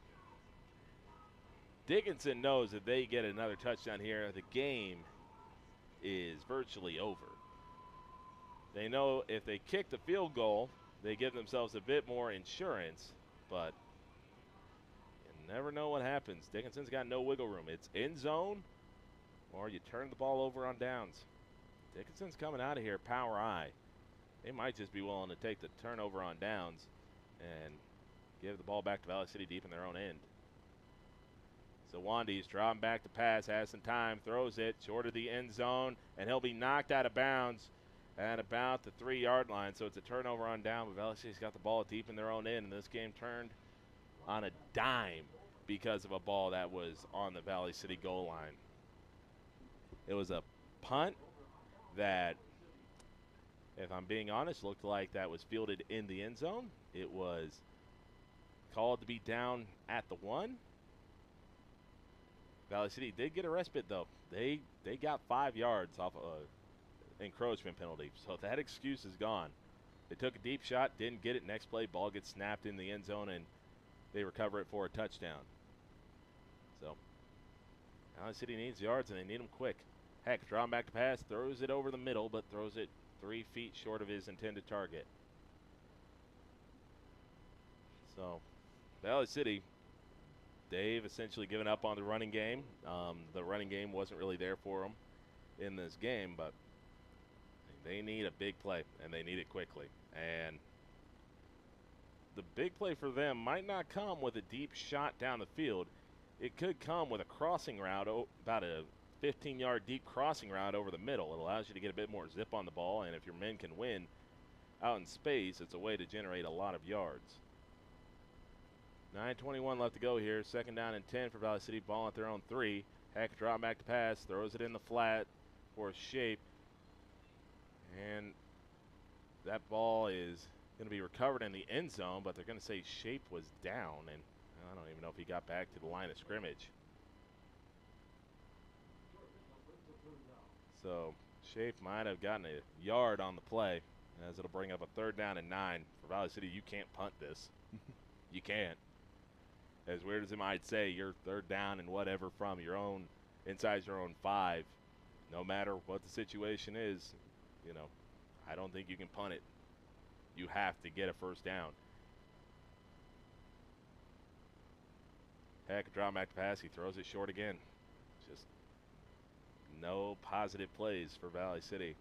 Dickinson knows if they get another touchdown here, the game is virtually over. They know if they kick the field goal, they give themselves a bit more insurance, but you never know what happens. Dickinson's got no wiggle room. It's end zone, or you turn the ball over on downs. Dickinson's coming out of here power I. They might just be willing to take the turnover on downs and give the ball back to Valley City deep in their own end. So Wandy's dropping back to pass, has some time, throws it short of the end zone, and he'll be knocked out of bounds at about the 3-yard line. So it's a turnover on down, but Valley City's got the ball deep in their own end, and this game turned on a dime because of a ball that was on the Valley City goal line. It was a punt that, if I'm being honest, looked like that was fielded in the end zone. It was called to be down at the 1. Valley City did get a respite, though. They got 5 yards off an encroachment penalty, so that excuse is gone. They took a deep shot, didn't get it. Next play, ball gets snapped in the end zone, and they recover it for a touchdown. So Valley City needs yards, and they need them quick. Heck, drawing back to pass, throws it over the middle, but throws it 3 feet short of his intended target. So Valley City, they've essentially given up on the running game. The running game wasn't really there for them in this game, but they need a big play, and they need it quickly. And the big play for them might not come with a deep shot down the field. It could come with a crossing route, about a 15-yard deep crossing route over the middle. It allows you to get a bit more zip on the ball, and if your men can win out in space, it's a way to generate a lot of yards. 9:21 left to go here. 2nd down and 10 for Valley City. Ball at their own 3. Heck, drop back to pass. Throws it in the flat for Shape. And that ball is going to be recovered in the end zone, but they're going to say Shape was down. And I don't even know if he got back to the line of scrimmage. So Shape might have gotten a yard on the play, as it'll bring up a 3rd down and 9. For Valley City, you can't punt this. You can't. As weird as it might say, you're 3rd down and whatever from your own, inside your own 5. No matter what the situation is, you know, I don't think you can punt it. You have to get a 1st down. Heck, draw back to pass. He throws it short again. Just no positive plays for Valley City.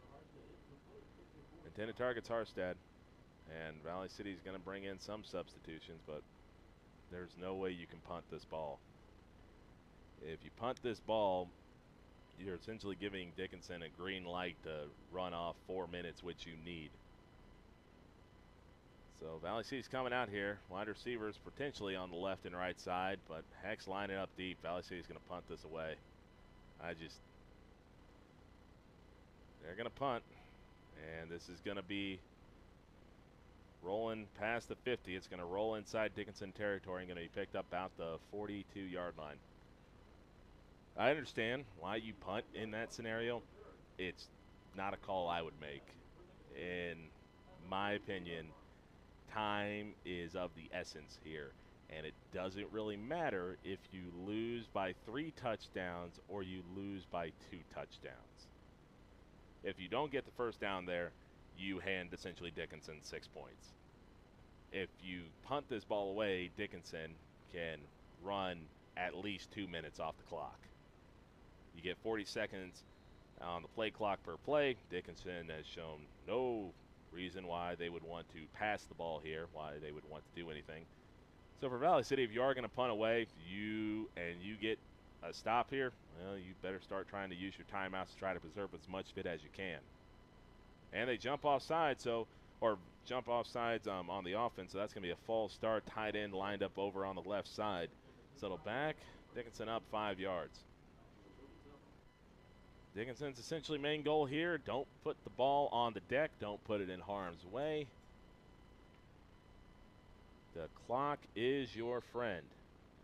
Intended target's Harstad. And Valley City's going to bring in some substitutions, but there's no way you can punt this ball. If you punt this ball, you're essentially giving Dickinson a green light to run off 4 minutes, which you need. So Valley City's coming out here. Wide receivers potentially on the left and right side, but Heck's lining up deep. Valley City's going to punt this away. They're going to punt, and this is going to be rolling past the 50. It's going to roll inside Dickinson territory and going to be picked up about the 42-yard line. I understand why you punt in that scenario. It's not a call I would make. In my opinion, time is of the essence here, and it doesn't really matter if you lose by 3 touchdowns or you lose by 2 touchdowns. If you don't get the 1st down there, you hand essentially Dickinson 6 points. If you punt this ball away, Dickinson can run at least 2 minutes off the clock. You get 40 seconds on the play clock per play. Dickinson has shown no reason why they would want to pass the ball here, why they would want to do anything. So for Valley City, if you are going to punt away, you get a stop here, well, you better start trying to use your timeouts to try to preserve as much of it as you can. And they jump off sides, jump off sides on the offense, so that's going to be a false start. Tight end lined up over on the left side. Settle back. Dickinson up 5 yards. Dickinson's essentially main goal here, don't put the ball on the deck. Don't put it in harm's way. The clock is your friend.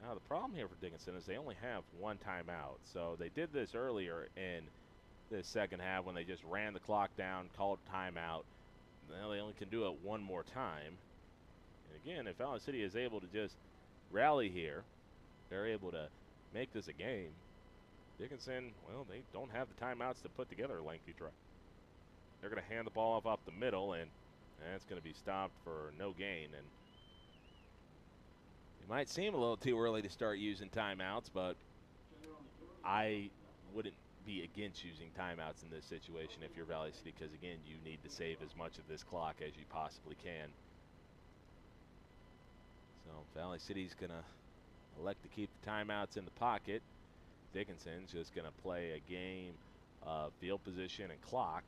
Now, the problem here for Dickinson is they only have one timeout. So they did this earlier in the second half when they just ran the clock down, called timeout. Now they only can do it one more time. And again, if Valley City is able to just rally here, they're able to make this a game. Dickinson, well, they don't have the timeouts to put together a lengthy drive. They're going to hand the ball off up the middle, and that's going to be stopped for no gain. And it might seem a little too early to start using timeouts, but I wouldn't be against using timeouts in this situation if you're Valley City, because, again, you need to save as much of this clock as you possibly can. So Valley City's going to elect to keep the timeouts in the pocket. Dickinson's just going to play a game of field position and clock,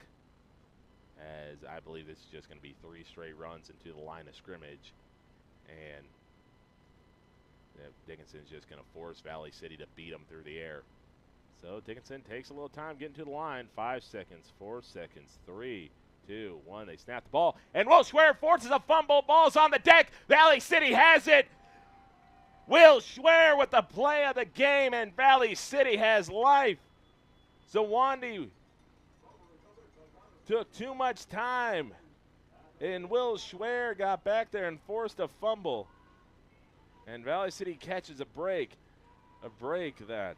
as I believe this is just going to be 3 straight runs into the line of scrimmage. And Dickinson's just going to force Valley City to beat them through the air. So Dickinson takes a little time getting to the line. 5 seconds, 4 seconds, 3, 2, 1. They snap the ball, and Will Schwer forces a fumble. Ball's on the deck. Valley City has it. Will Schwer with the play of the game, and Valley City has life. Zawandi took too much time, and Will Schwer got back there and forced a fumble. And Valley City catches a break that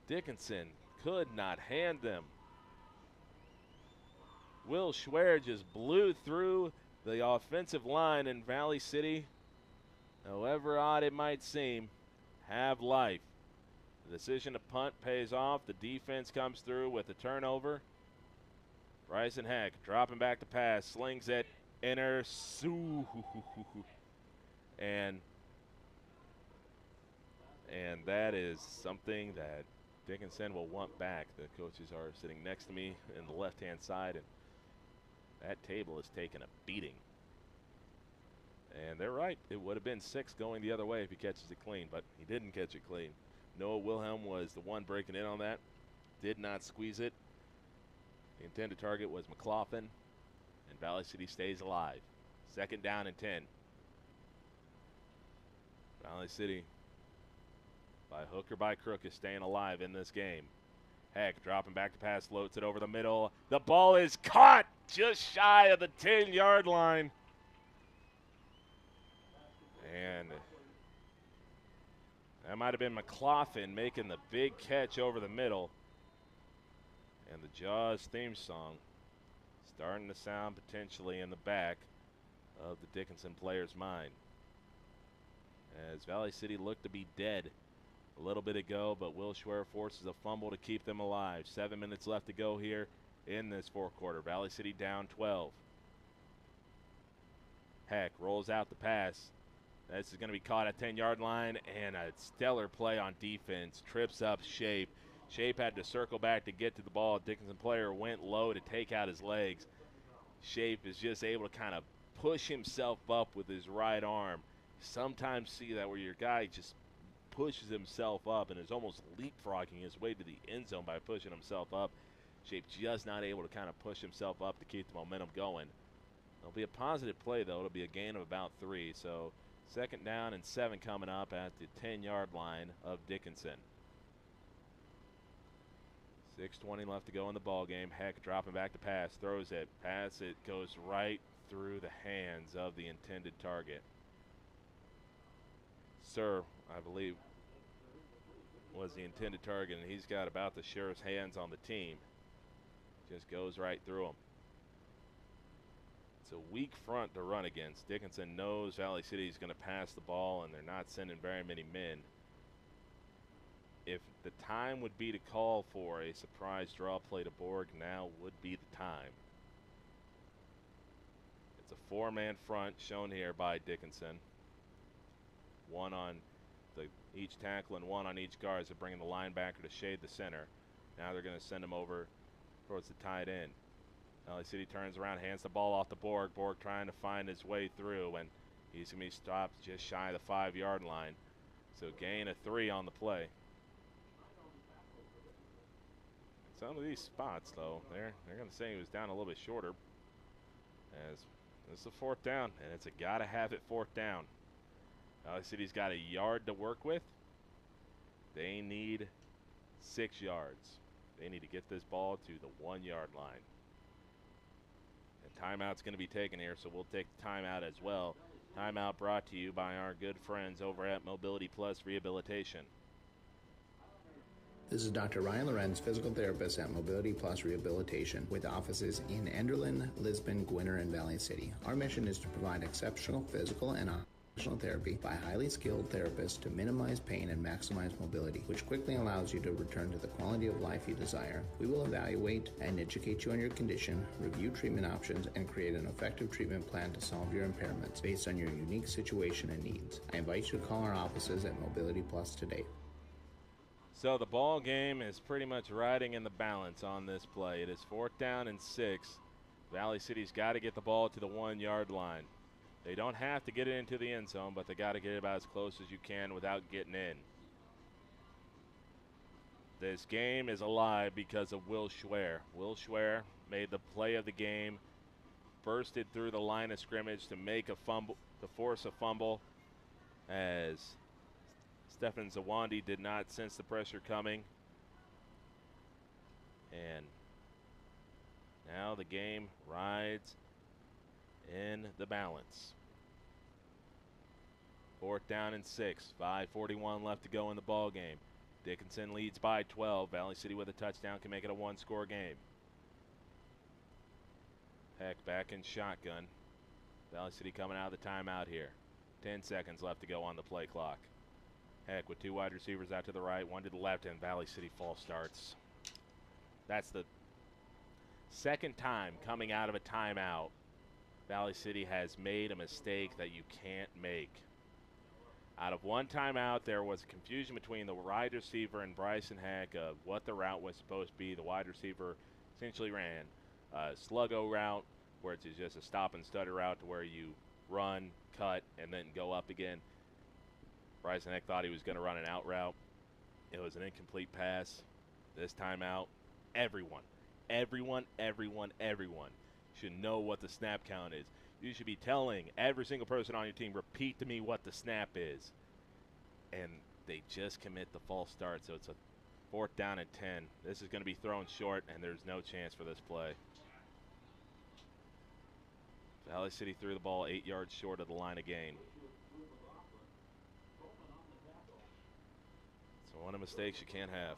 Dickinson could not hand them. Will Schwer just blew through the offensive line, and Valley City, however odd it might seem, have life. The decision to punt pays off. The defense comes through with a turnover. Bryson Heck dropping back to pass, slings it, and that is something that Dickinson will want back. The coaches are sitting next to me in the left-hand side, and that table is taking a beating. And they're right. It would have been 6 going the other way if he catches it clean, but he didn't catch it clean. Noah Wilhelm was the one breaking in on that. Did not squeeze it. The intended target was McLaughlin, and Valley City stays alive. 2nd down and 10. Valley City, by hook or by crook, is staying alive in this game. Heck dropping back to pass, floats it over the middle. The ball is caught just shy of the 10-yard line. And that might have been McLaughlin making the big catch over the middle. And the Jaws theme song starting to sound potentially in the back of the Dickinson player's mind. As Valley City looked to be dead a little bit ago, but Will Schwer forces a fumble to keep them alive. 7 minutes left to go here in this fourth quarter. Valley City down 12. Heck rolls out the pass. This is going to be caught at 10-yard line, and a stellar play on defense. Trips up Shape. Shape had to circle back to get to the ball. Dickinson player went low to take out his legs. Shape is just able to kind of push himself up with his right arm. Sometimes see that where your guy just pushes himself up and is almost leapfrogging his way to the end zone by pushing himself up. Shape just not able to kind of push himself up to keep the momentum going. It'll be a positive play, though. It'll be a gain of about 3. So 2nd down and 7 coming up at the 10-yard line of Dickinson. 6:20 left to go in the ball game. Heck dropping back to pass, throws it. Pass it goes right through the hands of the intended target. Sir, I believe, was the intended target, and he's got about the surest hands on the team. Just goes right through him. It's a weak front to run against. Dickinson knows Valley City is going to pass the ball, and they're not sending very many men. If the time would be to call for a surprise draw play to Borg, now would be the time. It's a 4-man front shown here by Dickinson. 1 on each tackling one on each guard, so bringing the linebacker to shade the center. Now they're going to send him over towards the tight end. Valley City turns around, hands the ball off to Borg. Borg trying to find his way through, and he's going to be stopped just shy of the 5-yard line. So gain of 3 on the play. Some of these spots, though, they're going to say he was down a little bit shorter. As this is a 4th down, and it's a gotta-have-it 4th down. Valley City's got a yard to work with. They need 6 yards. They need to get this ball to the 1-yard line. And timeout's going to be taken here, so we'll take the timeout as well. Timeout brought to you by our good friends over at Mobility Plus Rehabilitation. This is Dr. Ryan Lorenz, physical therapist at Mobility Plus Rehabilitation, with offices in Enderlin, Lisbon, Gwinner, and Valley City. Our mission is to provide exceptional physical and occupational therapy by highly skilled therapists to minimize pain and maximize mobility, which quickly allows you to return to the quality of life you desire. We will evaluate and educate you on your condition, review treatment options, and create an effective treatment plan to solve your impairments based on your unique situation and needs. I invite you to call our offices at Mobility Plus today. So the ball game is pretty much riding in the balance on this play. It is 4th down and 6. Valley City's got to get the ball to the 1-yard line. They don't have to get it into the end zone, but they got to get it about as close as you can without getting in. This game is alive because of Will Schwer. Will Schwer made the play of the game, bursted through the line of scrimmage to make a fumble, to force a fumble, as Stefan Zawandi did not sense the pressure coming. And now the game rides in the balance. 4th down and 6. 5:41 left to go in the ball game. Dickinson leads by 12. Valley City with a touchdown can make it a 1-score game. Heck back in shotgun. Valley City coming out of the timeout here. 10 seconds left to go on the play clock. Heck with 2 wide receivers out to the right, 1 to the left, and Valley City false starts. That's the 2nd time coming out of a timeout Valley City has made a mistake that you can't make. Out of 1 timeout, there was confusion between the wide receiver and Bryson Heck of what the route was supposed to be. The wide receiver essentially ran a sluggo route, where it's just a stop and stutter route to where you run, cut, and then go up again. Bryson Heck thought he was going to run an out route. It was an incomplete pass. This timeout, everyone should know what the snap count is. You should be telling every single person on your team, repeat to me what the snap is. And they just commit the false start, so it's a 4th down and 10. This is going to be thrown short, and there's no chance for this play. Valley City threw the ball 8 yards short of the line of gain. It's one of the mistakes you can't have.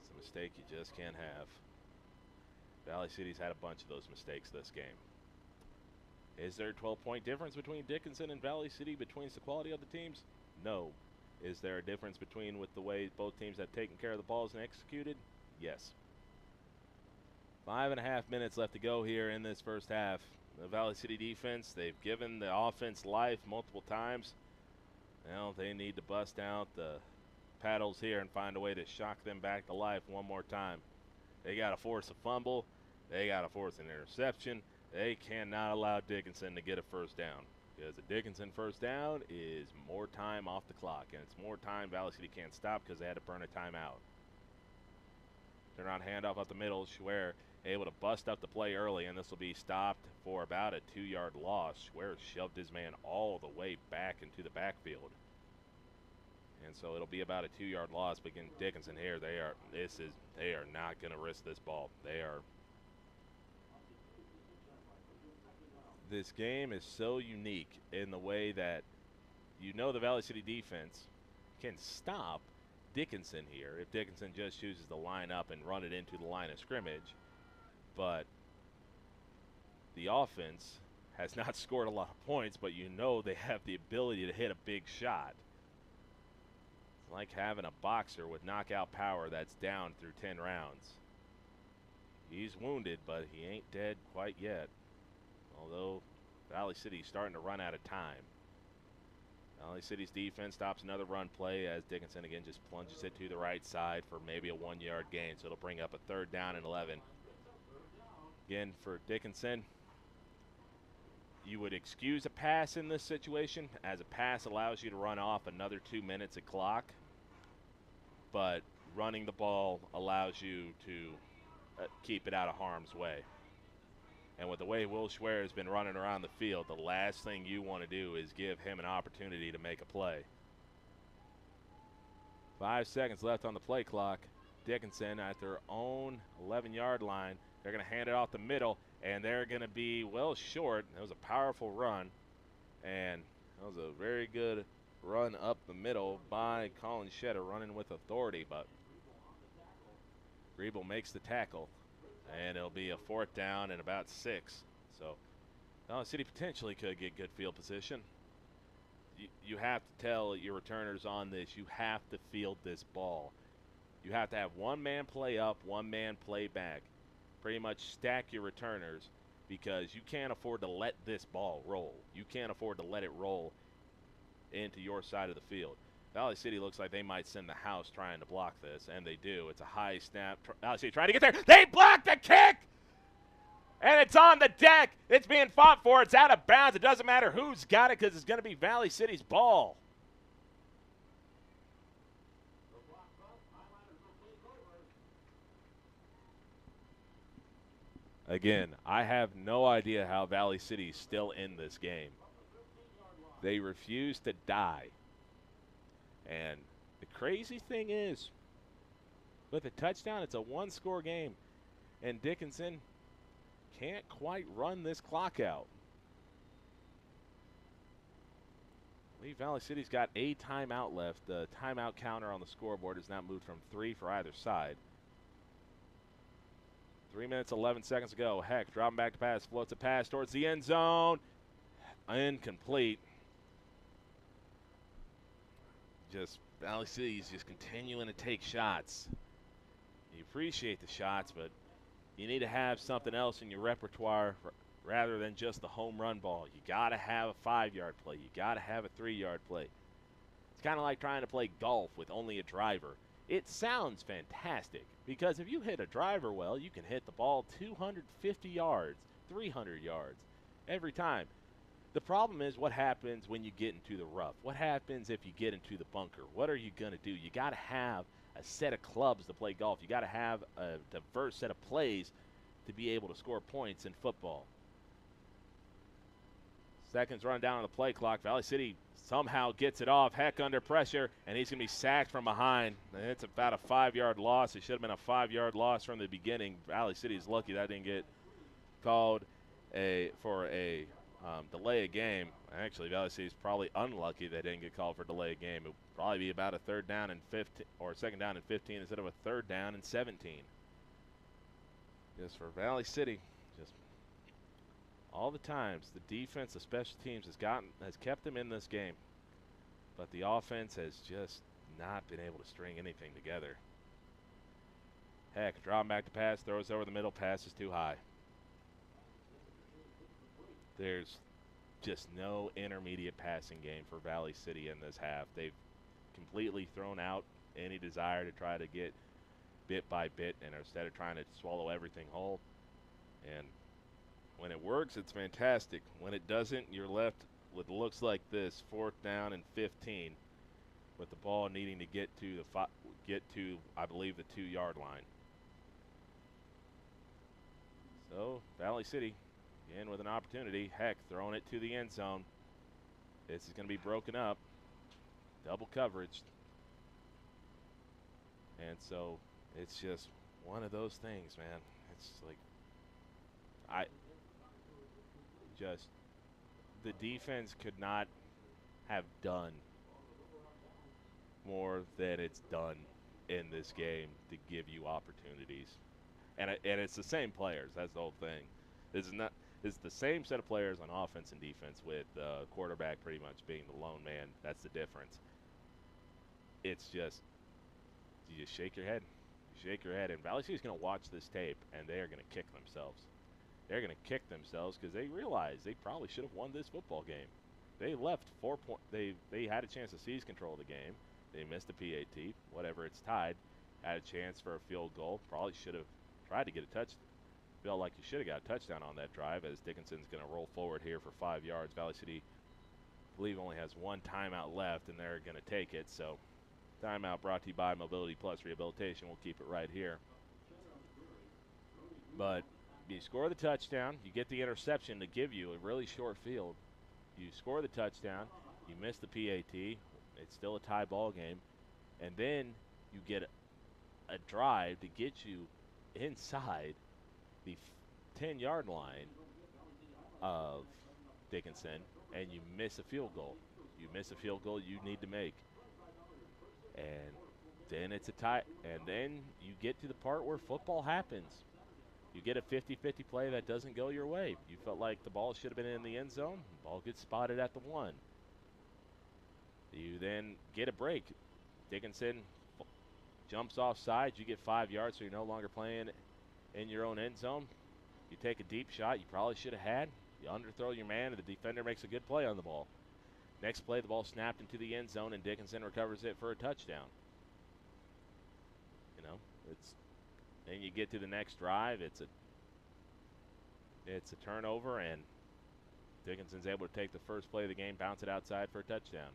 It's a mistake you just can't have. Valley City's had a bunch of those mistakes this game. Is there a 12-point difference between Dickinson and Valley City between the quality of the teams? No. Is there a difference between with the way both teams have taken care of the balls and executed? Yes. 5.5 minutes left to go here in this first half. The Valley City defense, they've given the offense life multiple times. Now they need to bust out the paddles here and find a way to shock them back to life one more time. They got to force a fumble. They got to force an interception. They cannot allow Dickinson to get a first down, because a Dickinson first down is more time off the clock, and it's more time Valley City can't stop because they had to burn a timeout. Turn on handoff up the middle. Schwer able to bust up the play early, and this will be stopped for about a 2-yard loss. Schwer shoved his man all the way back into the backfield. And so it'll be about a 2-yard loss. But again, Dickinson here, they are not going to risk this ball. This game is so unique in the way that the Valley City defense can stop Dickinson here if Dickinson just chooses to line up and run it into the line of scrimmage. But the offense has not scored a lot of points, but they have the ability to hit a big shot. It's like having a boxer with knockout power that's down through 10 rounds. He's wounded, but he ain't dead quite yet. Although Valley City's starting to run out of time. Valley City's defense stops another run play as Dickinson again just plunges it to the right side for maybe a 1-yard gain. So it'll bring up a 3rd down and 11. Again, for Dickinson, you would excuse a pass in this situation, as a pass allows you to run off another 2 minutes of clock. But running the ball allows you to keep it out of harm's way. And with the way Will Schwer has been running around the field, the last thing you want to do is give him an opportunity to make a play. 5 seconds left on the play clock. Dickinson at their own 11-yard line. They're going to hand it off the middle, and they're going to be well short. That was a powerful run, and that was a very good run up the middle by Colin Shetter, running with authority, but Griebel makes the tackle. And it'll be a 4th down and about 6. So Valley City potentially could get good field position. You have to tell your returners on this, you have to field this ball. You have to have one man play up, one man play back. Pretty much stack your returners, because you can't afford to let this ball roll. You can't afford to let it roll into your side of the field. Valley City looks like they might send the house trying to block this, and they do. It's a high snap. Valley City trying to get there. They blocked the kick! And it's on the deck. It's being fought for. It's out of bounds. It doesn't matter who's got it, because it's going to be Valley City's ball. Again, I have no idea how Valley City's still in this game. They refuse to die. And the crazy thing is, with a touchdown, it's a 1-score game. And Dickinson can't quite run this clock out. I believe Valley City's got a timeout left. The timeout counter on the scoreboard has now moved from 3 for either side. 3 minutes, 11 seconds to go. Heck, dropping back to pass, floats a pass towards the end zone. Incomplete. Just Valley City's just continuing to take shots. You appreciate the shots, but you need to have something else in your repertoire rather than just the home run ball. You got to have a 5-yard play. You got to have a 3-yard play. It's kind of like trying to play golf with only a driver. It sounds fantastic, because if you hit a driver well, you can hit the ball 250 yards, 300 yards every time. The problem is, what happens when you get into the rough? What happens if you get into the bunker? What are you going to do? You got to have a set of clubs to play golf. You got to have a diverse set of plays to be able to score points in football. Seconds run down on the play clock. Valley City somehow gets it off. Heck, under pressure, and he's going to be sacked from behind. And it's about a 5-yard loss. It should have been a 5-yard loss from the beginning. Valley City's lucky that didn't get called for a delay of game. Actually, Valley City's probably unlucky they didn't get called for delay of game. It would probably be about a 3rd down and 15, or 2nd down and 15 instead of a 3rd down and 17. Just for Valley City, just all the times the defense, the special teams has kept them in this game, but the offense has just not been able to string anything together. Heck, drawing back to pass, throws over the middle, pass is too high. There's just no intermediate passing game for Valley City in this half. They've completely thrown out any desire to try to get bit by bit, and instead of trying to swallow everything whole. And when it works, it's fantastic. When it doesn't, you're left with looks like this: 4th down and 15, with the ball needing to get to I believe the 2-yard line. So Valley City again with an opportunity. Heck, throwing it to the end zone. This is going to be broken up. Double coverage. And so it's just one of those things, man. It's like the defense could not have done more than it's done in this game to give you opportunities. And it's the same players. That's the whole thing. It's the same set of players on offense and defense, with the quarterback pretty much being the lone man. That's the difference. It's just, you just shake your head. You shake your head, and Valley City's going to watch this tape, and they are going to kick themselves. They're going to kick themselves because they realize they probably should have won this football game. They left 4 point. They had a chance to seize control of the game. They missed a PAT. Whatever, it's tied. Had a chance for a field goal. Probably should have tried to get a touch. Felt like you should have got a touchdown on that drive, as Dickinson's going to roll forward here for 5 yards. Valley City, I believe, only has one timeout left, and they're going to take it. So, timeout brought to you by Mobility Plus Rehabilitation. We'll keep it right here. But you score the touchdown, you get the interception to give you a really short field. You score the touchdown, you miss the PAT, it's still a tie ball game, and then you get a drive to get you inside the 10-yard line of Dickinson, and you miss a field goal. You miss a field goal you need to make. And then it's a tie, and then you get to the part where football happens. You get a 50-50 play that doesn't go your way. You felt like the ball should have been in the end zone. The ball gets spotted at the 1. You then get a break. Dickinson jumps offside. You get 5 yards, so you're no longer playing in your own end zone. You take a deep shot you probably should have had. You underthrow your man, and the defender makes a good play on the ball. Next play, the ball snapped into the end zone, and Dickinson recovers it for a touchdown. You know, then you get to the next drive. It's a turnover, and Dickinson's able to take the first play of the game, bounce it outside for a touchdown.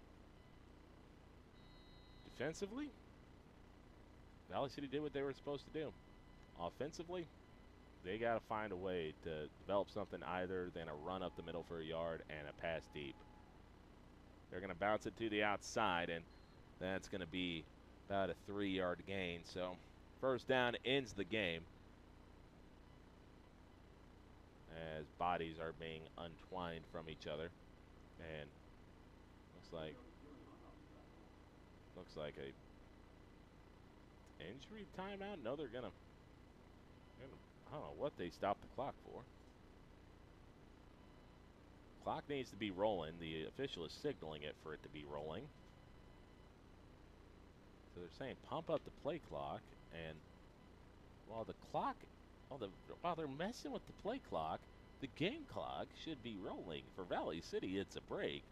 Defensively, Valley City did what they were supposed to do. Offensively, they got to find a way to develop something other than a run up the middle for a yard and a pass deep. They're going to bounce it to the outside, and that's going to be about a 3-yard gain. So first down ends the game as bodies are being untwined from each other, and looks like a injury timeout. No, they're gonna I don't know what they stopped the clock for. Clock needs to be rolling. The official is signaling it for it to be rolling. So they're saying pump up the play clock, and while they're messing with the play clock, the game clock should be rolling. For Valley City, it's a break.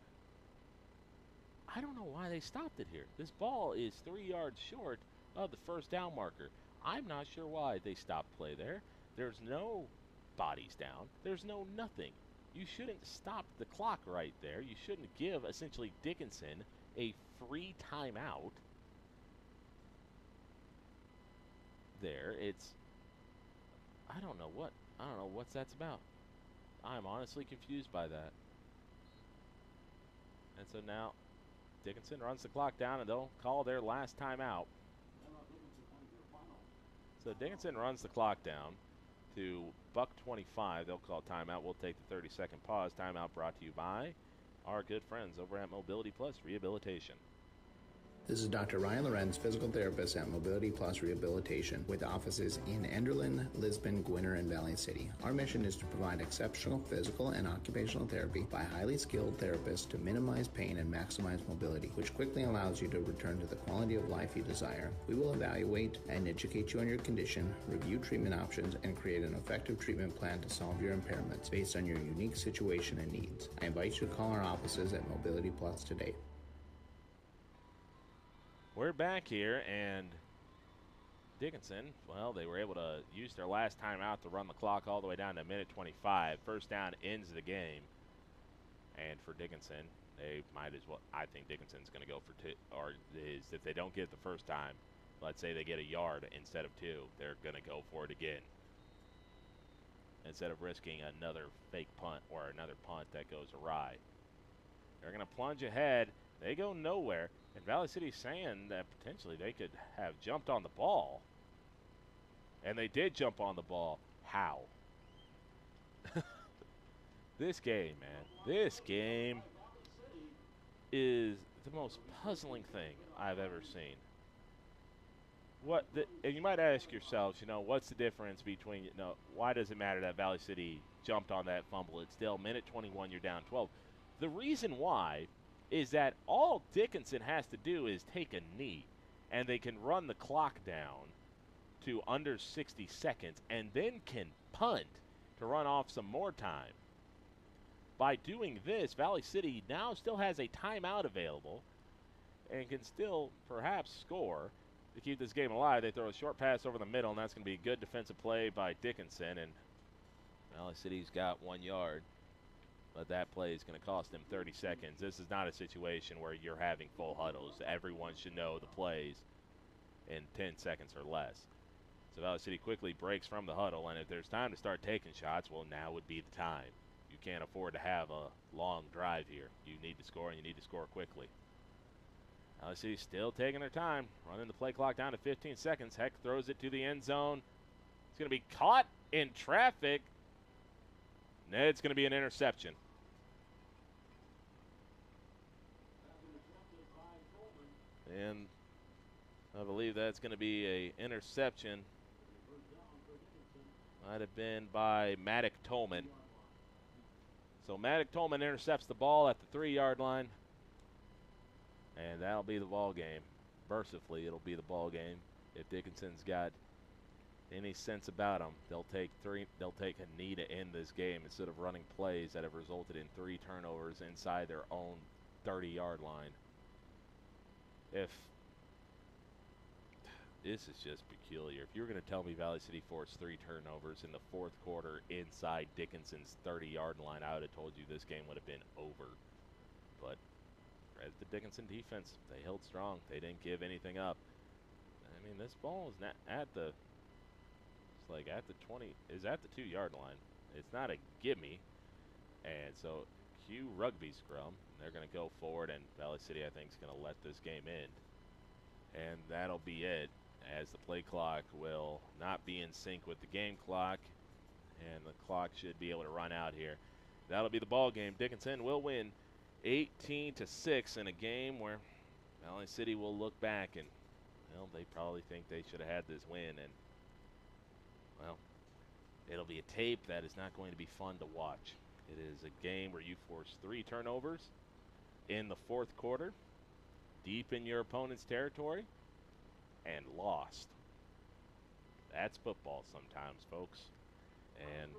I don't know why they stopped it here. This ball is 3 yards short of the first down marker. I'm not sure why they stopped play there. There's no bodies down. There's no nothing. You shouldn't stop the clock right there. You shouldn't give, essentially, Dickinson a free timeout. There, I don't know what that's about. I'm honestly confused by that. And so now Dickinson runs the clock down, and they'll call their last timeout. So Dickinson runs the clock down to $1:25. They'll call timeout. We'll take the 30-second pause. Timeout brought to you by our good friends over at Mobility Plus Rehabilitation. This is Dr. Ryan Lorenz, physical therapist at Mobility Plus Rehabilitation, with offices in Enderlin, Lisbon, Gwinner, and Valley City. Our mission is to provide exceptional physical and occupational therapy by highly skilled therapists to minimize pain and maximize mobility, which quickly allows you to return to the quality of life you desire. We will evaluate and educate you on your condition, review treatment options, and create an effective treatment plan to solve your impairments based on your unique situation and needs. I invite you to call our offices at Mobility Plus today. We're back here, and Dickinson, well, they were able to use their last timeout to run the clock all the way down to minute 25. First down ends the game. And for Dickinson, they might as well, I think Dickinson's going to go for two, or is if they don't get it the first time, let's say they get a yard instead of 2, they're going to go for it again. Instead of risking another fake punt or another punt that goes awry. They're going to plunge ahead. They go nowhere. And Valley City's saying that potentially they could have jumped on the ball. And they did jump on the ball. How? This game, man. This game is the most puzzling thing I've ever seen. And you might ask yourselves, what's the difference between, why does it matter that Valley City jumped on that fumble? It's still minute 21, you're down 12. The reason why is that all Dickinson has to do is take a knee, and they can run the clock down to under 60 seconds and then can punt to run off some more time. by doing this, Valley City now still has a timeout available and can still perhaps score to keep this game alive. They throw a short pass over the middle, and that's going to be a good defensive play by Dickinson. And Valley City's got 1 yard, but that play is going to cost them 30 seconds. This is not a situation where you're having full huddles. Everyone should know the plays in 10 seconds or less. So Valley City quickly breaks from the huddle, and if there's time to start taking shots, well, now would be the time. You can't afford to have a long drive here. You need to score, and you need to score quickly. Valley City still taking their time, running the play clock down to 15 seconds. Heck throws it to the end zone. It's going to be caught in traffic. And it's going to be an interception. And I believe that's going to be an interception. Might have been by Maddock Tolman. So Maddock Tolman intercepts the ball at the 3-yard line. And that'll be the ball game. Mercifully, it'll be the ball game. If Dickinson's got any sense about them, they'll take a knee to end this game instead of running plays that have resulted in 3 turnovers inside their own 30-yard line. If this is just peculiar. If you were going to tell me Valley City forced 3 turnovers in the 4th quarter inside Dickinson's 30-yard line, I would have told you this game would have been over. But as the Dickinson defense, they held strong. They didn't give anything up. I mean, this ball is not at the, it's like at the 20, is at the 2-yard line. It's not a gimme. And so cue rugby scrum. They're going to go forward, and Valley City, I think, is going to let this game end. And that'll be it, as the play clock will not be in sync with the game clock, and the clock should be able to run out here. That'll be the ball game. Dickinson will win 18-6 in a game where Valley City will look back and, well, they probably think they should have had this win, and, well, it'll be a tape that is not going to be fun to watch. It is a game where you force 3 turnovers in the 4th quarter, deep in your opponent's territory, and lost. That's football sometimes, folks. And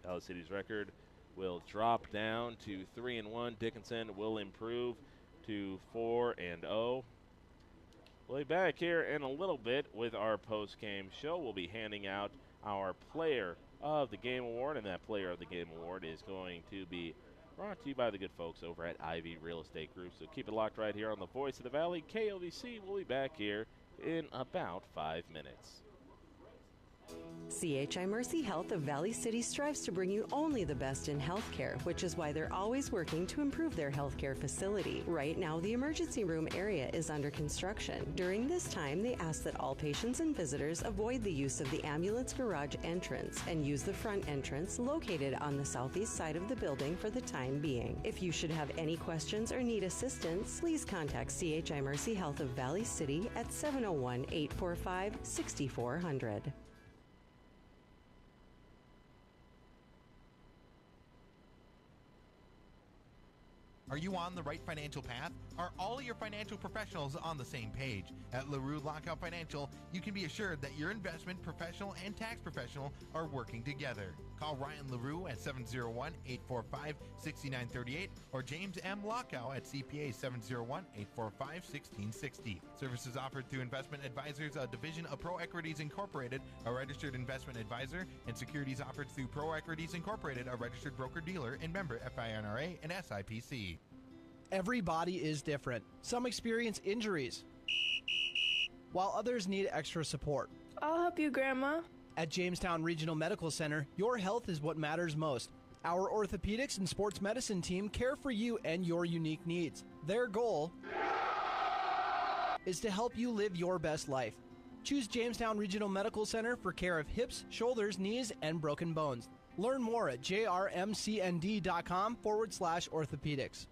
Valley City's record will drop down to 3-1. Dickinson will improve to 4-0. We'll be back here in a little bit with our post-game show. We'll be handing out our Player of the Game Award, and that Player of the Game Award is going to be brought to you by the good folks over at Ivy Real Estate Group. So keep it locked right here on the Voice of the Valley, KOVC. We'll be back here in about 5 minutes. CHI Mercy Health of Valley City strives to bring you only the best in healthcare, which is why they're always working to improve their healthcare facility. Right now, the emergency room area is under construction. During this time, they ask that all patients and visitors avoid the use of the ambulance garage entrance and use the front entrance located on the southeast side of the building for the time being. If you should have any questions or need assistance, please contact CHI Mercy Health of Valley City at 701-845-6400. Are you on the right financial path? Are all your financial professionals on the same page? At LaRue Lockout Financial, you can be assured that your investment professional and tax professional are working together. Call Ryan LaRue at 701-845-6938 or James M. Lockout at CPA 701-845-1660. Services offered through Investment Advisors, a division of Pro Equities Incorporated, a registered investment advisor, and securities offered through Pro Equities Incorporated, a registered broker-dealer and member FINRA and SIPC. Every body is different. Some experience injuries, while others need extra support. I'll help you, Grandma. At Jamestown Regional Medical Center, your health is what matters most. Our orthopedics and sports medicine team care for you and your unique needs. Their goal is to help you live your best life. Choose Jamestown Regional Medical Center for care of hips, shoulders, knees, and broken bones. Learn more at jrmcnd.com/orthopedics.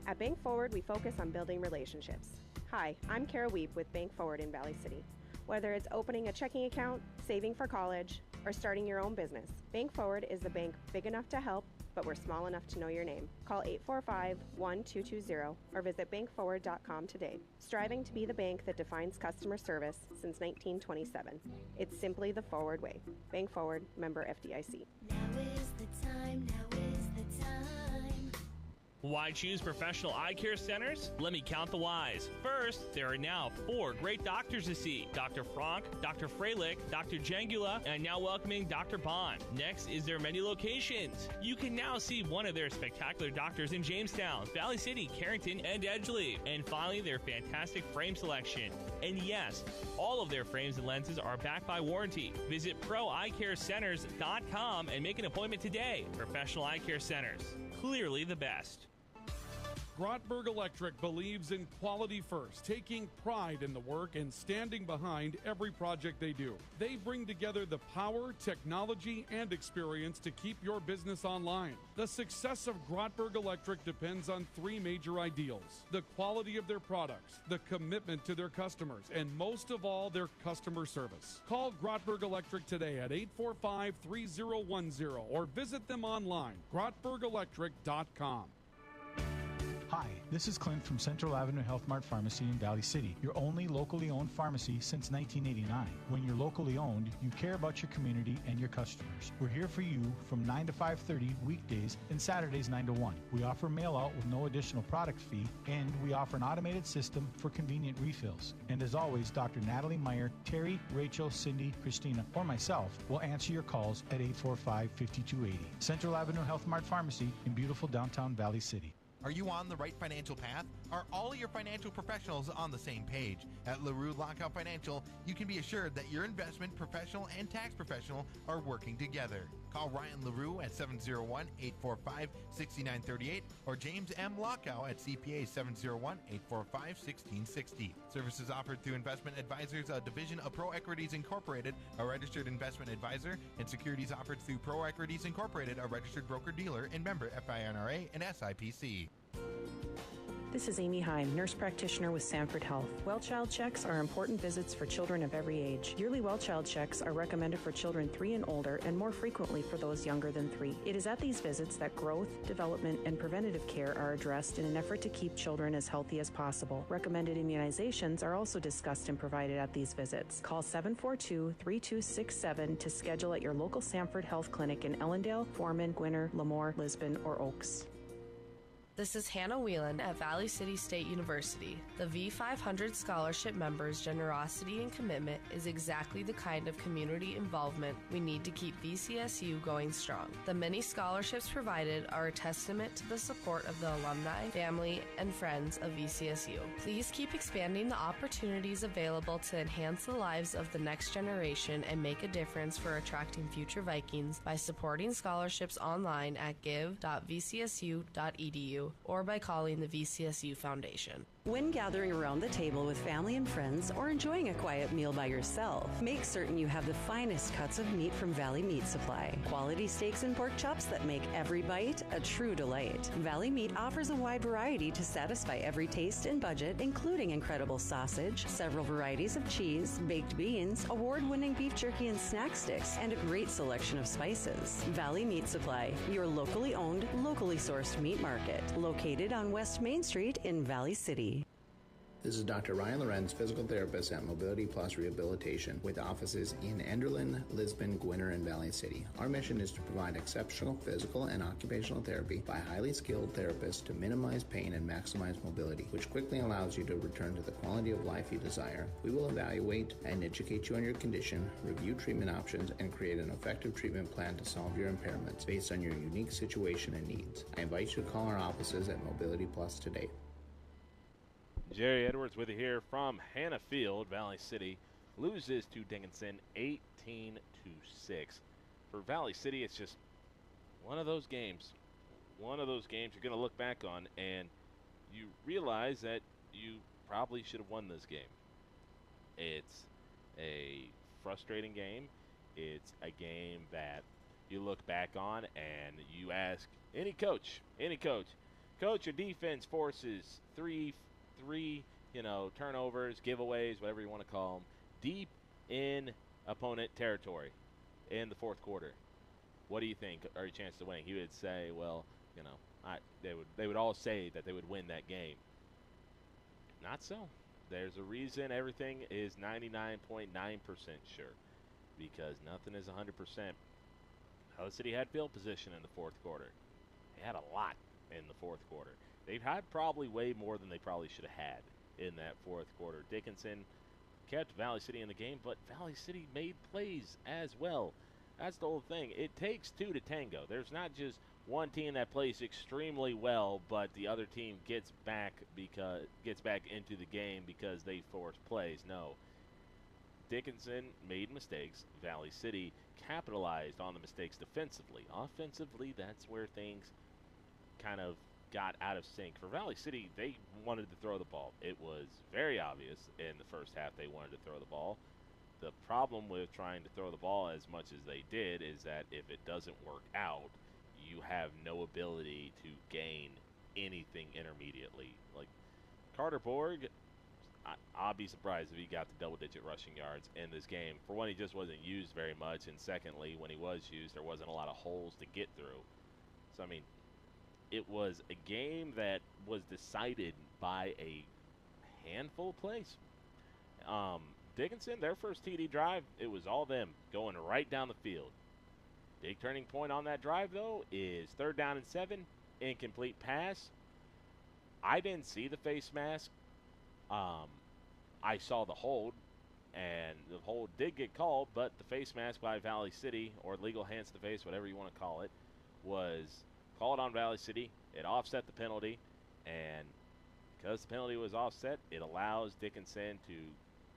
At Bank Forward, we focus on building relationships. Hi, I'm Kara Weep with Bank Forward in Valley City. Whether it's opening a checking account, saving for college, or starting your own business, Bank Forward is the bank big enough to help, but we're small enough to know your name. Call 845-1220 or visit bankforward.com today. Striving to be the bank that defines customer service since 1927. It's simply the Forward way. Bank Forward, member FDIC. Now is the time, now is the time. Why choose professional eye care centers? Let me count the whys. First, there are now 4 great doctors to see. Dr. Frank, Dr. Freilich, Dr. Jangula, and now welcoming Dr. Bond. Next is their many locations. You can now see one of their spectacular doctors in Jamestown, Valley City, Carrington, and Edgeley. And finally, their fantastic frame selection. And yes, all of their frames and lenses are backed by warranty. Visit ProEyeCareCenters.com and make an appointment today. Professional Eye Care Centers, clearly the best. Grotberg Electric believes in quality first, taking pride in the work and standing behind every project they do. They bring together the power, technology, and experience to keep your business online. The success of Grotberg Electric depends on 3 major ideals: the quality of their products, the commitment to their customers, and most of all, their customer service. Call Grotberg Electric today at 845-3010 or visit them online, grotbergelectric.com. Hi, this is Clint from Central Avenue Health Mart Pharmacy in Valley City, your only locally owned pharmacy since 1989. When you're locally owned, you care about your community and your customers. We're here for you from 9 to 5:30 weekdays and Saturdays 9 to 1. We offer mail out with no additional product fee, and we offer an automated system for convenient refills. And as always, Dr. Natalie Meyer, Terry, Rachel, Cindy, Christina, or myself will answer your calls at 845-5280. Central Avenue Health Mart Pharmacy in beautiful downtown Valley City. Are you on the right financial path? Are all your financial professionals on the same page? At LaRue Lockout Financial, you can be assured that your investment professional and tax professional are working together. Call Ryan LaRue at 701-845-6938 or James M. Lockout at CPA 701-845-1660. Services offered through Investment Advisors, a division of Pro Equities Incorporated, a registered investment advisor, and securities offered through Pro Equities Incorporated, a registered broker-dealer and member FINRA and SIPC. This is Amy Heim, nurse practitioner with Sanford Health. Well child checks are important visits for children of every age. Yearly well child checks are recommended for children 3 and older and more frequently for those younger than 3. It is at these visits that growth, development, and preventative care are addressed in an effort to keep children as healthy as possible. Recommended immunizations are also discussed and provided at these visits. Call 742-3267 to schedule at your local Sanford Health Clinic in Ellendale, Foreman, Gwinner, Lemoore, Lisbon, or Oaks. This is Hannah Whelan at Valley City State University. The V500 scholarship members' generosity and commitment is exactly the kind of community involvement we need to keep VCSU going strong. The many scholarships provided are a testament to the support of the alumni, family, and friends of VCSU. Please keep expanding the opportunities available to enhance the lives of the next generation and make a difference for attracting future Vikings by supporting scholarships online at give.vcsu.edu. or by calling the VCSU Foundation. When gathering around the table with family and friends or enjoying a quiet meal by yourself, make certain you have the finest cuts of meat from Valley Meat Supply. Quality steaks and pork chops that make every bite a true delight. Valley Meat offers a wide variety to satisfy every taste and budget, including incredible sausage, several varieties of cheese, baked beans, award-winning beef jerky and snack sticks, and a great selection of spices. Valley Meat Supply, your locally owned, locally sourced meat market, located on West Main Street in Valley City. This is Dr. Ryan Lorenz, physical therapist at Mobility Plus Rehabilitation, with offices in Enderlin, Lisbon, Gwinner, and Valley City. Our mission is to provide exceptional physical and occupational therapy by highly skilled therapists to minimize pain and maximize mobility, which quickly allows you to return to the quality of life you desire. We will evaluate and educate you on your condition, review treatment options, and create an effective treatment plan to solve your impairments based on your unique situation and needs. I invite you to call our offices at Mobility Plus today. Jerry Edwards with you here from Hannah Field. Valley City loses to Dickinson 18-6. For Valley City, it's just one of those games. One of those games you're going to look back on and you realize that you probably should have won this game. It's a frustrating game. It's a game that you look back on and you ask any coach, coach, your defense forces three, turnovers, giveaways, whatever you want to call them, deep in opponent territory in the fourth quarter. What do you think are your chances of winning? He would say, well, they would all say that they would win that game. Not so. There's a reason everything is 99.9% sure, because nothing is 100%. Valley City had field position in the fourth quarter. They had a lot. in the fourth quarter. They've had probably way more than they probably should have had in that fourth quarter. Dickinson kept Valley City in the game, but Valley City made plays as well. That's the whole thing. It takes two to tango. There's not just one team that plays extremely well, but the other team gets back into the game because they force plays. No. Dickinson made mistakes. Valley City capitalized on the mistakes defensively. Offensively, that's where things kind of got out of sync. For Valley City, they wanted to throw the ball. It was very obvious in the first half they wanted to throw the ball. The problem with trying to throw the ball as much as they did is that if it doesn't work out, you have no ability to gain anything intermediately. Like Carter Borg, I'll be surprised if he got the double-digit rushing yards in this game. For one, he just wasn't used very much, and secondly, when he was used, there wasn't a lot of holes to get through. So, I mean, it was a game that was decided by a handful of plays. Dickinson, their first TD drive, it was all them going right down the field. Big turning point on that drive, though, is 3rd down and 7, incomplete pass. I didn't see the face mask. I saw the hold, and the hold did get called, but the face mask by Valley City, or legal hands to the face, whatever you want to call it, was called on Valley City. It offset the penalty, and because the penalty was offset, it allows Dickinson to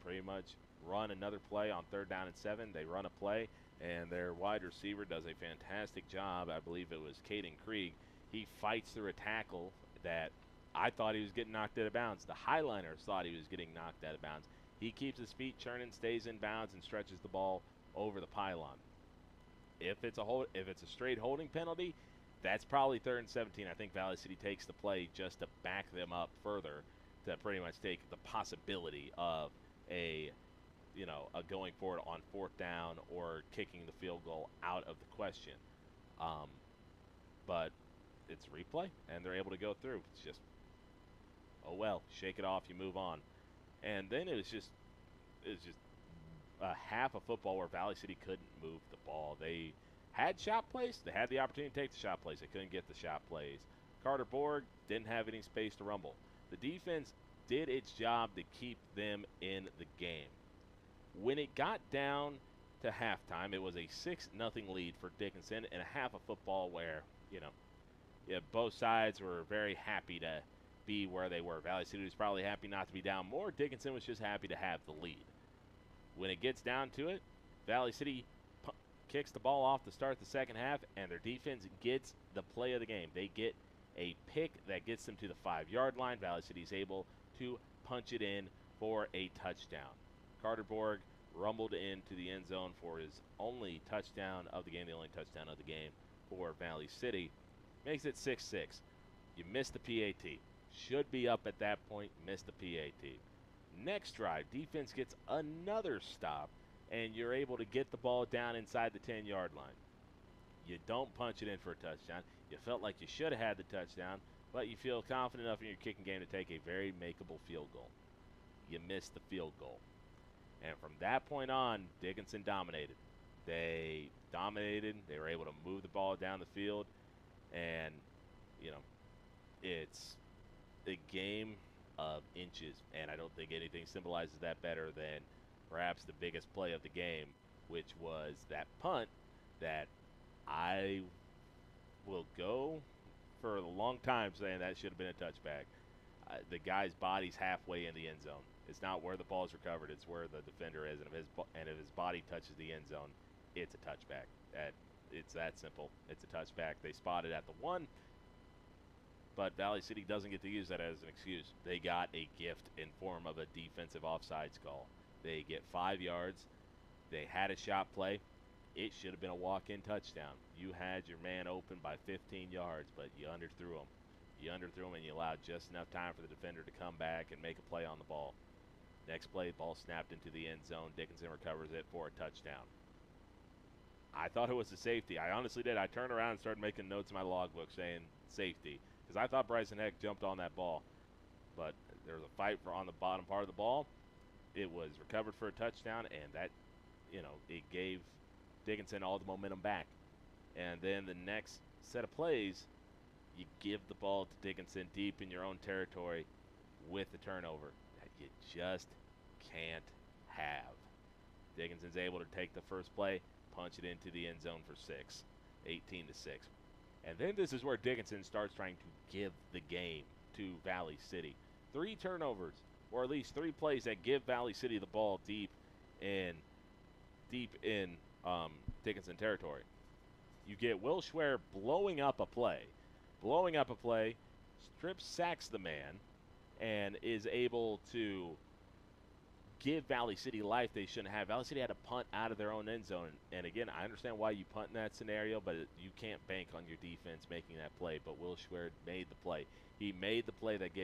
pretty much run another play on 3rd down and 7. They run a play, and their wide receiver does a fantastic job. I believe it was Caden Krieg. He fights through a tackle that I thought he was getting knocked out of bounds. The Highliners thought he was getting knocked out of bounds. He keeps his feet churning, stays in bounds, and stretches the ball over the pylon. If it's a straight holding penalty, that's probably 3rd and 17. I think Valley City takes the play just to back them up further, to pretty much take the possibility of a going for it on 4th down or kicking the field goal out of the question. But it's replay, and they're able to go through. It's just, oh well, shake it off, you move on. And then it was just a half of football where Valley City couldn't move the ball. They had shot plays. They had the opportunity to take the shot plays. They couldn't get the shot plays. Carter Borg didn't have any space to rumble. The defense did its job to keep them in the game. When it got down to halftime, it was a 6-0 lead for Dickinson, and a half of football where, both sides were very happy to be where they were. Valley City was probably happy not to be down more. Dickinson was just happy to have the lead. When it gets down to it, Valley City kicks the ball off to start the second half, and their defense gets the play of the game. They get a pick that gets them to the 5-yard line. Valley City is able to punch it in for a touchdown. Carter Borg rumbled into the end zone for his only touchdown of the game, the only touchdown of the game for Valley City. Makes it 6-6. You missed the PAT. Should be up at that point, missed the PAT. Next drive, defense gets another stop, and you're able to get the ball down inside the 10-yard line. You don't punch it in for a touchdown. You felt like you should have had the touchdown, but you feel confident enough in your kicking game to take a very makeable field goal. You missed the field goal. And from that point on, Dickinson dominated. They dominated. They were able to move the ball down the field. And, it's a game of inches. And I don't think anything symbolizes that better than perhaps the biggest play of the game, which was that punt that I will go for a long time saying that should have been a touchback. The guy's body's halfway in the end zone. It's not where the ball is recovered. It's where the defender is. And if his body touches the end zone, it's a touchback. It's that simple. It's a touchback. They spot it at the 1. But Valley City doesn't get to use that as an excuse. They got a gift in form of a defensive offsides call. They get 5 yards. They had a shot play. It should have been a walk-in touchdown. You had your man open by 15 yards, but you underthrew him. You underthrew him, and you allowed just enough time for the defender to come back and make a play on the ball. Next play, ball snapped into the end zone. Dickinson recovers it for a touchdown. I thought it was a safety. I honestly did. I turned around and started making notes in my logbook saying safety, because I thought Bryson Heck jumped on that ball. But there was a fight on the bottom part of the ball. It was recovered for a touchdown, and that, it gave Dickinson all the momentum back. And then the next set of plays, you give the ball to Dickinson deep in your own territory with the turnover that you just can't have. Dickinson's able to take the first play, punch it into the end zone for 6, 18-6. And then this is where Dickinson starts trying to give the game to Valley City. 3 turnovers, or at least 3 plays that give Valley City the ball deep in Dickinson territory. You get Will Schwer blowing up a play, strip sacks the man, and is able to give Valley City life they shouldn't have. Valley City had to punt out of their own end zone. And again, I understand why you punt in that scenario, but you can't bank on your defense making that play. But Will Schwer made the play. He made the play that gave